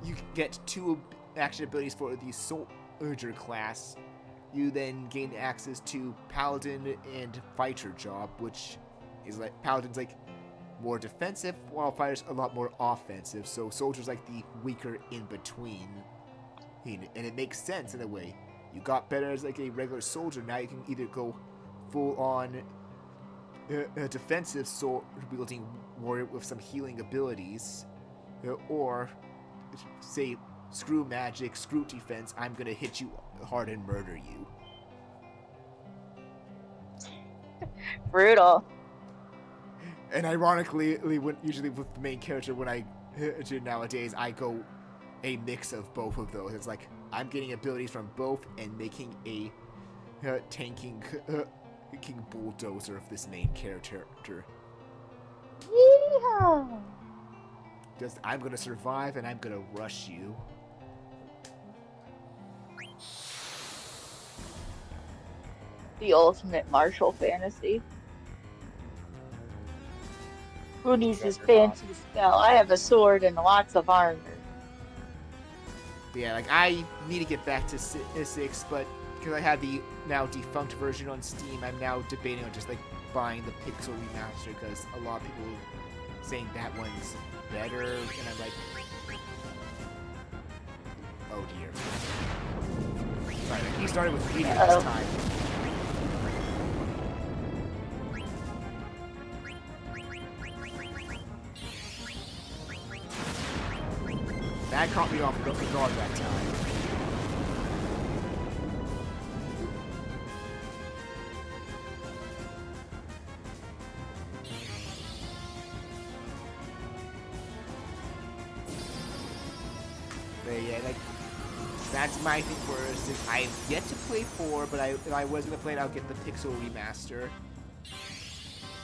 you get 2 action abilities for the Soldier class, you then gain access to Paladin and Fighter job, which is like Paladin's like more defensive, while Fighter's a lot more offensive. So Soldier's like the weaker in between, and it makes sense in a way. You got better as like a regular soldier. Now you can either go full on a defensive sword wielding warrior with some healing abilities, or say screw magic, screw defense. I'm gonna hit you hard and murder you. Brutal. And ironically, when usually with the main character, when I do nowadays, I go a mix of both of those. It's like I'm getting abilities from both and making a tanking King Bulldozer of this main character. Yeehaw! Because I'm gonna survive and I'm gonna rush you. The ultimate martial fantasy. Who needs this fancy spell? I have a sword and lots of armor. But yeah, like I need to get back to 6, but because I have the now defunct version on Steam, I'm now debating on just like buying the Pixel remaster because a lot of people are saying that one's better, and I'm like, oh dear. Sorry, like, he started with reading this time. That caught me off guard that time. But yeah, like, that's my thing for this. I've yet to play 4, but if I was going to play it, I'll get the Pixel remaster.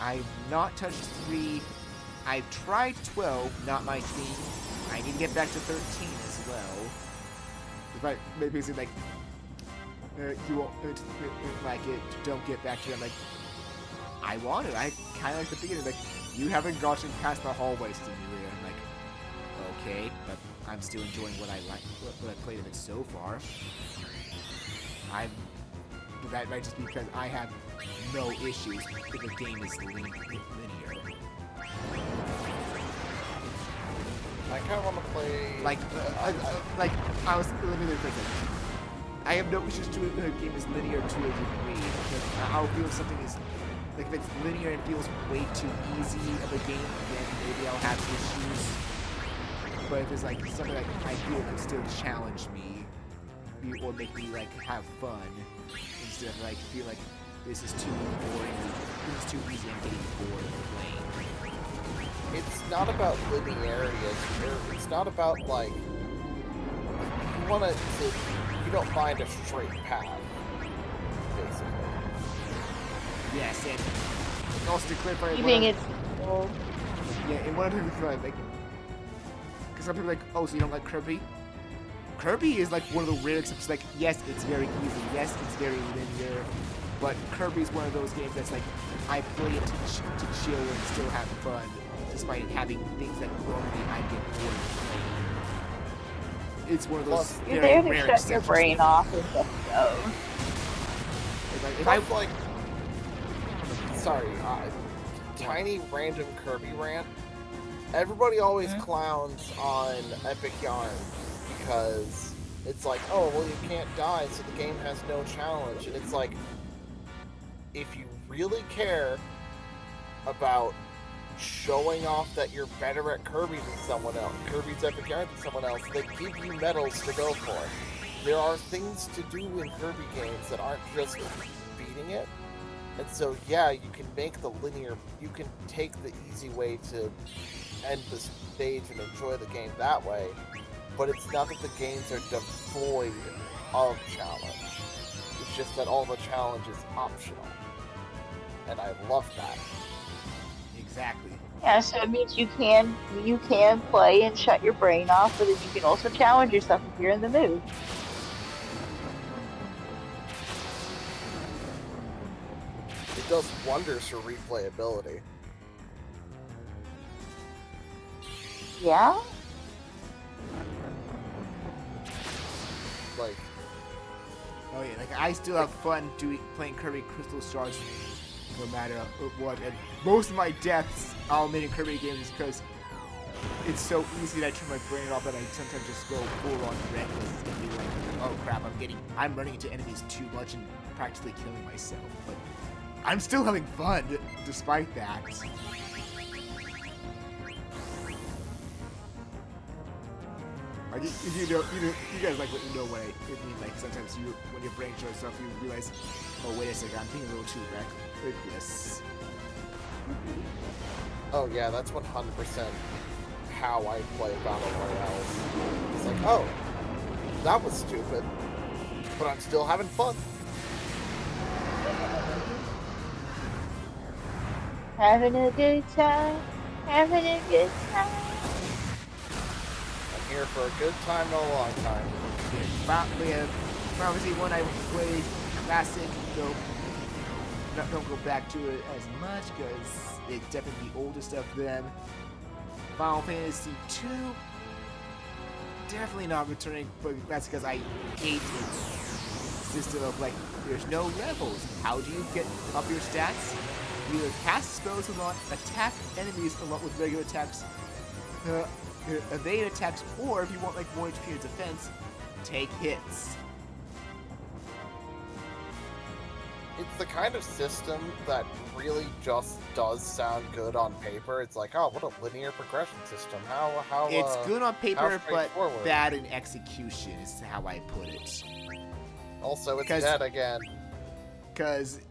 I've not touched 3. I've tried 12, not my thing. I need to get back to 13 as well. But basically, like, you won't like it. Don't get back to it. I'm like, I want it. I kind of like the beginning. Like, you haven't gotten past the hallway simulator. I'm like, okay, but I'm still enjoying what I played of it so far. That might just be because I have no issues if the game is linear. I kind of want to play. Like I was let me for a second. I have no issues to it. The game is linear to a degree. Because I'll feel if something is like if it's linear and feels way too easy of a game, then maybe I'll have issues. But if it's like something like I feel could still challenge me or make me like have fun instead of like feel like this is too boring, this is too easy, I'm getting bored of playing. It's not about linearity. It's not about like you want to. You don't find a straight path, basically. Yes, and also to clarify, Keeping it simple. yeah, and one of the things like, because some people are like, oh, so you don't like Kirby? Kirby is like one of the rare exceptions. Like, yes, it's very easy. Yes, it's very linear. But Kirby's one of those games that's like, I play it to chill and still have fun, despite having things that normally I get bored of playing. It's one of those You're very there rare to shut your exceptions. brain off and just go. If I like, sorry, tiny random Kirby rant. Everybody always clowns on Epic Yarn because it's like, oh, well, you can't die, so the game has no challenge. And it's like, if you really care about showing off that you're better at Kirby than someone else, Kirby's Epic Yarn than someone else, they give you medals to go for. There are things to do in Kirby games that aren't just beating it. And so, yeah, you can make the linear, you can take the easy way to end the stage and enjoy the game that way, but it's not that the games are devoid of challenge. It's just that all the challenge is optional. And I love that. exactly. Yeah, so it means you can play and shut your brain off, but then you can also challenge yourself if you're in the mood. It does wonders for replayability. Yeah? Like, Oh yeah, like I still have fun playing Kirby Crystal Stars no matter what. And most of my deaths I'll admit in Kirby games is because it's so easy that I turn my brain off that I sometimes just go full on reckless and be like, oh crap, I'm running into enemies too much and practically killing myself. But I'm still having fun despite that. You guys like what you know what I mean. Like sometimes when your brain shows stuff, you realize, oh wait a second, I'm being a little too reckless. oh yeah, that's 100% how I play Battle Royales. It's like, oh, that was stupid, but I'm still having fun. Having a good time, having a good time. I'm here for a good time, no long time. Obviously, when I play classic, don't go back to it as much because it's definitely the older stuff then. Final Fantasy 2, definitely not returning, but that's because I hate its system of like, there's no levels. How do you get up your stats? You either cast spells a lot, attack enemies a lot with regular attacks, evade attacks, or if you want like more HP or defense, take hits. It's the kind of system that really just does sound good on paper. It's like, oh, what a linear progression system. How It's good on paper, but straightforward. bad in execution is how I put it. Also, it's dead again. Because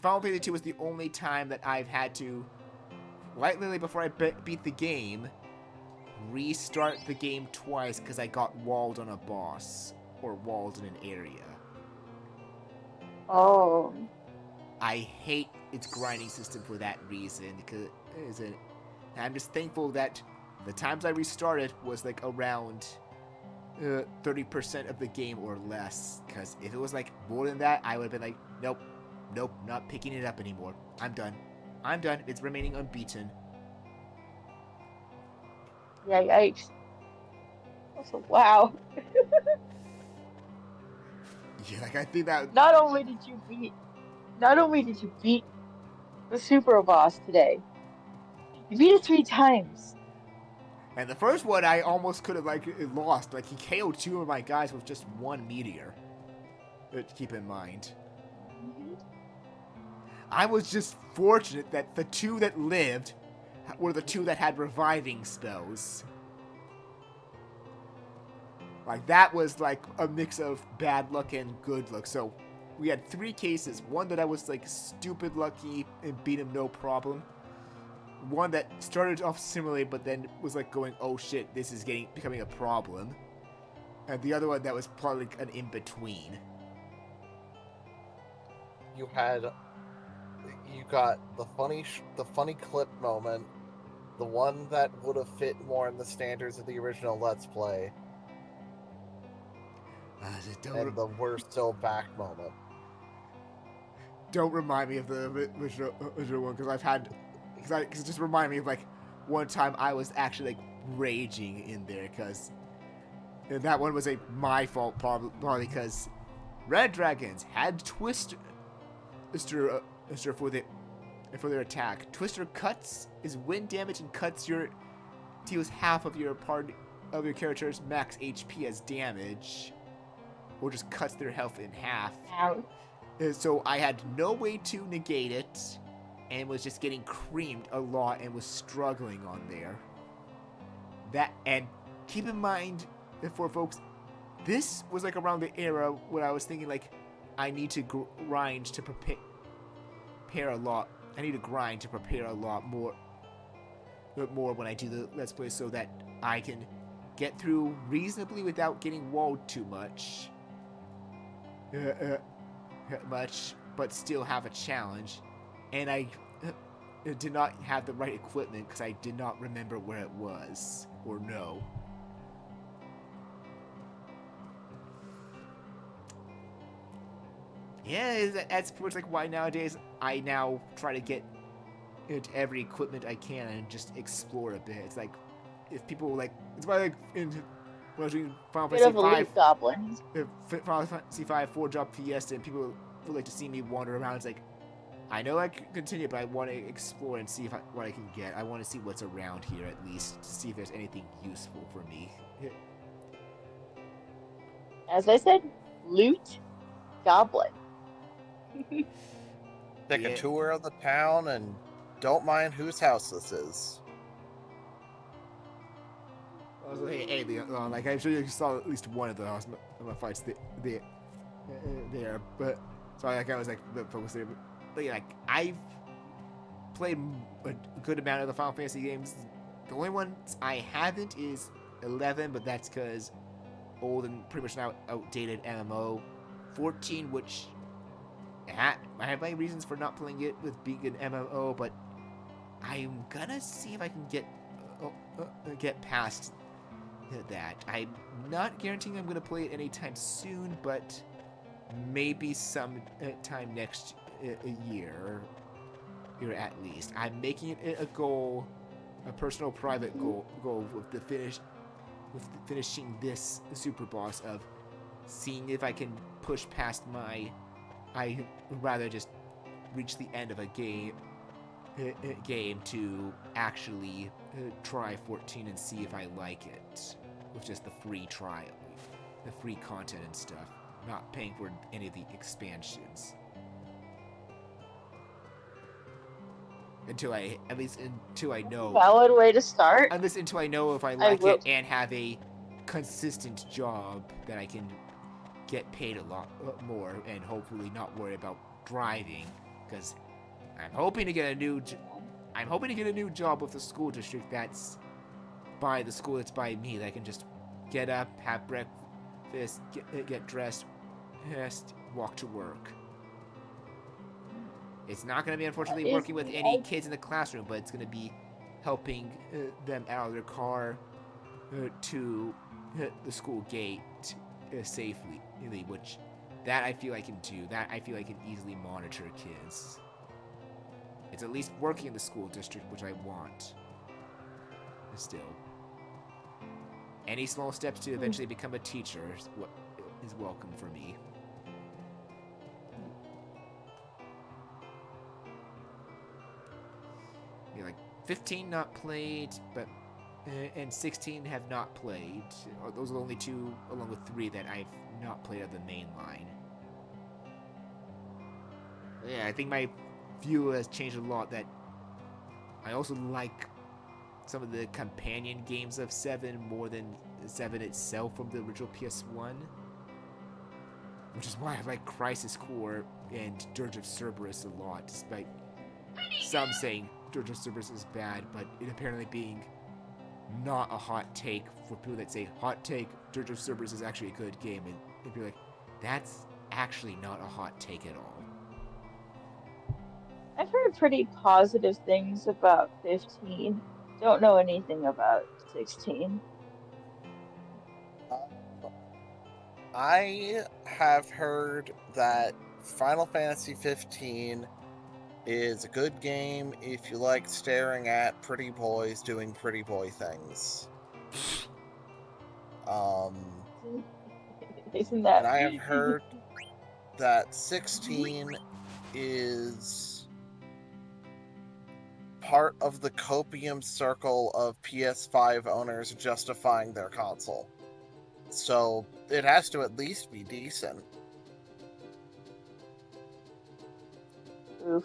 Final Fantasy 2 was the only time that I've had to, right literally before I beat the game, restart the game twice because I got walled on a boss or walled in an area. Oh. I hate its grinding system for that reason because I'm just thankful that the times I restarted was like around 30% of the game or less. Because if it was like more than that, I would have been like, nope, not picking it up anymore. I'm done. It's remaining unbeaten. Yeah, yikes. Also, wow. Yeah, like I think that. Not only did you beat, not only did you beat the super boss today, you beat it 3 times. And the first one, I almost could have like lost. Like he KO'd 2 of my guys with just 1 meteor. Keep in mind. Mhm. I was just fortunate that the 2 that lived were the 2 that had reviving spells. Like that was like a mix of bad luck and good luck. So we had 3 cases. One that I was like stupid lucky and beat him no problem. One that started off similarly but then was like going, oh shit, this is becoming a problem. And the other one that was probably an in-between. You got the funny clip moment, the one that would have fit more in the standards of the original Let's Play, and the we're still back moment. Don't remind me of the original one because it just reminded me of like one time I was actually like raging in there because that one was my fault probably because Red Dragons had Twister for their attack. Twister cuts is wind damage and deals half of your character's max HP as damage, or just cuts their health in half. Ouch. So I had no way to negate it, and was just getting creamed a lot and was struggling on there. And keep in mind, for folks, this was like around the era when I was thinking like, I need to grind to prepare a lot. I need to grind to prepare a lot more when I do the Let's Play so that I can get through reasonably without getting walled too much. But still have a challenge. And I did not have the right equipment because I did not remember where it was or know. Yeah, that's pretty much like why nowadays I now try to get into every equipment I can and just explore a bit. It's like, if people like, it's why like when I was doing Final Bit Fantasy of a loot 5, goblin. Final Fantasy 5 4-drop Fiesta, and people would like to see me wander around. It's like, I know I can continue, but I want to explore and see what I can get. I want to see what's around here at least to see if there's anything useful for me. As I said, loot goblin. Take a tour of the town and don't mind whose house this is. I was like, hey, Leon, like I'm sure you saw at least one of the fights there, but so I was like focused there. But yeah, like I've played a good amount of the Final Fantasy games. The only ones I haven't is 11, but that's because old and pretty much now outdated MMO. 14, which I have my reasons for not playing it with being an MMO, but I'm gonna see if I can get past that. I'm not guaranteeing I'm gonna play it anytime soon, but maybe some time next year at least. I'm making it a goal, a personal private goal with finishing this super boss of seeing if I can push past I would rather just reach the end of a game to actually try 14 and see if I like it with just the free trial, the free content and stuff, not paying for any of the expansions. Until I know. Valid way to start. Until I know if I like it and have a consistent job that I can get paid a lot more and hopefully not worry about driving, because I'm hoping to get a new job with the school district that's by the school that's by me, that I can just get up, have breakfast, get dressed, walk to work. It's not going to be, unfortunately, working with any kids in the classroom, but it's going to be helping them out of their car to the school gate safely, which that I feel I can do. That I feel I can easily monitor kids. It's at least working in the school district, which I want. Still, any small steps to eventually become a teacher is welcome for me. Yeah, like 15 not played, but and 16 have not played. Those are the only two, along with 3, that I've not played of the main line. Yeah, I think my view has changed a lot. That I also like some of the companion games of 7 more than 7 itself from the original PS1. Which is why I like Crisis Core and Dirge of Cerberus a lot, despite some saying Dirge of Cerberus is bad, but it apparently being not a hot take for people that say, hot take, Dirge of Cerberus is actually a good game, and it'd be like, that's actually not a hot take at all. I've heard pretty positive things about 15. Don't know anything about 16. I have heard that Final Fantasy 15 is a good game if you like staring at pretty boys doing pretty boy things. Isn't that? And I have heard that 16 is part of the copium circle of PS5 owners justifying their console. So it has to at least be decent. Oof.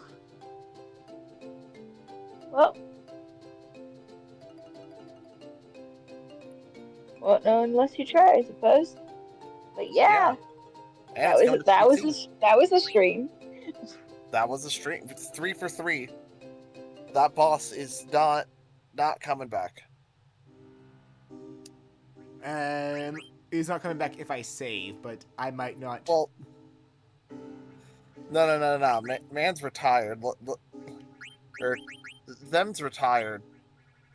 Well, no, unless you try, I suppose. But yeah, that was a stream. That was a stream. It's 3 for 3. That boss is not coming back. He's not coming back if I save, but I might not. Well, no. Man's retired. Or them's retired.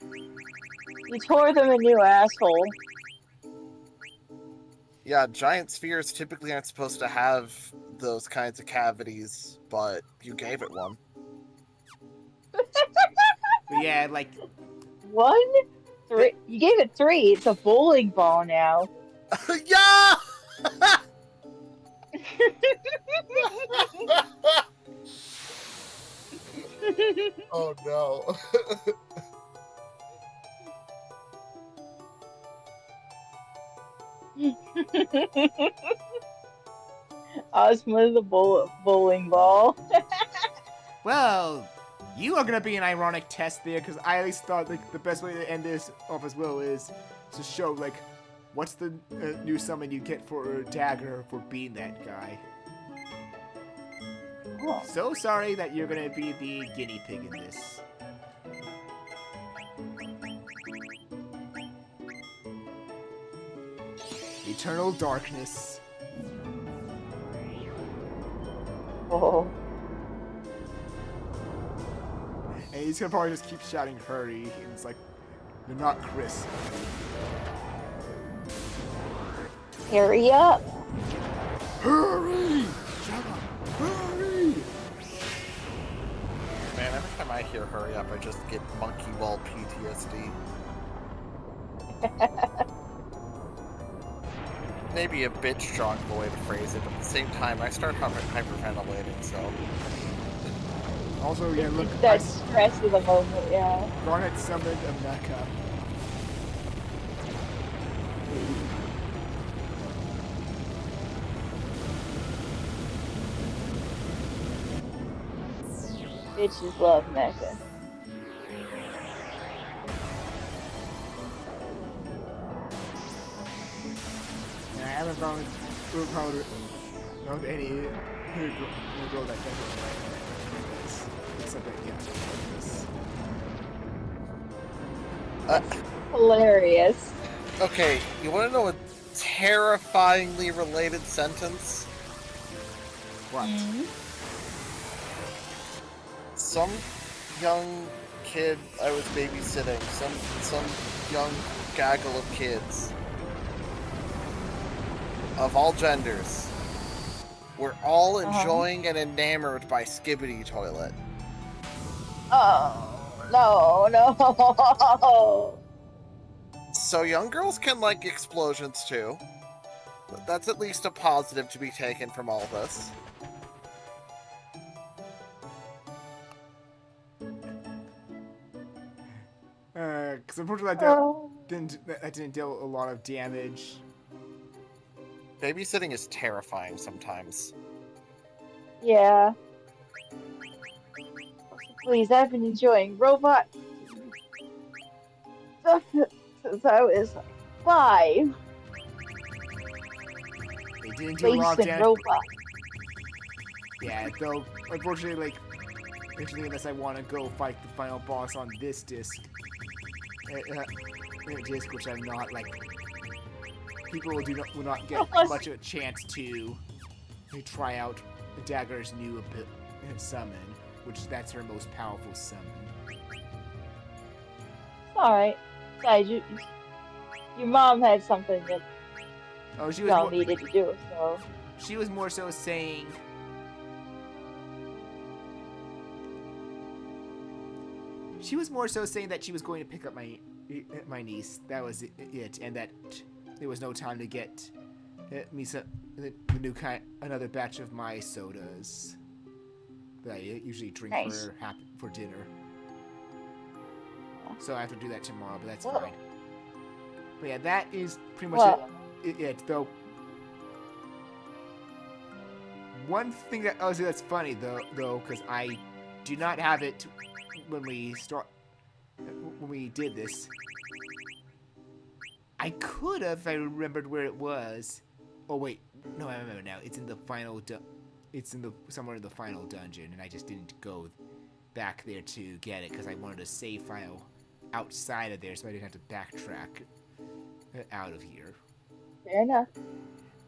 You tore them a new asshole. Yeah, giant spheres typically aren't supposed to have those kinds of cavities, but you gave it one. But yeah, like 1, 3. You gave it 3. It's a bowling ball now. Yeah! Oh no. Ozma the bowling ball. well, you are gonna be an ironic test there, because I at least thought like the best way to end this off as well is to show like what's the new summon you get for a dagger for being that guy. Oh. So sorry that you're gonna be the guinea pig in this. Eternal darkness. Oh. And he's gonna probably just keep shouting hurry, and it's like, you're not crisp. Hurry up. Hurry! Shut up! Hurry! Man, every time I hear hurry up, I just get monkey ball PTSD. Maybe a bit strong of a way to phrase it, but at the same time, I start hyperventilating, so... Also, yeah, look, That stress of the moment, yeah. Garnet summoned a mecha. Bitches love mecha. Yeah, I haven't found any girl that does it right. Except that, yeah. Hilarious. Okay, you want to know a terrifyingly related sentence? What? Some young kid I was babysitting, some young gaggle of kids, of all genders, were all Uh-huh. enjoying and enamored by Skibbity Toilet. Oh, no, no. So young girls can like explosions too. That's at least a positive to be taken from all this. Because unfortunately Oh, that didn't deal a lot of damage. Babysitting is terrifying sometimes. yeah. Please, I've been enjoying robot stuff since I was like 5. They didn't do a lot Space of and damage. robot. Yeah, though, unfortunately, like, actually, unless I want to go fight the final boss on this disc, which I'm not, like, people will not get much of a chance to try out Dagger's new summon, which that's her most powerful summon. Alright. Besides, your mom had something that Oh, y'all needed to do, so. she was more so saying. She was more so saying that she was going to pick up my niece. That was it, and that there was no time to get me the new another batch of my sodas that I usually drink Nice. for dinner. So I have to do that tomorrow, but that's Well, fine. But yeah, that is pretty much well, it. Though one thing that's funny though, because I do not have it when we did this. I could have if I remembered where it was. Oh wait, no, I remember now. It's in the final. It's in the somewhere in the final dungeon, and I just didn't go back there to get it because I wanted a save file outside of there, so I didn't have to backtrack out of here. fair enough.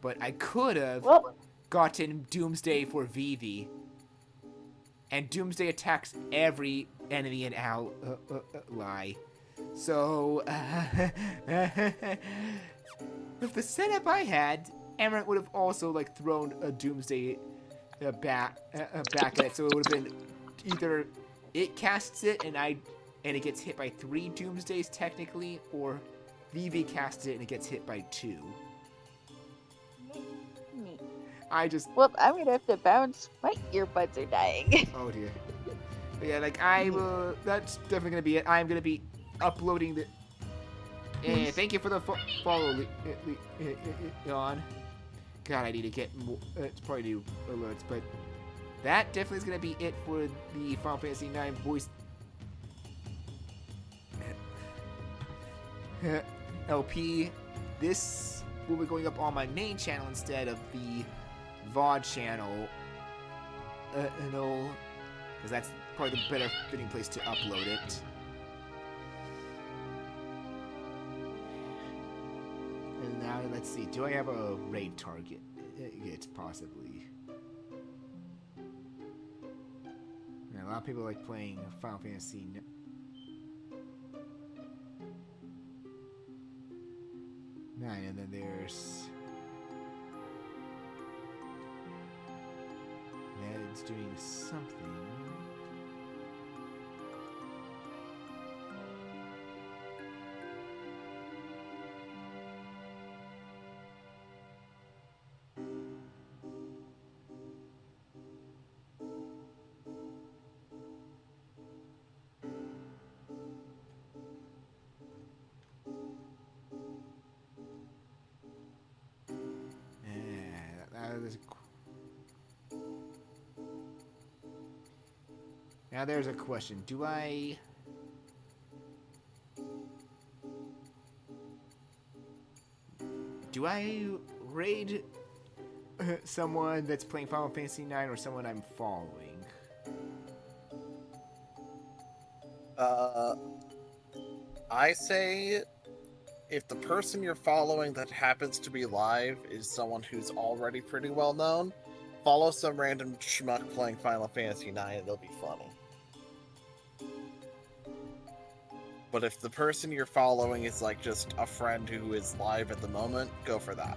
But I could have gotten Doomsday for Vivi, and Doomsday attacks every enemy in Ally. So, with the setup I had, Amaranth would have also like thrown a Doomsday back at it. So it would have been either it casts it and it gets hit by 3 Doomsdays technically, or Vivi casts it and it gets hit by 2. Neat. Well, I'm gonna have to bounce. My earbuds are dying. Oh dear. But yeah, like I will. That's definitely gonna be it. I'm gonna be uploading the. Thank you for the follow, Leon. God, I need to get more. It's probably new alerts, but that definitely is gonna be it for the Final Fantasy IX voice LP. This will be going up on my main channel instead of the VOD channel. Because that's probably the better fitting place to upload it. And now let's see. Do I have a raid target? It's possibly. And a lot of people like playing Final Fantasy. Nine, and then there's Ned's doing something. Now there's a question. Do I raid someone that's playing Final Fantasy IX or someone I'm following? I say if the person you're following that happens to be live is someone who's already pretty well known, follow some random schmuck playing Final Fantasy IX, it'll be funny. But if the person you're following is like just a friend who is live at the moment, go for that.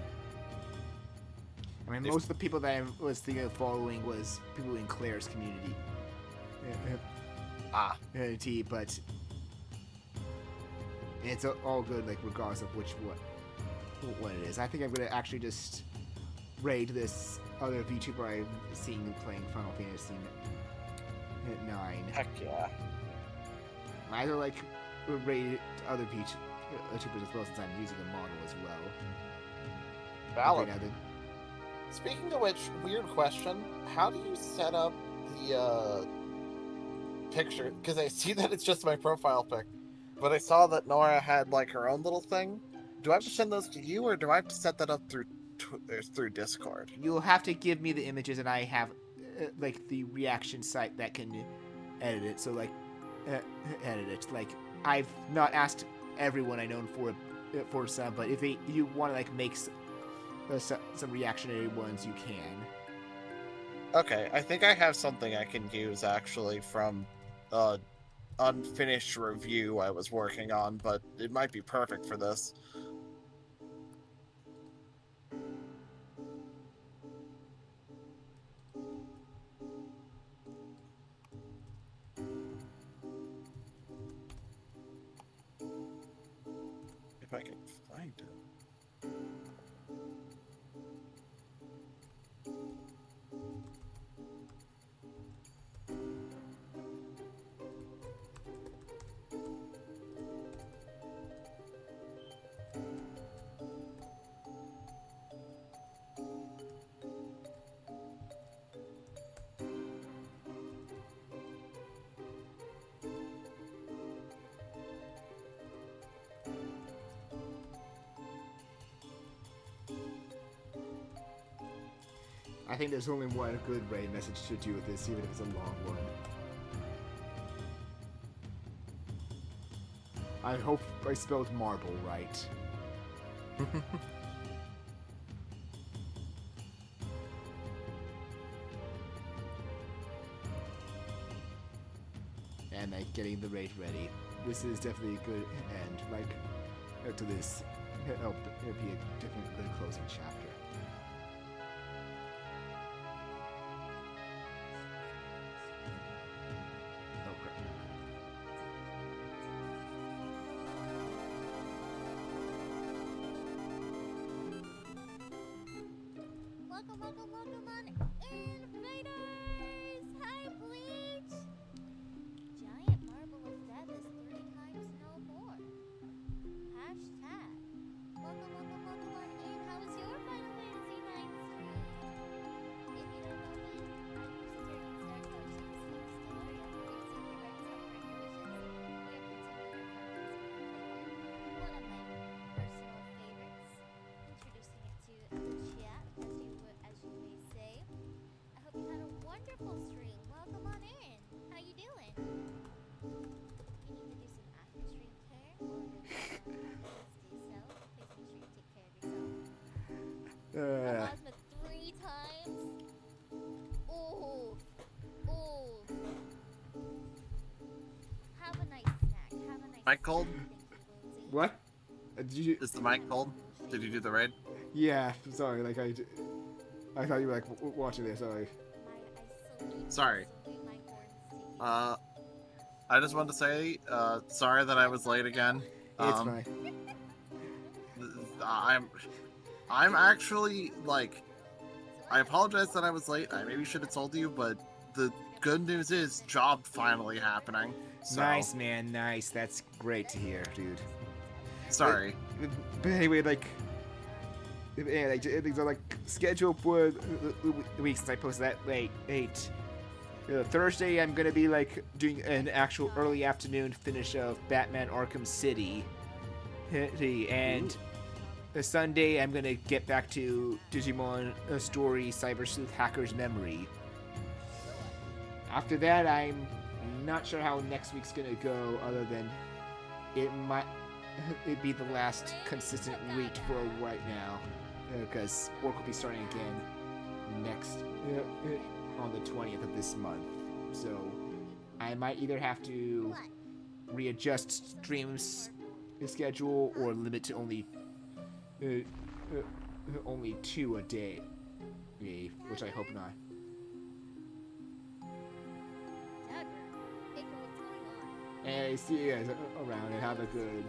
I mean, If- most of the people that I was thinking of following was people in Claire's community. But it's all good, like regardless of what it is. I think I'm gonna actually just raid this other VTuber I'm seeing playing Final Fantasy 9. Heck yeah. Either like raid other VTubers as well, since I'm using a model as well. Valid. Okay, now Speaking of which, weird question. How do you set up the picture? Because I see that it's just my profile pic. But I saw that Nora had like her own little thing. Do I have to send those to you, or do I have to set that up through Discord? you'll have to give me the images, and I have like the reaction site that can edit it. So like edit it. Like I've not asked everyone I know for some, but if you want to like make some reactionary ones, you can. Okay, I think I have something I can use actually from unfinished review I was working on, but it might be perfect for this. If I can find it. I think there's only one good raid message to do with this, even if it's a long one. I hope I spelled marble right. And like getting the raid ready. This is definitely a good end. Like to this, it'll be a different good closing chapter. Welcome on invaders! Hi, Bleach! Giant marble of death is 3 times no more. Hashtag. Welcome on in. How was your Final Fantasy 9 stream? If you don't know me, I'm Mr. Instar Coach in Steam Story. I'm Crazy Rex Over Illusions. We are continuing our Final Fantasy one of my personal favorites. Introducing it to the chat, as you may say. I hope you had a wonderful stream. Welcome on in. How you doing? If you need to do some after stream care or please do so. Please make sure you take care of yourself. Ozma 3 times. Oh, oh. Have a nice snack. Have a nice. Mic cold? Thank you, Lindsay. What? Did you? Is the mic cold? Did you do the raid? Yeah. Sorry. Like I thought you were like watching this. Sorry. Sorry. I just wanted to say, sorry that I was late again. It's fine. I'm actually, like, I apologize that I was late. I maybe should have told you, but the good news is job finally happening. So, Nice, man. Nice. That's great to hear, dude. Sorry. But anyway, like, yeah, like things are like scheduled for the week since I posted that late. Thursday, I'm gonna be like doing an actual early afternoon finish of Batman Arkham City, and Sunday I'm gonna get back to Digimon Story Cyber Sleuth Hacker's Memory. After that, I'm not sure how next week's gonna go, other than it'd be the last consistent week for right now, because work will be starting again next on the 20th of this month. So I might either have to readjust streams schedule or limit to only 2 a day. me, which I hope not. Dagger. April, what's going on? Hey, see you guys around and have a good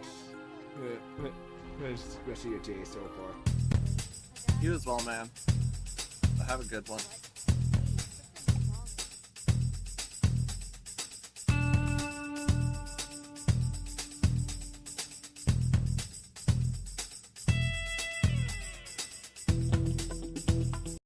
rest of your day so far. You as well, man. Have a good one.